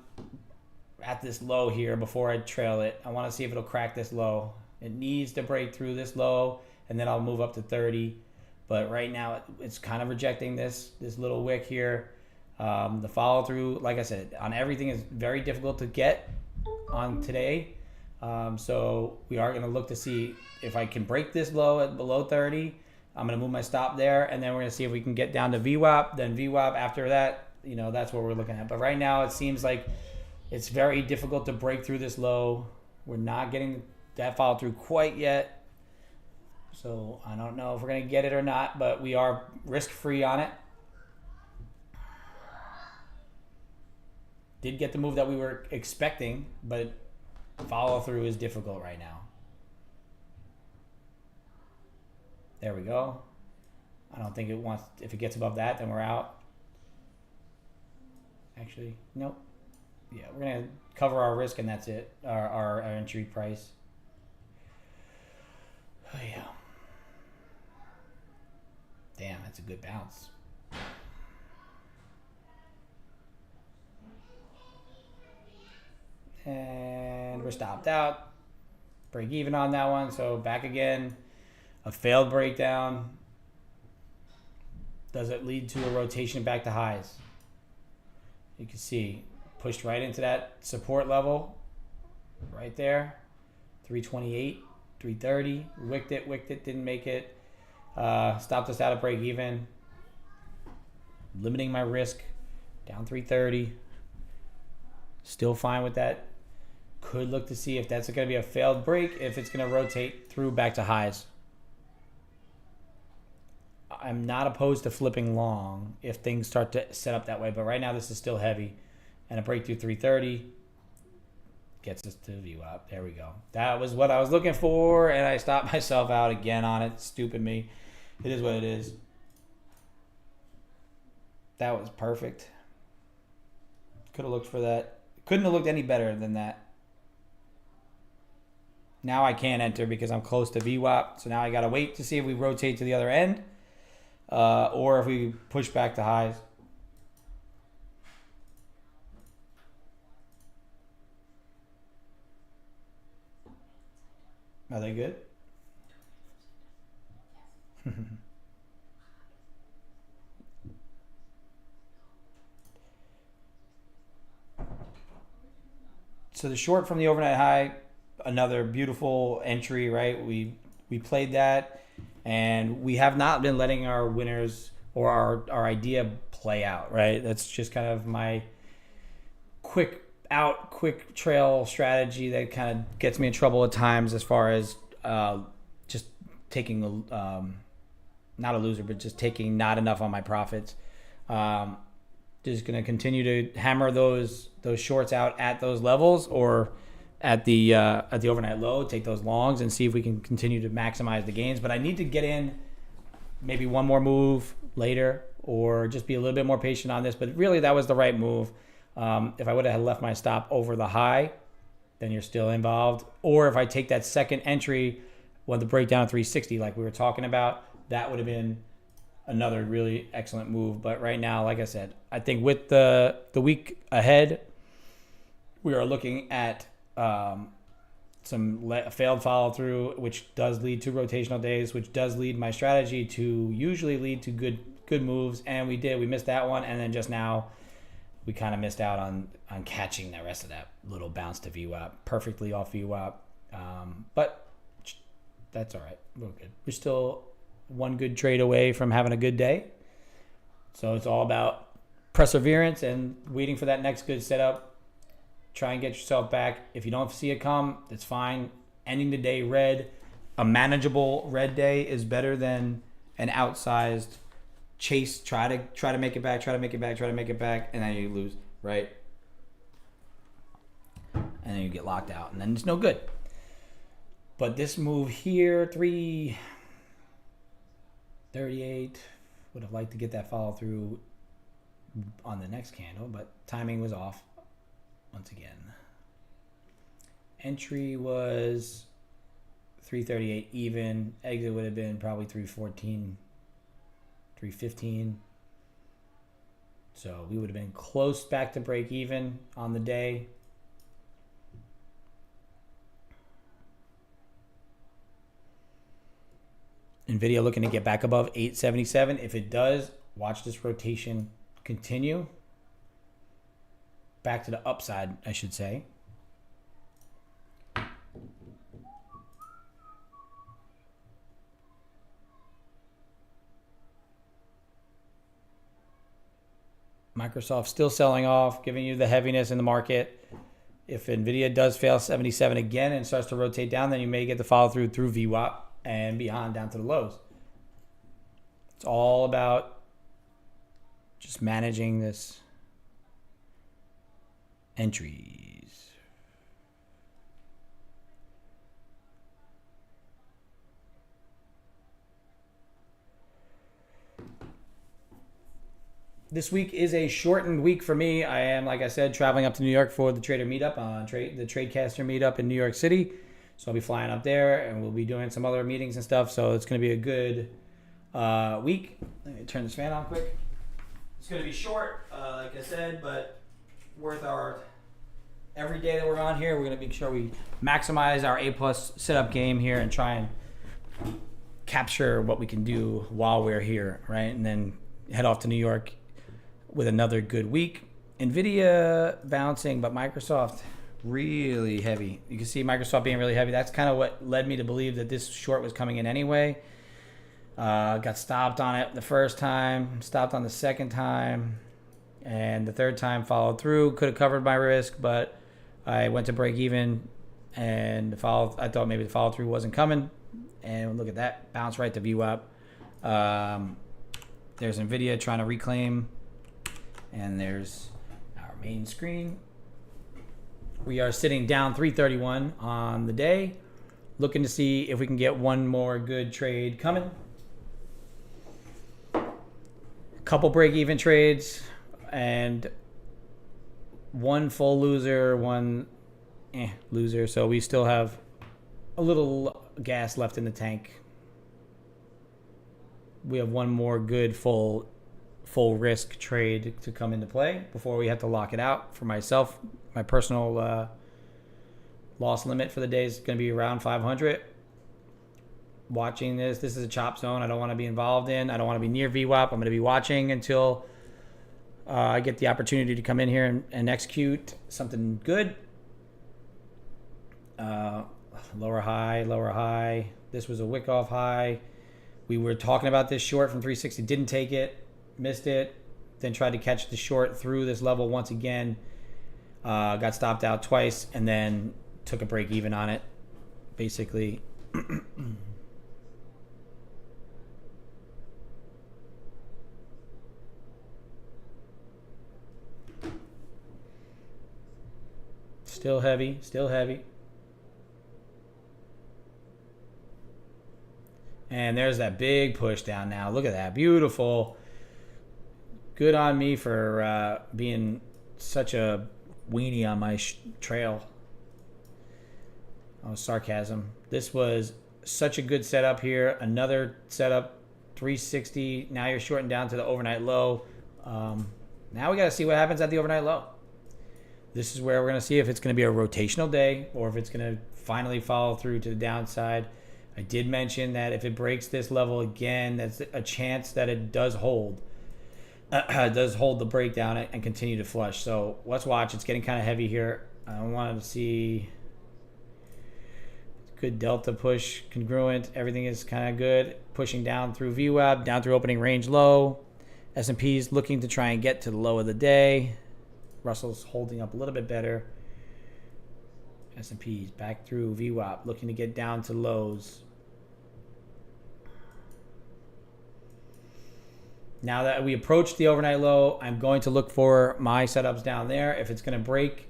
at this low here before I trail it. I want to see if it'll crack this low. It needs to break through this low, and then I'll move up to 30. But right now, it's kind of rejecting this little wick here. The follow through, like I said, on everything is very difficult to get on today. So we are going to look to see if I can break this low at below 30. I'm going to move my stop there, and then we're going to see if we can get down to VWAP. Then VWAP after that, that's what we're looking at. But right now, it seems like it's very difficult to break through this low. We're not getting that follow through quite yet. So I don't know if we're going to get it or not, but we are risk-free on it. Did get the move that we were expecting, but follow through is difficult right now. There we go. I don't think it wants, if it gets above that, then we're out. Actually, nope. Yeah, we're going to cover our risk and that's it. Our entry price. Oh, yeah. Damn, that's a good bounce. And we're stopped out. Break even on that one. So back again. A failed breakdown. Does it lead to a rotation back to highs? You can see pushed right into that support level. Right there. 328, 330. Wicked it, didn't make it. Stopped us out at break even. Limiting my risk. Down 330. Still fine with that. Could look to see if that's going to be a failed break, if it's going to rotate through back to highs. I'm not opposed to flipping long if things start to set up that way, but right now this is still heavy. And a break through 330 gets us to VWAP. There we go. That was what I was looking for, and I stopped myself out again on it. Stupid me. It is what it is. That was perfect. Could have looked for that. Couldn't have looked any better than that. Now I can't enter because I'm close to VWAP. So now I got to wait to see if we rotate to the other end or if we push back to highs. Are they good? So the short from the overnight high, another beautiful entry, right? We played that, and we have not been letting our winners or our idea play out, right? That's just kind of my quick trail strategy that kind of gets me in trouble at times as far as just taking not a loser, but just taking not enough on my profits. Just going to continue to hammer those shorts out at those levels, or at the overnight low, take those longs, and see if we can continue to maximize the gains. But I need to get in maybe one more move later, or just be a little bit more patient on this. But really, that was the right move. If I would have left my stop over the high, then you're still involved. Or if I take that second entry when the breakdown of 360, like we were talking about, that would have been another really excellent move. But right now, like I said, I think with the week ahead, we are looking at some failed follow through, which does lead to rotational days, which does lead my strategy to usually lead to good moves. And we missed that one. And then just now we kind of missed out on catching the rest of that little bounce to VWAP, perfectly off VWAP. But that's all right. We're good. We're still one good trade away from having a good day. So it's all about perseverance and waiting for that next good setup. Try and get yourself back. If you don't see it come, it's fine. Ending the day red, a manageable red day is better than an outsized chase. Try to make it back, and then you lose, right? And then you get locked out, and then it's no good. But this move here, 338, would have liked to get that follow through on the next candle, but timing was off once again. Entry was 338 even. Exit would have been probably 314, 315. So we would have been close back to break even on the day. NVIDIA looking to get back above 877. If it does, watch this rotation continue. Back to the upside, I should say. Microsoft still selling off, giving you the heaviness in the market. If NVIDIA does fail 77 again and starts to rotate down, then you may get the follow through VWAP and beyond down to the lows. It's all about just managing this entries. This week is a shortened week for me. I am, like I said, traveling up to New York for the trader meetup, the Tradecaster meetup in New York City. So I'll be flying up there, and we'll be doing some other meetings and stuff. So it's going to be a good week. Let me turn this fan on quick. It's going to be short, like I said, but worth our every day that we're on here. We're going to make sure we maximize our A+ setup game here and try and capture what we can do while we're here, right? And then head off to New York with another good week. NVIDIA bouncing, but Microsoft really heavy. You can see Microsoft being really heavy. That's kind of what led me to believe that this short was coming in anyway. Got stopped on it the first time, stopped on the second time, and the third time followed through. Could have covered my risk, but I went to break even, and I thought maybe the follow through wasn't coming. And look at that, bounce right to VWAP. There's NVIDIA trying to reclaim, and there's our main screen. We are sitting down 331 on the day, looking to see if we can get one more good trade coming. Couple break-even trades and one full loser, one loser. So we still have a little gas left in the tank. We have one more good full risk trade to come into play before we have to lock it out. For myself, my personal loss limit for the day is going to be around 500. Watching this is a chop zone I don't want to be involved in. I don't want to be near VWAP. I'm going to be watching until I get the opportunity to come in here and execute something good. Lower high. This was a wick off high. We were talking about this short from 360. Didn't take it. Missed it. Then tried to catch the short through this level once again. Got stopped out twice and then took a break even on it, basically. Still heavy. And there's that big push down now. Look at that. Beautiful. Good on me for being such a weenie on my trail. Oh, sarcasm. This was such a good setup here. Another setup, 360. Now you're shorting down to the overnight low. Now we got to see what happens at the overnight low. This is where we're going to see if it's going to be a rotational day or if it's going to finally follow through to the downside. I did mention that if it breaks this level again, that's a chance that it does hold. Does hold the breakdown and continue to flush. So let's watch. It's getting kind of heavy here. I wanted to see good delta push, congruent. Everything is kind of good. Pushing down through VWAP, down through opening range low. S&P's looking to try and get to the low of the day. Russell's holding up a little bit better. S&P's back through VWAP, looking to get down to lows. Now that we approach the overnight low, I'm going to look for my setups down there. If it's going to break,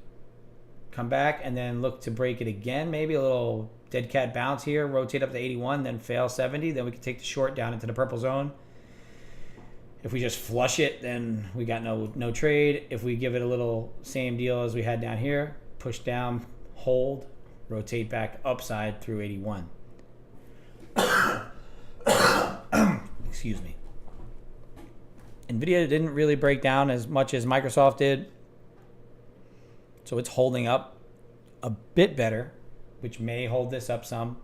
come back and then look to break it again. Maybe a little dead cat bounce here, rotate up to 81, then fail 70. Then we can take the short down into the purple zone. If we just flush it, then we got no trade. If we give it a little same deal as we had down here, push down, hold, rotate back upside through 81. Excuse me. NVIDIA didn't really break down as much as Microsoft did. So it's holding up a bit better, which may hold this up some.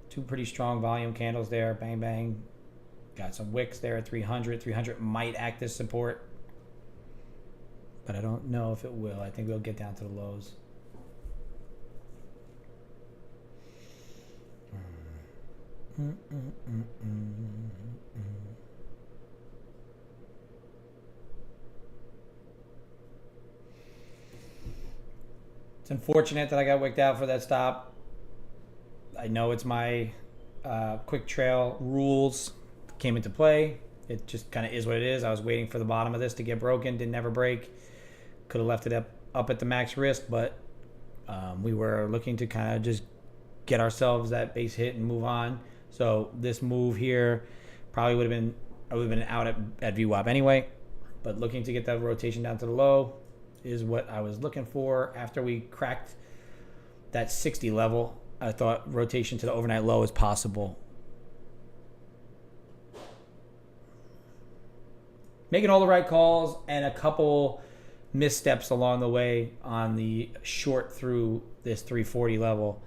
Two pretty strong volume candles there. Bang, bang. Got some wicks there at 300. 300 might act as support, but I don't know if it will. I think we'll get down to the lows. It's unfortunate that I got wicked out for that stop. I know it's my quick trail rules came into play. It just kind of is what it is. I was waiting for the bottom of this to get broken. Didn't ever break. Could have left it up at the max risk, but we were looking to kind of just get ourselves that base hit and move on. So this move here probably would have been out at VWAP anyway. But looking to get that rotation down to the low is what I was looking for. After we cracked that 60 level, I thought rotation to the overnight low is possible. Making all the right calls and a couple missteps along the way on the short through this 340 level.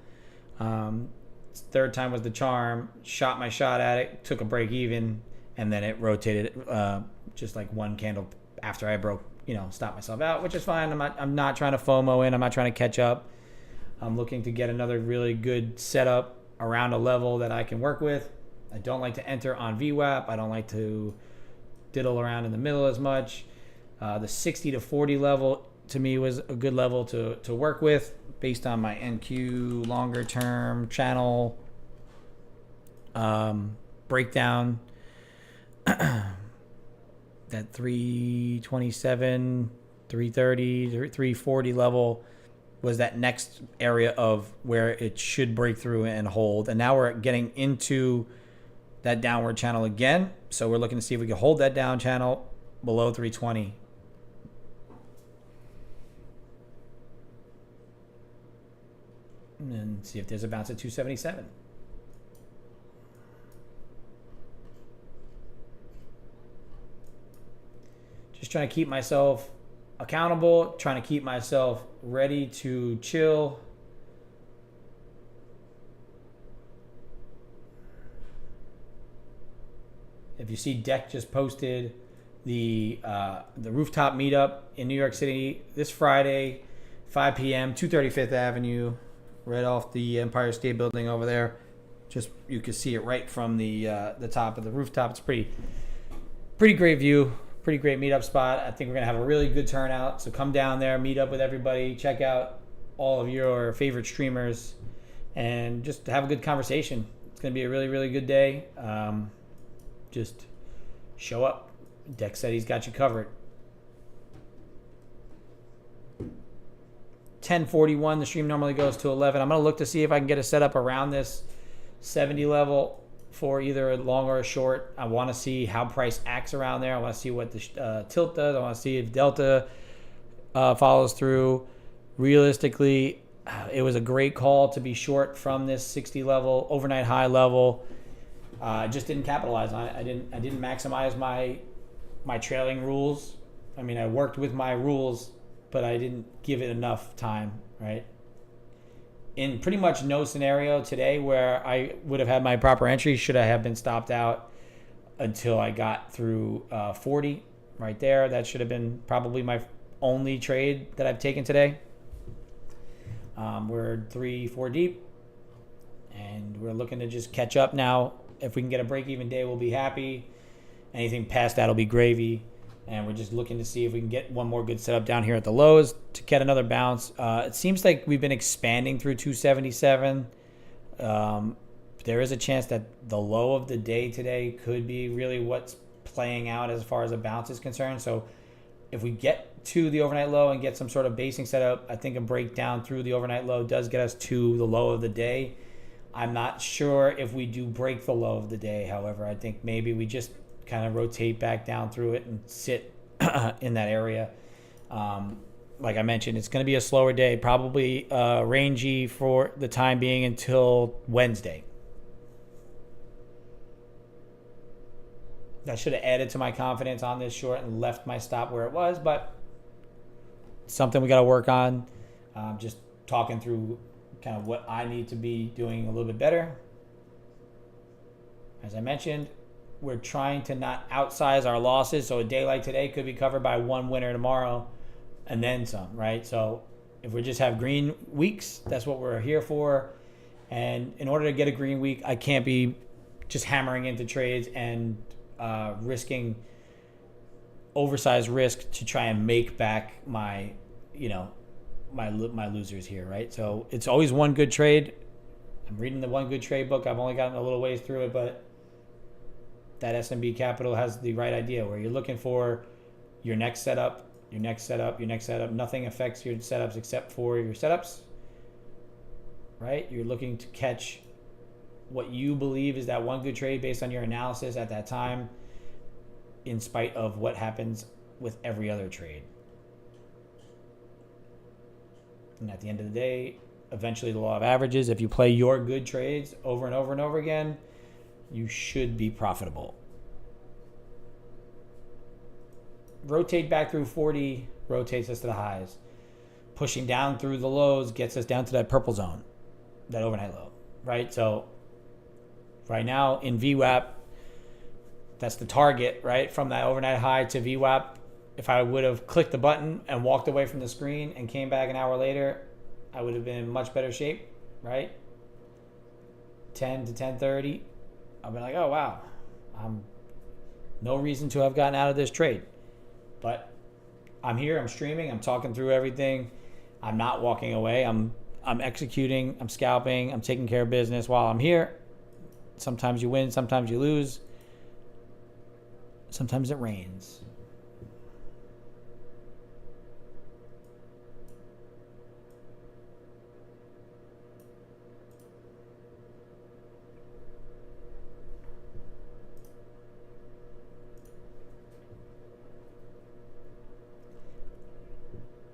Third time was the charm. Shot my shot at it, took a break even, and then it rotated just like one candle after I broke, stopped myself out, which is fine. I'm not trying to FOMO in. I'm not trying to catch up. I'm looking to get another really good setup around a level that I can work with. I don't like to enter on VWAP. I don't like to diddle around in the middle as much. The 60 to 40 level to me was a good level to work with based on my NQ longer term channel breakdown. That 327, 330, 340 level was that next area of where it should break through and hold. And now we're getting into that downward channel again. So we're looking to see if we can hold that down channel below 320. And see if there's a bounce at 277. Just trying to keep myself accountable, trying to keep myself ready to chill. If you see, Deck just posted the rooftop meetup in New York City this Friday, 5 p.m., 235th Avenue, right off the Empire State Building over there. Just you can see it right from the top of the rooftop. It's pretty great view, pretty great meetup spot. I think we're gonna have a really good turnout. So come down there, meet up with everybody, check out all of your favorite streamers, and just have a good conversation. It's gonna be a really, really good day. Just show up. Deck said he's got you covered. 10:41. The stream normally goes to 11. I'm going to look to see if I can get a setup around this 70 level for either a long or a short. I want to see how price acts around there. I want to see what the tilt does. I want to see if delta follows through. Realistically, it was a great call to be short from this 60 level overnight high level. I just didn't capitalize on it. I didn't maximize my trailing rules. I mean, I worked with my rules, but I didn't give it enough time, right? In pretty much no scenario today where I would have had my proper entry, should I have been stopped out until I got through 40 right there. That should have been probably my only trade that I've taken today. We're 3-4 deep, and we're looking to just catch up now. If we can get a break-even day, we'll be happy. Anything past that will be gravy. And we're just looking to see if we can get one more good setup down here at the lows to get another bounce. It seems like we've been expanding through 277. There is a chance that the low of the day today could be really what's playing out as far as a bounce is concerned. So if we get to the overnight low and get some sort of basing setup, I think a breakdown through the overnight low does get us to the low of the day. I'm not sure if we do break the low of the day. However, I think maybe we just kind of rotate back down through it and sit in that area. Like I mentioned, it's going to be a slower day, probably rangy for the time being until Wednesday. That should have added to my confidence on this short and left my stop where it was, but something we got to work on. Just talking through kind of what I need to be doing a little bit better. As I mentioned, we're trying to not outsize our losses. So a day like today could be covered by one winner tomorrow and then some, right? So if we just have green weeks, that's what we're here for. And in order to get a green week, I can't be just hammering into trades and risking oversized risk to try and make back my losers here, right? So it's always one good trade. I'm reading the one good trade book. I've only gotten a little ways through it, but that SMB Capital has the right idea where you're looking for your next setup, your next setup, your next setup. Nothing affects your setups except for your setups, right? You're looking to catch what you believe is that one good trade based on your analysis at that time, in spite of what happens with every other trade. And at the end of the day, eventually the law of averages, if you play your good trades over and over and over again, you should be profitable. Rotate back through 40, rotates us to the highs. Pushing down through the lows gets us down to that purple zone, that overnight low, right? So right now in VWAP, that's the target, right? From that overnight high to VWAP. If I would have clicked the button and walked away from the screen and came back an hour later, I would have been in much better shape, right? 10 to 10:30. I've been like, oh, wow, no reason to have gotten out of this trade. But I'm here, I'm streaming, I'm talking through everything. I'm not walking away. I'm executing, I'm scalping, I'm taking care of business while I'm here. Sometimes you win, sometimes you lose. Sometimes it rains.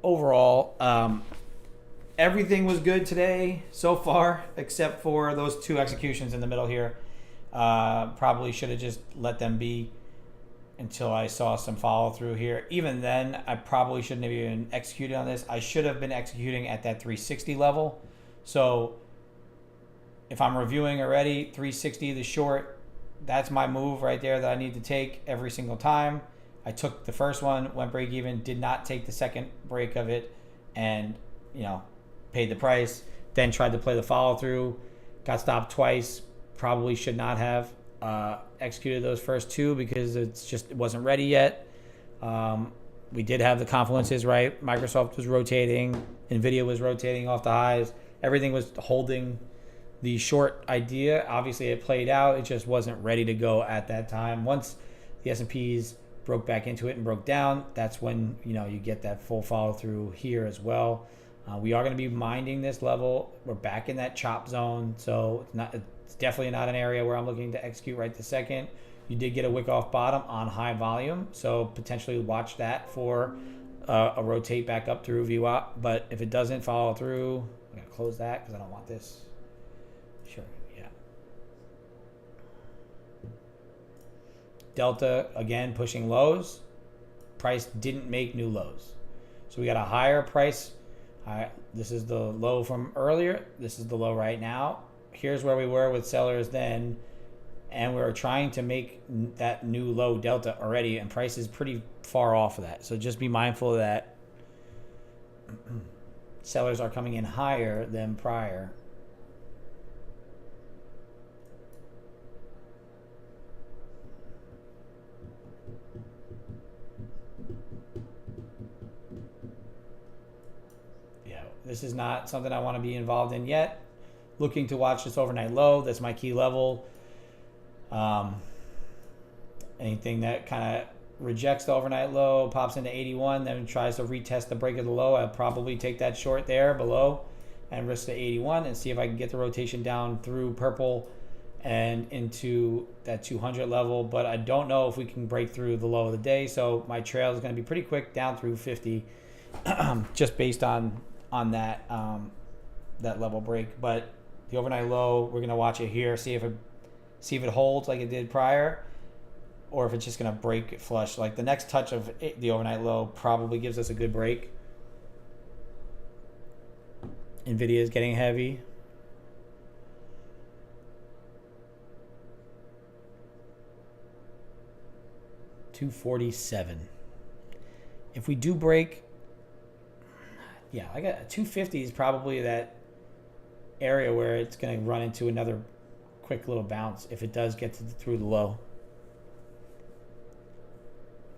Overall, everything was good today so far, except for those two executions in the middle here. Probably should have just let them be until I saw some follow through here. Even then, I probably shouldn't have even executed on this. I should have been executing at that 360 level. So if I'm reviewing already, 360 the short, that's my move right there that I need to take every single time. I took the first one, went break even, did not take the second break of it, and paid the price. Then tried to play the follow through, got stopped twice. Probably should not have executed those first two because it wasn't ready yet. We did have the confluences right. Microsoft was rotating, Nvidia was rotating off the highs. Everything was holding the short idea. Obviously, it played out. It just wasn't ready to go at that time. Once the S&Ps broke back into it and broke down, that's when you get that full follow through here as well. We are going to be minding this level. We're back in that chop zone, so it's definitely not an area where I'm looking to execute right this second. You did get a wick off bottom on high volume, so potentially watch that for a rotate back up through VWAP. But if it doesn't follow through, I'm going to close that because I don't want this. Sure, yeah. Delta, again, pushing lows. Price didn't make new lows. So we got a higher price. This is the low from earlier. This is the low right now. Here's where we were with sellers then. And we were trying to make that new low delta already. And price is pretty far off of that. So just be mindful of that. Sellers are coming in higher than prior. This is not something I want to be involved in yet. Looking to watch this overnight low. That's my key level. Anything that kind of rejects the overnight low, pops into 81, then tries to retest the break of the low, I'd probably take that short there below and risk the 81 and see if I can get the rotation down through purple and into that 200 level. But I don't know if we can break through the low of the day. So my trail is going to be pretty quick down through 50 just based on that that level break. But the overnight low, we're gonna watch it here, see if it holds like it did prior, or if it's just gonna break it flush. Like the next touch of the overnight low probably gives us a good break. Nvidia is getting heavy. $247. If we do break, yeah, I got 250 is probably that area where it's going to run into another quick little bounce if it does get through the low.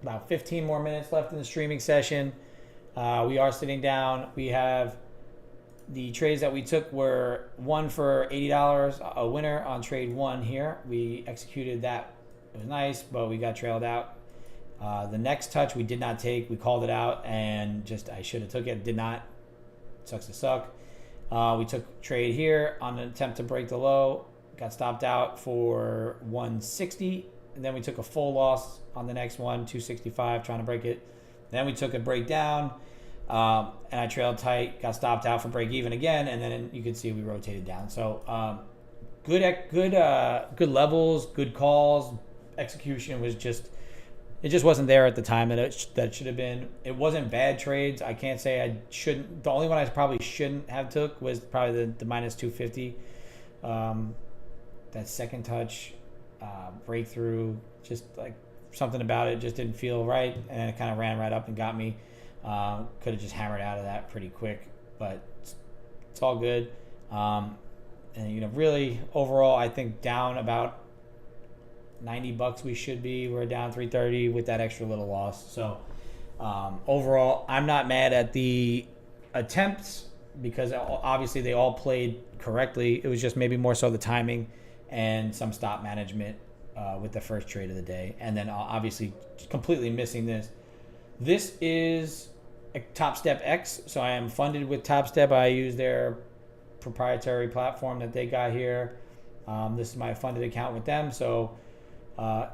About 15 more minutes left in the streaming session. We are sitting down. We have the trades that we took were one for $80, a winner on trade one here. We executed that. It was nice, but we got trailed out. The next touch we did not take. We called it out and I should have took it. Did not. Sucks to suck. We took trade here on an attempt to break the low. Got stopped out for 160. And then we took a full loss on the next one, 265, trying to break it. Then we took a breakdown. And I trailed tight. Got stopped out for break even again. And then you can see we rotated down. So good levels, good calls. Execution was it just wasn't there at the time that it should have been. It wasn't bad trades. I can't say I shouldn't. The only one I probably shouldn't have took was probably the minus 250. That second touch, breakthrough, just like something about it just didn't feel right, and it kind of ran right up and got me. Could have just hammered out of that pretty quick, but it's all good. And really overall, I think down about $90 we should be. We're down 330 with that extra little loss. So overall, I'm not mad at the attempts because obviously they all played correctly. It was just maybe more so the timing and some stop management with the first trade of the day. And then obviously completely missing this. This is a Topstep X. So I am funded with Topstep. I use their proprietary platform that they got here. This is my funded account with them. So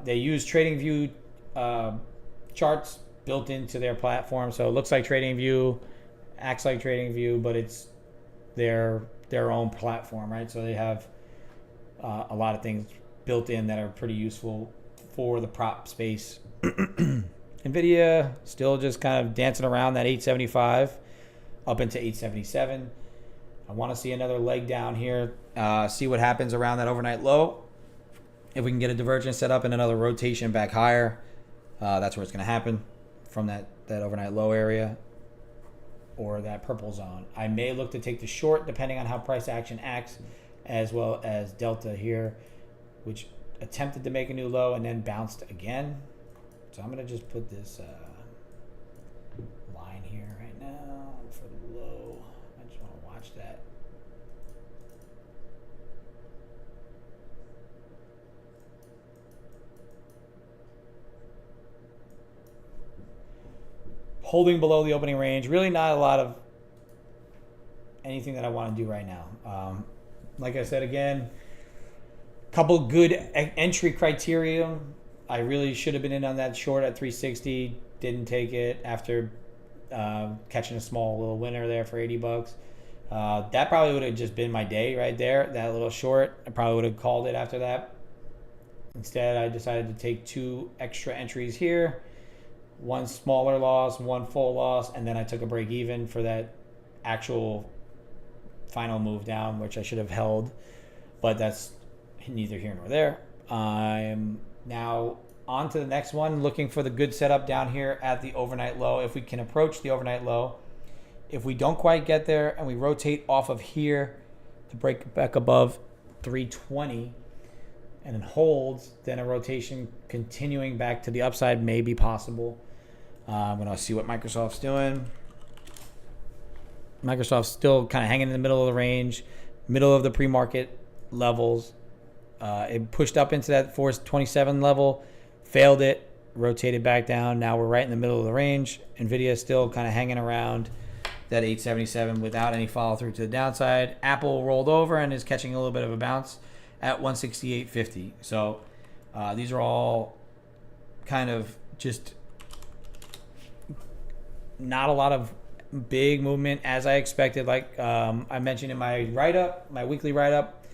they use TradingView charts built into their platform, so it looks like TradingView, acts like TradingView, but it's their own platform, right? So they have a lot of things built in that are pretty useful for the prop space. Nvidia still just kind of dancing around that 875 up into 877. I want to see another leg down here, see what happens around that overnight low. If we can get a divergence set up and another rotation back higher, that's where it's going to happen from that overnight low area or that purple zone. I may look to take the short depending on how price action acts, as well as Delta here, which attempted to make a new low and then bounced again. So I'm going to just put this line here right now for the low. I just want to watch that. Holding below the opening range. Really not a lot of anything that I want to do right now. Like I said again, couple good entry criteria. I really should have been in on that short at 360. Didn't take it after catching a small little winner there for $80. That probably would have just been my day right there. That little short, I probably would have called it after that. Instead, I decided to take 2 extra entries here, 1 smaller loss, 1 full loss, and then I took a break even for that actual final move down, which I should have held, but that's neither here nor there. I'm now on to the next one, looking for the good setup down here at the overnight low. If we can approach the overnight low, if we don't quite get there and we rotate off of here to break back above 320 and it holds, then a rotation continuing back to the upside may be possible. I'm going to see what Microsoft's doing. Microsoft's still kind of hanging in the middle of the range, middle of the pre-market levels. It pushed up into that 427 level, failed it, rotated back down. Now we're right in the middle of the range. NVIDIA is still kind of hanging around that 877 without any follow through to the downside. Apple rolled over and is catching a little bit of a bounce at 168.50. So these are all kind of just not a lot of big movement as I expected. Like I mentioned in my write-up, my weekly write-up,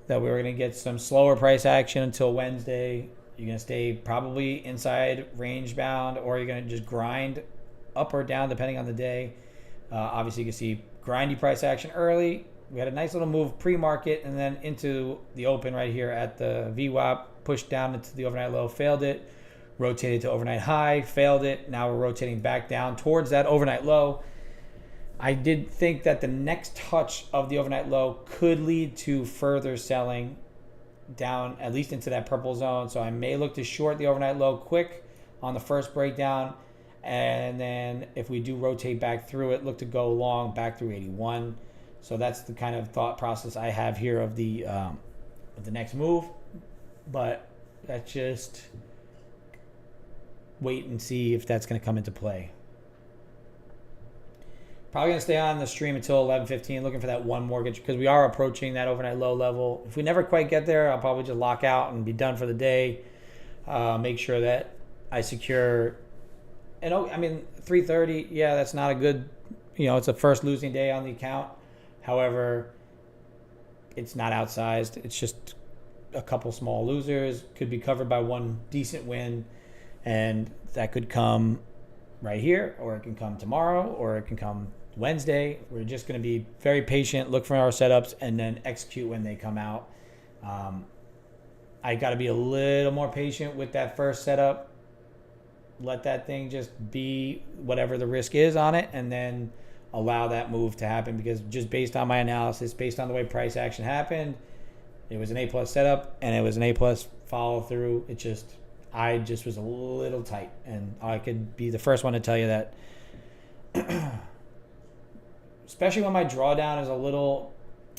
that we were going to get some slower price action until Wednesday. You're going to stay probably inside range bound, or you're going to just grind up or down depending on the day. Obviously, you can see grindy price action early. We had a nice little move pre-market and then into the open right here at the VWAP, pushed down into the overnight low, failed it, rotated to overnight high, failed it. Now we're rotating back down towards that overnight low. I did think that the next touch of the overnight low could lead to further selling down, at least into that purple zone. So I may look to short the overnight low quick on the first breakdown. And then if we do rotate back through it, look to go long back through 81. So that's the kind of thought process I have here of the next move. But that's just wait and see if that's going to come into play. Probably going to stay on the stream until 11:15, looking for that one mortgage because we are approaching that overnight low level. If we never quite get there, I'll probably just lock out and be done for the day. Make sure that I secure. And I mean, 3:30. Yeah, that's not a good. It's a first losing day on the account. However, it's not outsized. It's just a couple small losers. Could be covered by one decent win, and that could come right here, or it can come tomorrow, or it can come Wednesday. We're just going to be very patient, look for our setups, and then execute when they come out. I got to be a little more patient with that first setup. Let that thing just be whatever the risk is on it, and then allow that move to happen, because just based on my analysis, based on the way price action happened, it was an A+ setup, and it was an A+ follow through. I just was a little tight, and I could be the first one to tell you that. Especially when my drawdown is a little,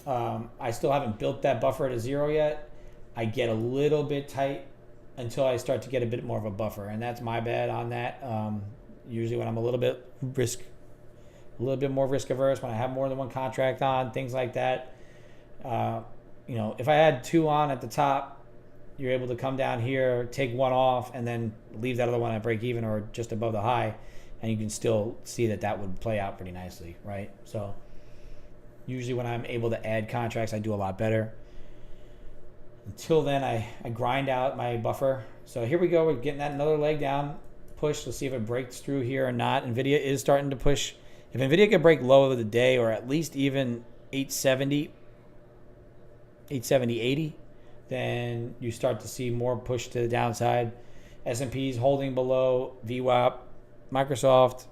I still haven't built that buffer to 0 yet. I get a little bit tight until I start to get a bit more of a buffer, and that's my bad on that. Usually when I'm a little bit more risk averse, when I have more than one contract on, things like that. If I had 2 on at the top, you're able to come down here, take 1 off, and then leave that other one at break even or just above the high, and you can still see that would play out pretty nicely, right? So usually when I'm able to add contracts, I do a lot better. Until then, I grind out my buffer. So here we go. We're getting that another leg down push. Let's see if it breaks through here or not. NVIDIA is starting to push. If NVIDIA can break low of the day, or at least even 870, 80, then you start to see more push to the downside. S&P's holding below VWAP. Microsoft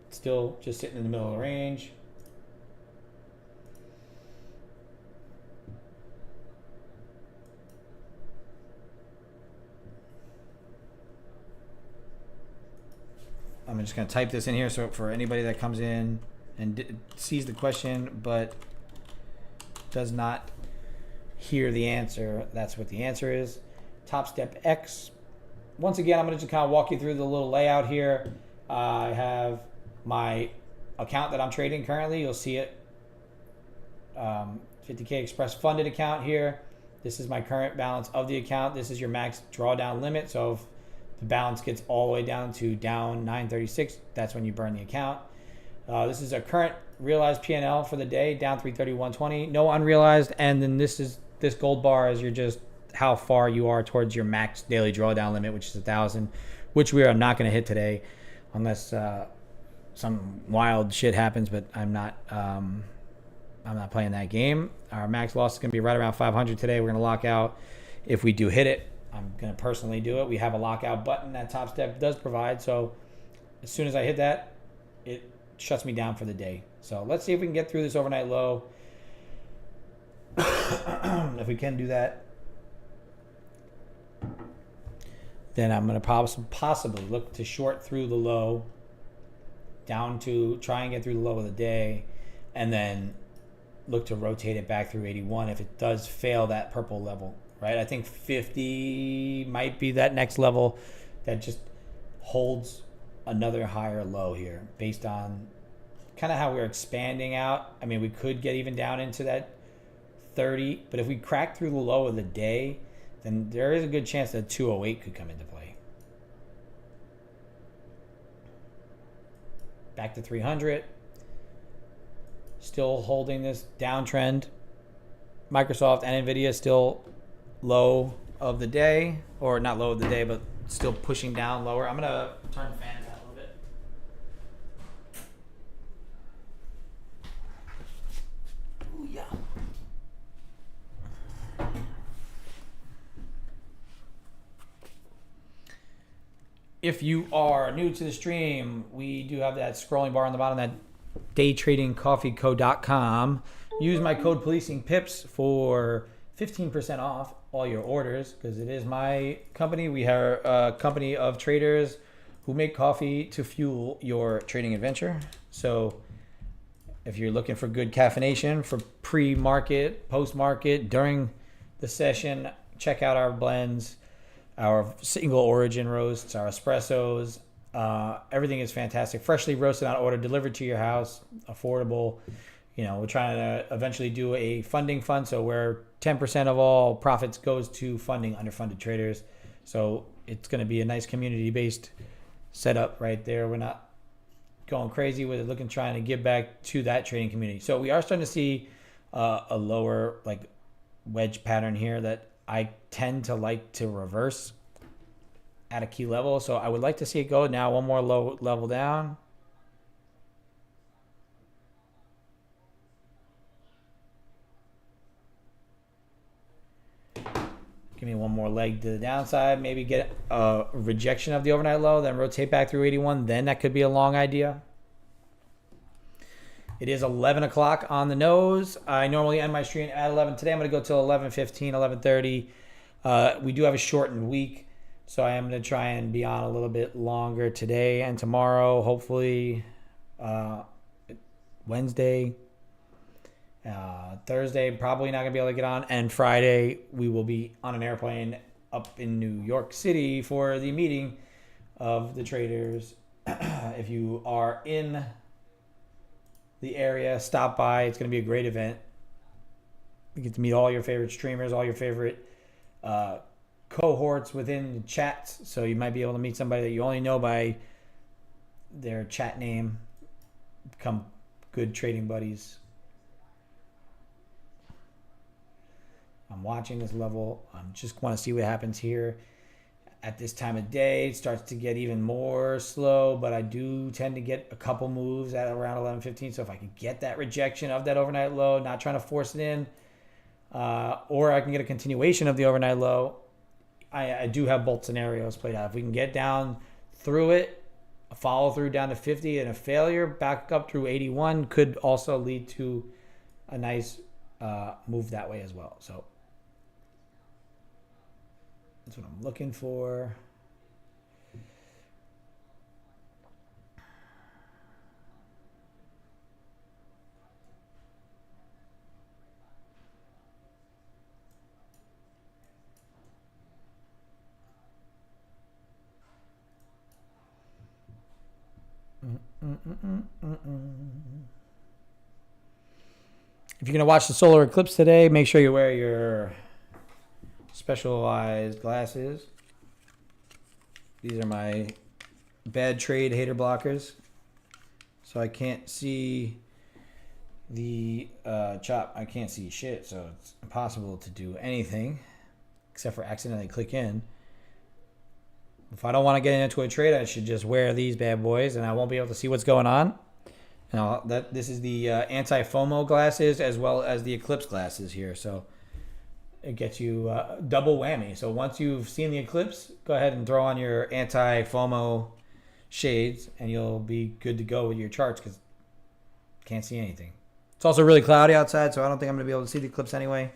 still just sitting in the middle of the range. I'm just going to type this in here so for anybody that comes in and sees the question but does not hear the answer, that's what the answer is. Topstep X. Once again, I'm going to just kind of walk you through the little layout here. I have my account that I'm trading currently. You'll see it 50K Express funded account here. This is my current balance of the account. This is your max drawdown limit. So if the balance gets all the way down to down 936, that's when you burn the account. This is a current realized P&L for the day, down 331.20. No unrealized, and then this gold bar is your just how far you are towards your max daily drawdown limit, which is 1,000, which we are not going to hit today, unless some wild shit happens. But I'm not playing that game. Our max loss is going to be right around 500 today. We're going to lock out. If we do hit it, I'm going to personally do it. We have a lockout button that Topstep does provide. So as soon as I hit that, it shuts me down for the day. So let's see if we can get through this overnight low. If we can do that, then I'm going to possibly look to short through the low down to try and get through the low of the day, and then look to rotate it back through 81 if it does fail that purple level, right? I think 50 might be that next level that just holds another higher low here based on kind of how we're expanding out. I mean, we could get even down into that 30, but if we crack through the low of the day, then there is a good chance that 208 could come into play. Back to 300. Still holding this downtrend. Microsoft and Nvidia still low of the day, or not low of the day, but still pushing down lower. I'm gonna turn the fans out a little bit. Ooh, yeah. If you are new to the stream, we do have that scrolling bar on the bottom, that daytradingcoffeeco.com. Use my code PolicingPips for 15% off all your orders, because it is my company. We are a company of traders who make coffee to fuel your trading adventure. So if you're looking for good caffeination for pre-market, post-market, during the session, check out our blends, our single origin roasts, our espressos. Everything is fantastic. Freshly roasted on order, delivered to your house, affordable. You know, we're trying to eventually do a funding fund, so where 10% of all profits goes to funding underfunded traders. So it's going to be a nice community-based setup right there. We're not going crazy with it, trying to give back to that trading community. So we are starting to see a lower like wedge pattern here that I tend to like to reverse at a key level. So I would like to see it go now one more low level down. Give me one more leg to the downside. Maybe get a rejection of the overnight low, then rotate back through 81. Then that could be a long idea. It is 11 o'clock on the nose. I normally end my stream at 11. Today I'm going to go till 11:15, 11:30. We do have a shortened week, so I am going to try and be on a little bit longer today and tomorrow. Hopefully Wednesday. Thursday, probably not going to be able to get on. And Friday, we will be on an airplane up in New York City for the meeting of the traders. If you are in the area, stop by. It's going to be a great event. You get to meet all your favorite streamers, all your favorite cohorts within the chats. So you might be able to meet somebody that you only know by their chat name. Become good trading buddies. I'm watching this level. I just want to see what happens here. At this time of day, it starts to get even more slow, but I do tend to get a couple moves at around 11:15. So if I could get that rejection of that overnight low, not trying to force it in, or I can get a continuation of the overnight low, I do have both scenarios played out. If we can get down through it, a follow through down to 50 and a failure back up through 81 could also lead to a nice move that way as well. So that's what I'm looking for. If you're going to watch the solar eclipse today, make sure you wear your specialized glasses. These are my bad trade hater blockers. So I can't see the chop. I can't see shit, so it's impossible to do anything except for accidentally click in. If I don't want to get into a trade, I should just wear these bad boys and I won't be able to see what's going on. Now, this is the anti-FOMO glasses as well as the Eclipse glasses here. So it gets you double whammy. So once you've seen the Eclipse, go ahead and throw on your anti-FOMO shades and you'll be good to go with your charts because can't see anything. It's also really cloudy outside, so I don't think I'm going to be able to see the Eclipse anyway.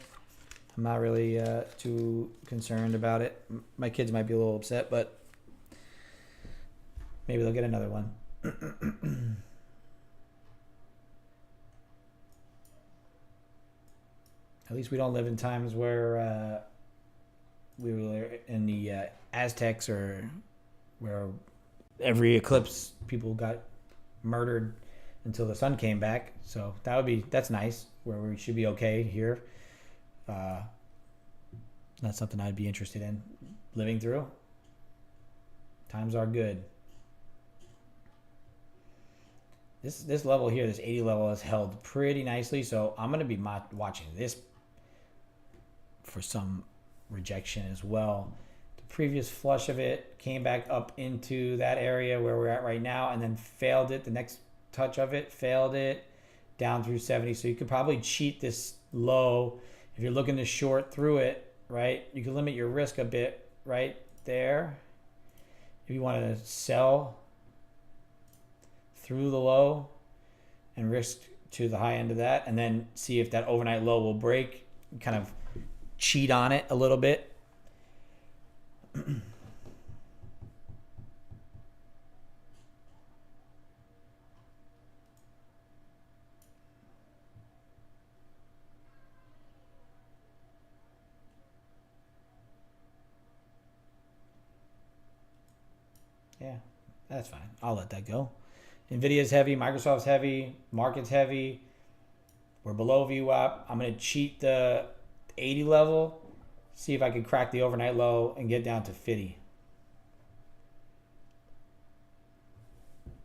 I'm not really too concerned about it. My kids might be a little upset, but maybe they'll get another one. At least we don't live in times where we were in the Aztecs or where every eclipse people got murdered until the sun came back. So that's nice where we should be okay here. That's something I'd be interested in living through. Times are good. This level here, this 80 level, has held pretty nicely. So I'm going to be watching this for some rejection as well. The previous flush of it came back up into that area where we're at right now and then failed it. The next touch of it failed it down through 70. So you could probably cheat this low if you're looking to short through it, right? You can limit your risk a bit right there. If you want to sell through the low and risk to the high end of that and then see if that overnight low will break, kind of cheat on it a little bit. Yeah, that's fine. I'll let that go. Nvidia's heavy, Microsoft's heavy, market's heavy. We're below VWAP. I'm going to cheat the 80 level, see if I can crack the overnight low and get down to 50.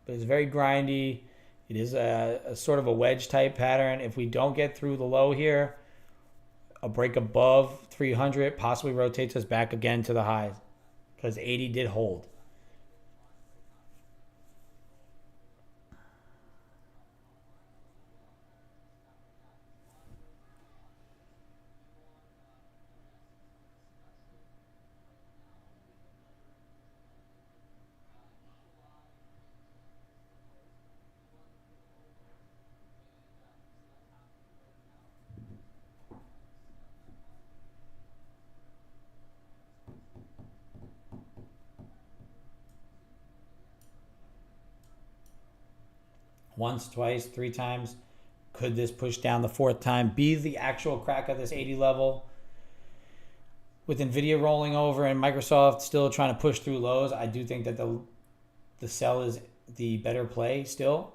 But it's very grindy. It is a sort of a wedge type pattern. If we don't get through the low here, a break above 300 possibly rotates us back again to the highs because 80 did hold. Once, twice, three times. Could this push down the fourth time? Be the actual crack of this 80 level? With Nvidia rolling over and Microsoft still trying to push through lows, I do think that the sell is the better play still.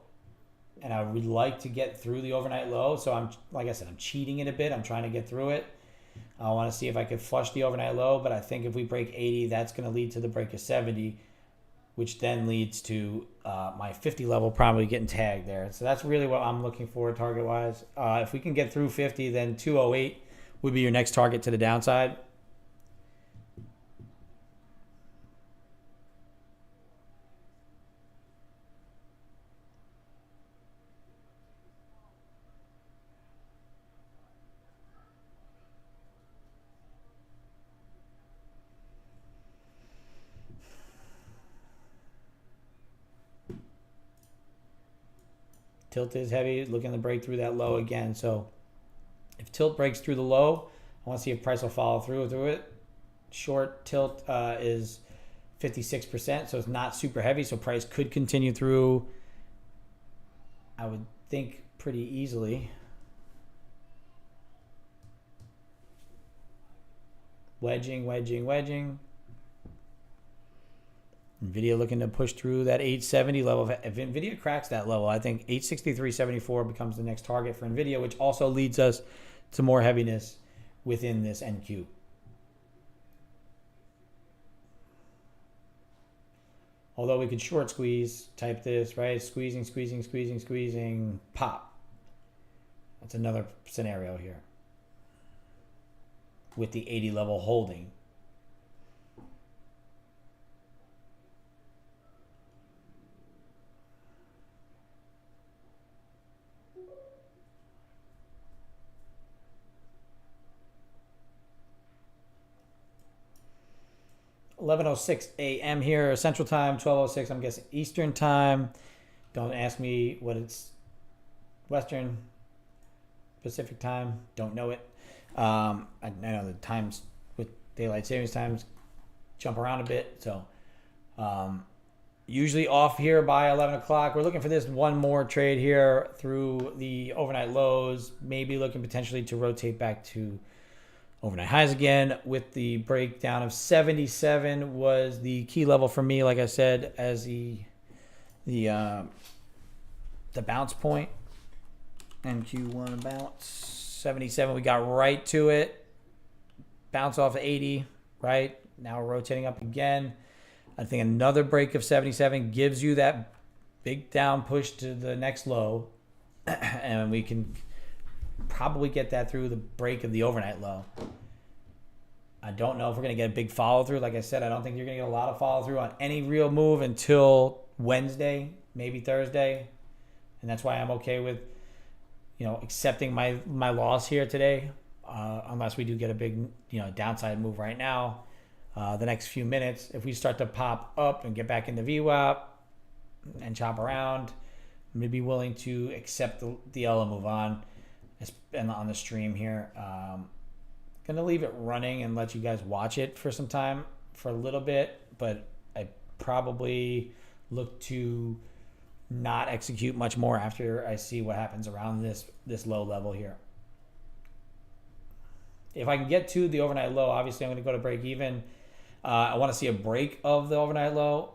And I would like to get through the overnight low. So I'm, like I said, I'm cheating it a bit. I'm trying to get through it. I want to see if I could flush the overnight low, but I think if we break 80, that's going to lead to the break of 70, which then leads to my 50 level probably getting tagged there. So that's really what I'm looking for target-wise. If we can get through 50, then 208 would be your next target to the downside. Tilt is heavy, looking to break through that low again. So if tilt breaks through the low, I want to see if price will follow through it. Short tilt is 56%, so it's not super heavy. So price could continue through, I would think, pretty easily. Wedging. Nvidia looking to push through that 870 level. If Nvidia cracks that level, I think 863.74 becomes the next target for Nvidia, which also leads us to more heaviness within this NQ. Although we could short squeeze, type this, right? Squeezing, squeezing, squeezing, squeezing, pop. That's another scenario here. With the 80 level holding. $11:06 a.m. here, Central Time, 12:06, I'm guessing Eastern Time. Don't ask me what it's Western, Pacific Time. Don't know it. I know the times with daylight savings times jump around a bit. So usually off here by 11 o'clock. We're looking for this one more trade here through the overnight lows. Maybe looking potentially to rotate back to overnight highs again, with the breakdown of 77 was the key level for me, like I said, as the bounce point. NQ1 bounce 77. We got right to it. Bounce off of 80, right? Now we're rotating up again. I think another break of 77 gives you that big down push to the next low, and we can probably get that through the break of the overnight low. I don't know if we're going to get a big follow through. Like I said, I don't think you're going to get a lot of follow through on any real move until Wednesday, maybe Thursday. And that's why I'm okay with, accepting my loss here today, unless we do get a big, downside move right now. The next few minutes, if we start to pop up and get back into VWAP and chop around, I'm going to be willing to accept the yellow move on the stream here. Going to leave it running and let you guys watch it for some time, for a little bit, but I probably look to not execute much more after I see what happens around this low level here. If I can get to the overnight low, obviously I'm going to go to break even. I want to see a break of the overnight low.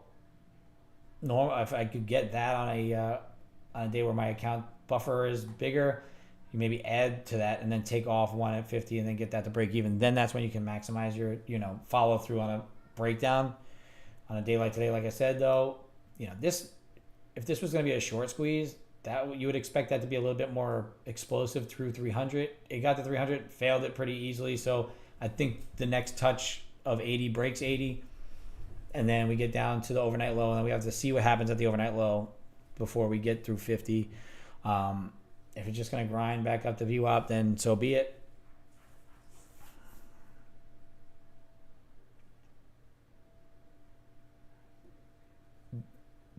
If I could get that on a day where my account buffer is bigger, you maybe add to that and then take off one at 50 and then get that to break even. Then that's when you can maximize your, follow through on a breakdown. On a day like today, like I said, though, if this was going to be a short squeeze, that you would expect that to be a little bit more explosive through 300. It got to 300, failed it pretty easily. So I think the next touch of 80 breaks 80, and then we get down to the overnight low, and then we have to see what happens at the overnight low before we get through 50. If it's just going to grind back up to VWAP, then so be it.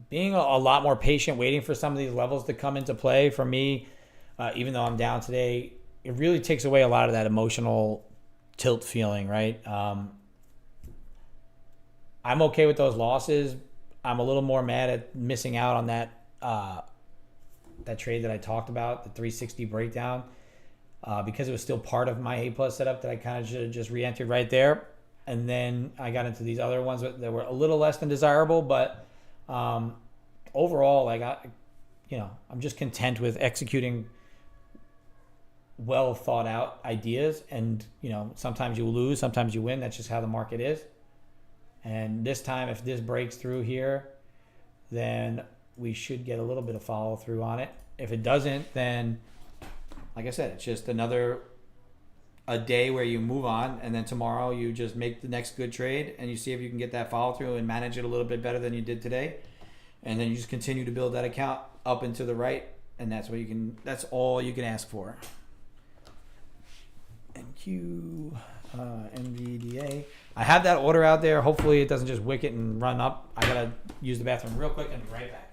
Being a lot more patient, waiting for some of these levels to come into play for me, even though I'm down today, it really takes away a lot of that emotional tilt feeling, right? I'm okay with those losses. I'm a little more mad at missing out on that trade that I talked about, the 360 breakdown, because it was still part of my A+ setup that I kind of should have just re-entered right there. And then I got into these other ones that were a little less than desirable, but overall, I'm just content with executing well thought out ideas. And, sometimes you lose, sometimes you win. That's just how the market is. And this time, if this breaks through here, then we should get a little bit of follow through on it. If it doesn't, then, like I said, it's just a day where you move on, and then tomorrow you just make the next good trade and you see if you can get that follow through and manage it a little bit better than you did today. And then you just continue to build that account up and to the right, and that's all you can ask for. NQ, NVDA. I have that order out there. Hopefully it doesn't just wick it and run up. I gotta use the bathroom real quick and be right back.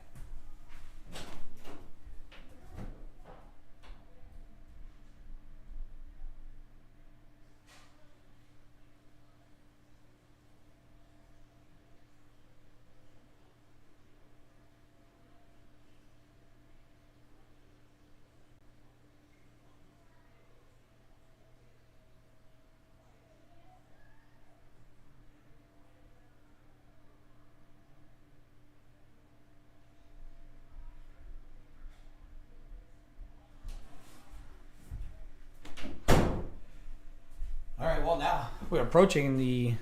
we're approaching the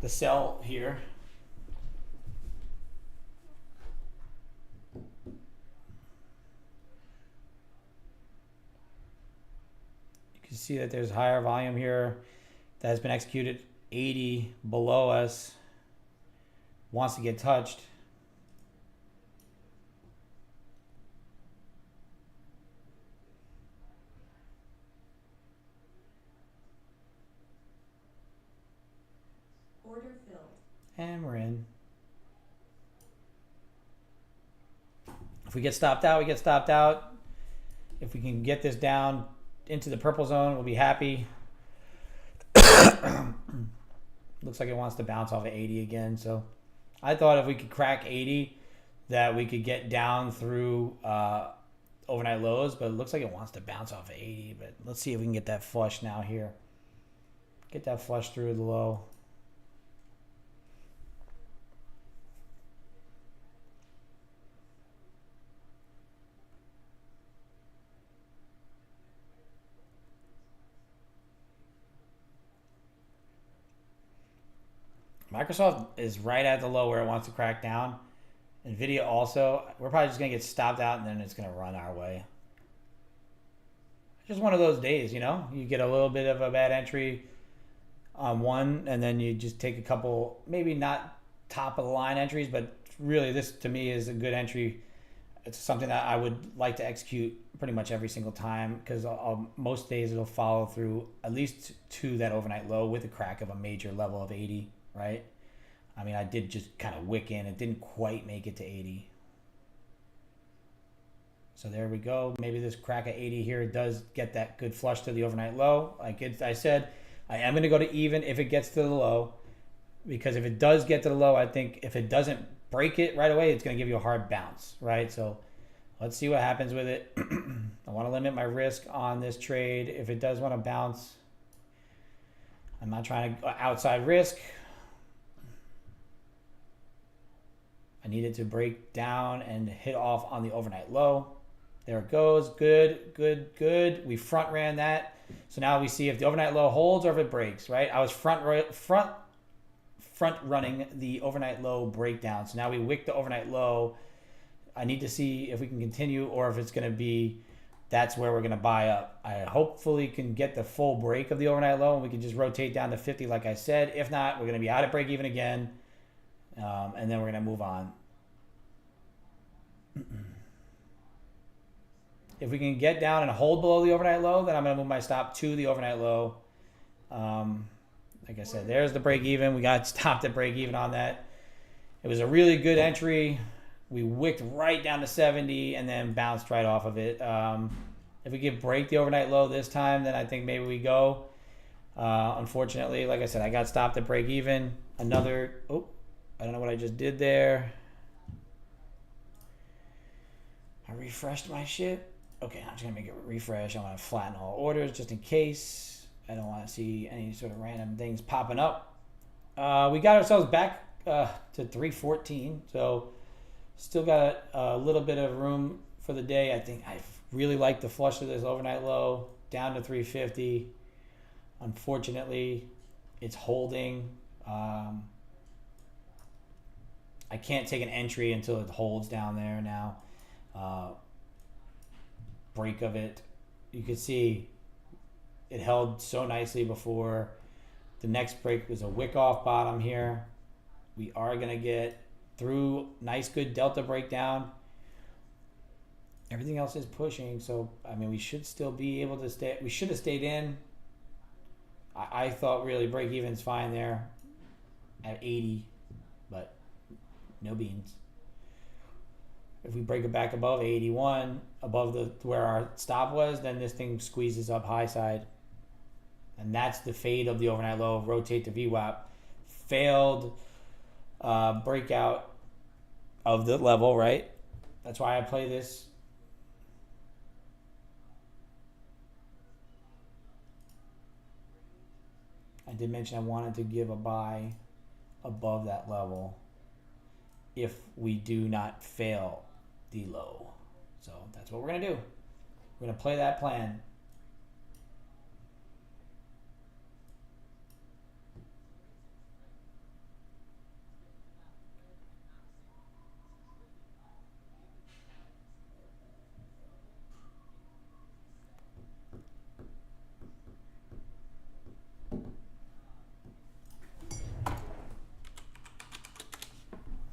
sell here. You can see that there's higher volume here that has been executed. 80 below us wants to get touched. Order filled. And we're in. If we get stopped out, we get stopped out. If we can get this down into the purple zone, we'll be happy. Looks like it wants to bounce off of 80 again. So I thought if we could crack 80, that we could get down through overnight lows, but it looks like it wants to bounce off of 80. But let's see if we can get that flush now here. Get that flush through the low. Microsoft is right at the low where it wants to crack down. Nvidia also. We're probably just going to get stopped out and then it's going to run our way. Just one of those days, you know? You get a little bit of a bad entry on one and then you just take a couple, maybe not top of the line entries, but really this to me is a good entry. It's something that I would like to execute pretty much every single time because most days it'll follow through at least to that overnight low with a crack of a major level of 80. Right? I mean, I did just kind of wick in. It didn't quite make it to 80. So there we go. Maybe this crack at 80 here does get that good flush to the overnight low. Like I said, I am going to go to even if it gets to the low. Because if it does get to the low, I think if it doesn't break it right away, it's going to give you a hard bounce. Right? So let's see what happens with it. I want to limit my risk on this trade. If it does want to bounce, I'm not trying to outside risk. I need it to break down and hit off on the overnight low. There it goes. Good, good, good. We front ran that. So now we see if the overnight low holds or if it breaks, right? I was front running the overnight low breakdown. So now we wick the overnight low. I need to see if we can continue or if it's going to be, that's where we're going to buy up. I hopefully can get the full break of the overnight low and we can just rotate down to 50 like I said. If not, we're going to be out at break even again. And then we're going to move on. If we can get down and hold below the overnight low, then I'm going to move my stop to the overnight low. Like I said, there's the break even. We got stopped at break even on that. It was a really good entry. We wicked right down to 70 and then bounced right off of it. If we could break the overnight low this time, then I think maybe we go. Unfortunately, like I said, I got stopped at break even. I don't know what I just did there. I refreshed my shit. Okay, I'm just going to make it refresh. I want to flatten all orders just in case. I don't want to see any sort of random things popping up. We got ourselves back to 314. So still got a little bit of room for the day. I think I really like the flush of this overnight low down to 350. Unfortunately, it's holding. I can't take an entry until it holds down there now. Break of it. You can see it held so nicely before. The next break was a wick off bottom here. We are going to get through nice good delta breakdown. Everything else is pushing. So, I mean, we should still be able to stay. We should have stayed in. I thought really break even's fine there at 80, but no beans. If we break it back above 81, above where our stop was, then this thing squeezes up high side. And that's the fade of the overnight low. Rotate the VWAP. Failed breakout of the level, right? That's why I play this. I did mention I wanted to give a buy above that level if we do not fail the low. So that's what we're going to do. We're going to play that plan.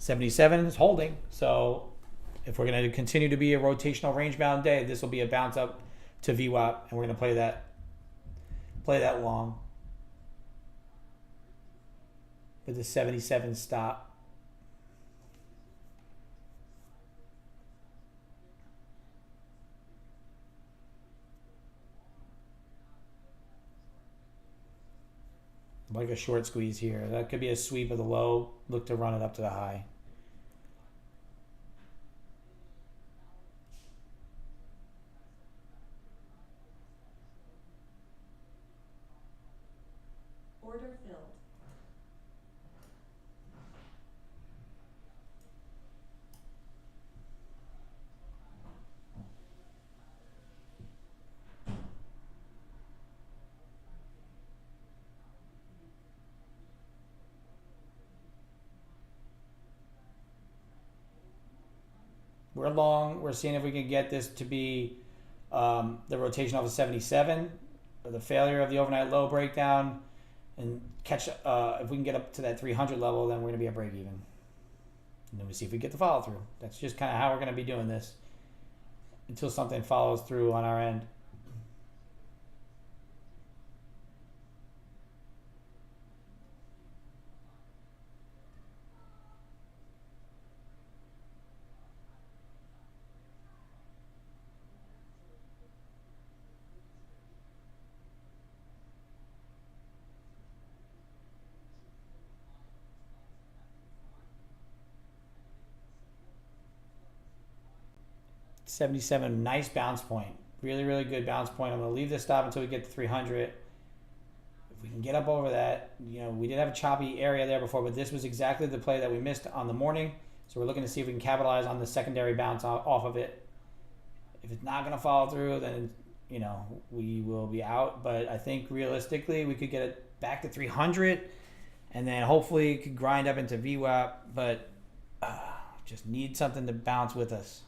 77 is holding. So if we're going to continue to be a rotational range bound day, this will be a bounce up to VWAP, and we're going to play that long with the 77 stop. Like a short squeeze here. That could be a sweep of the low. Look to run it up to the high. Order filled. We're long. We're seeing if we can get this to be the rotation off of 77, or the failure of the overnight low breakdown, and catch. If we can get up to that 300 level, then we're going to be at break even. And then we see if we get the follow through. That's just kind of how we're going to be doing this until something follows through on our end. $77, nice bounce point. Really, really good bounce point. I'm going to leave this stop until we get to 300. If we can get up over that, we did have a choppy area there before, but this was exactly the play that we missed on the morning. So we're looking to see if we can capitalize on the secondary bounce off of it. If it's not going to follow through, then, we will be out. But I think realistically, we could get it back to 300 and then hopefully could grind up into VWAP, but just need something to bounce with us.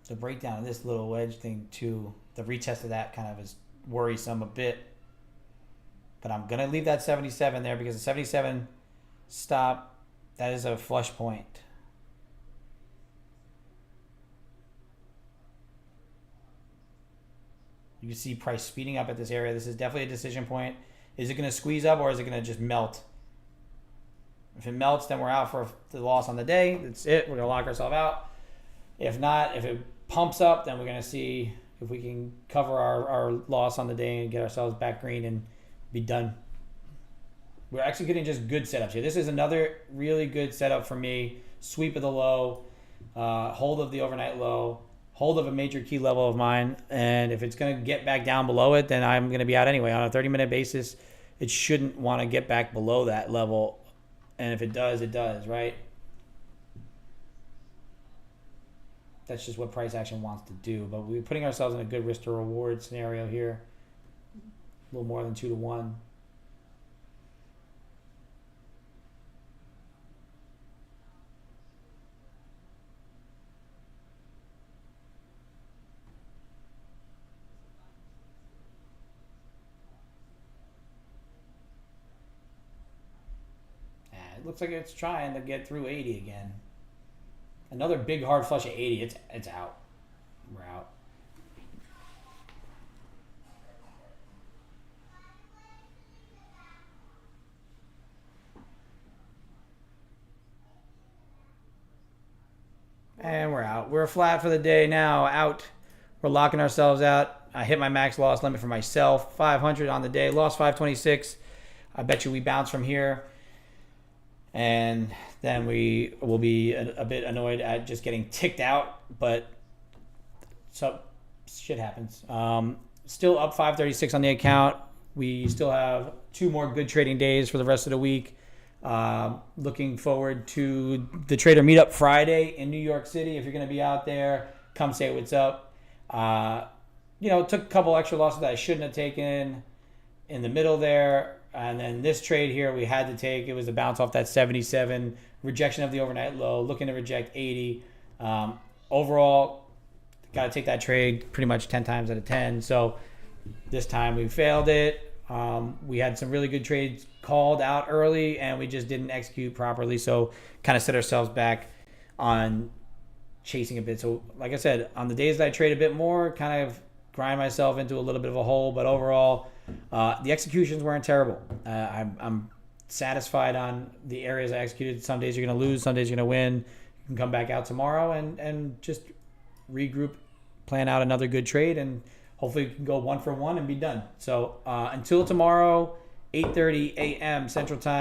The breakdown of this little wedge thing too, the retest of that kind of is worrisome a bit. But I'm going to leave that 77 there because the 77 stop, that is a flush point. You can see price speeding up at this area. This is definitely a decision point. Is it going to squeeze up or is it going to just melt? If it melts, then we're out for the loss on the day. That's it. We're going to lock ourselves out. If not, if it pumps up, then we're going to see if we can cover our loss on the day and get ourselves back green and be done. We're actually getting just good setups here. This is another really good setup for me. Sweep of the low, hold of the overnight low, hold of a major key level of mine. And if it's going to get back down below it, then I'm going to be out anyway. On a 30-minute basis, it shouldn't want to get back below that level. And if it does, right? That's just what price action wants to do. But we're putting ourselves in a good risk to reward scenario here. A little more than 2 to 1. It looks like it's trying to get through 80 again. Another big hard flush at 80. It's out. We're out. And we're out. We're flat for the day now. Out. We're locking ourselves out. I hit my max loss limit for myself. 500 on the day. Lost 526. I bet you we bounce from here. And then we will be a bit annoyed at just getting ticked out, but so shit happens. Still up 536 on the account. We still have 2 more good trading days for the rest of the week. Looking forward to the Trader Meetup Friday in New York City. If you're going to be out there, come say what's up. Took a couple extra losses that I shouldn't have taken in the middle there. And then this trade here we had to take. It was a bounce off that 77. Rejection of the overnight low. Looking to reject 80. Overall, got to take that trade pretty much 10 times out of 10. So this time we failed it. We had some really good trades called out early, and we just didn't execute properly. So kind of set ourselves back on chasing a bit. So like I said, on the days that I trade a bit more, kind of grind myself into a little bit of a hole. But overall, the executions weren't terrible. I'm satisfied on the areas I executed. Some days you're going to lose, some days you're going to win. You can come back out tomorrow and just regroup, plan out another good trade, and hopefully we can go 1 for 1 and be done. So until tomorrow, 8:30 a.m. Central Time.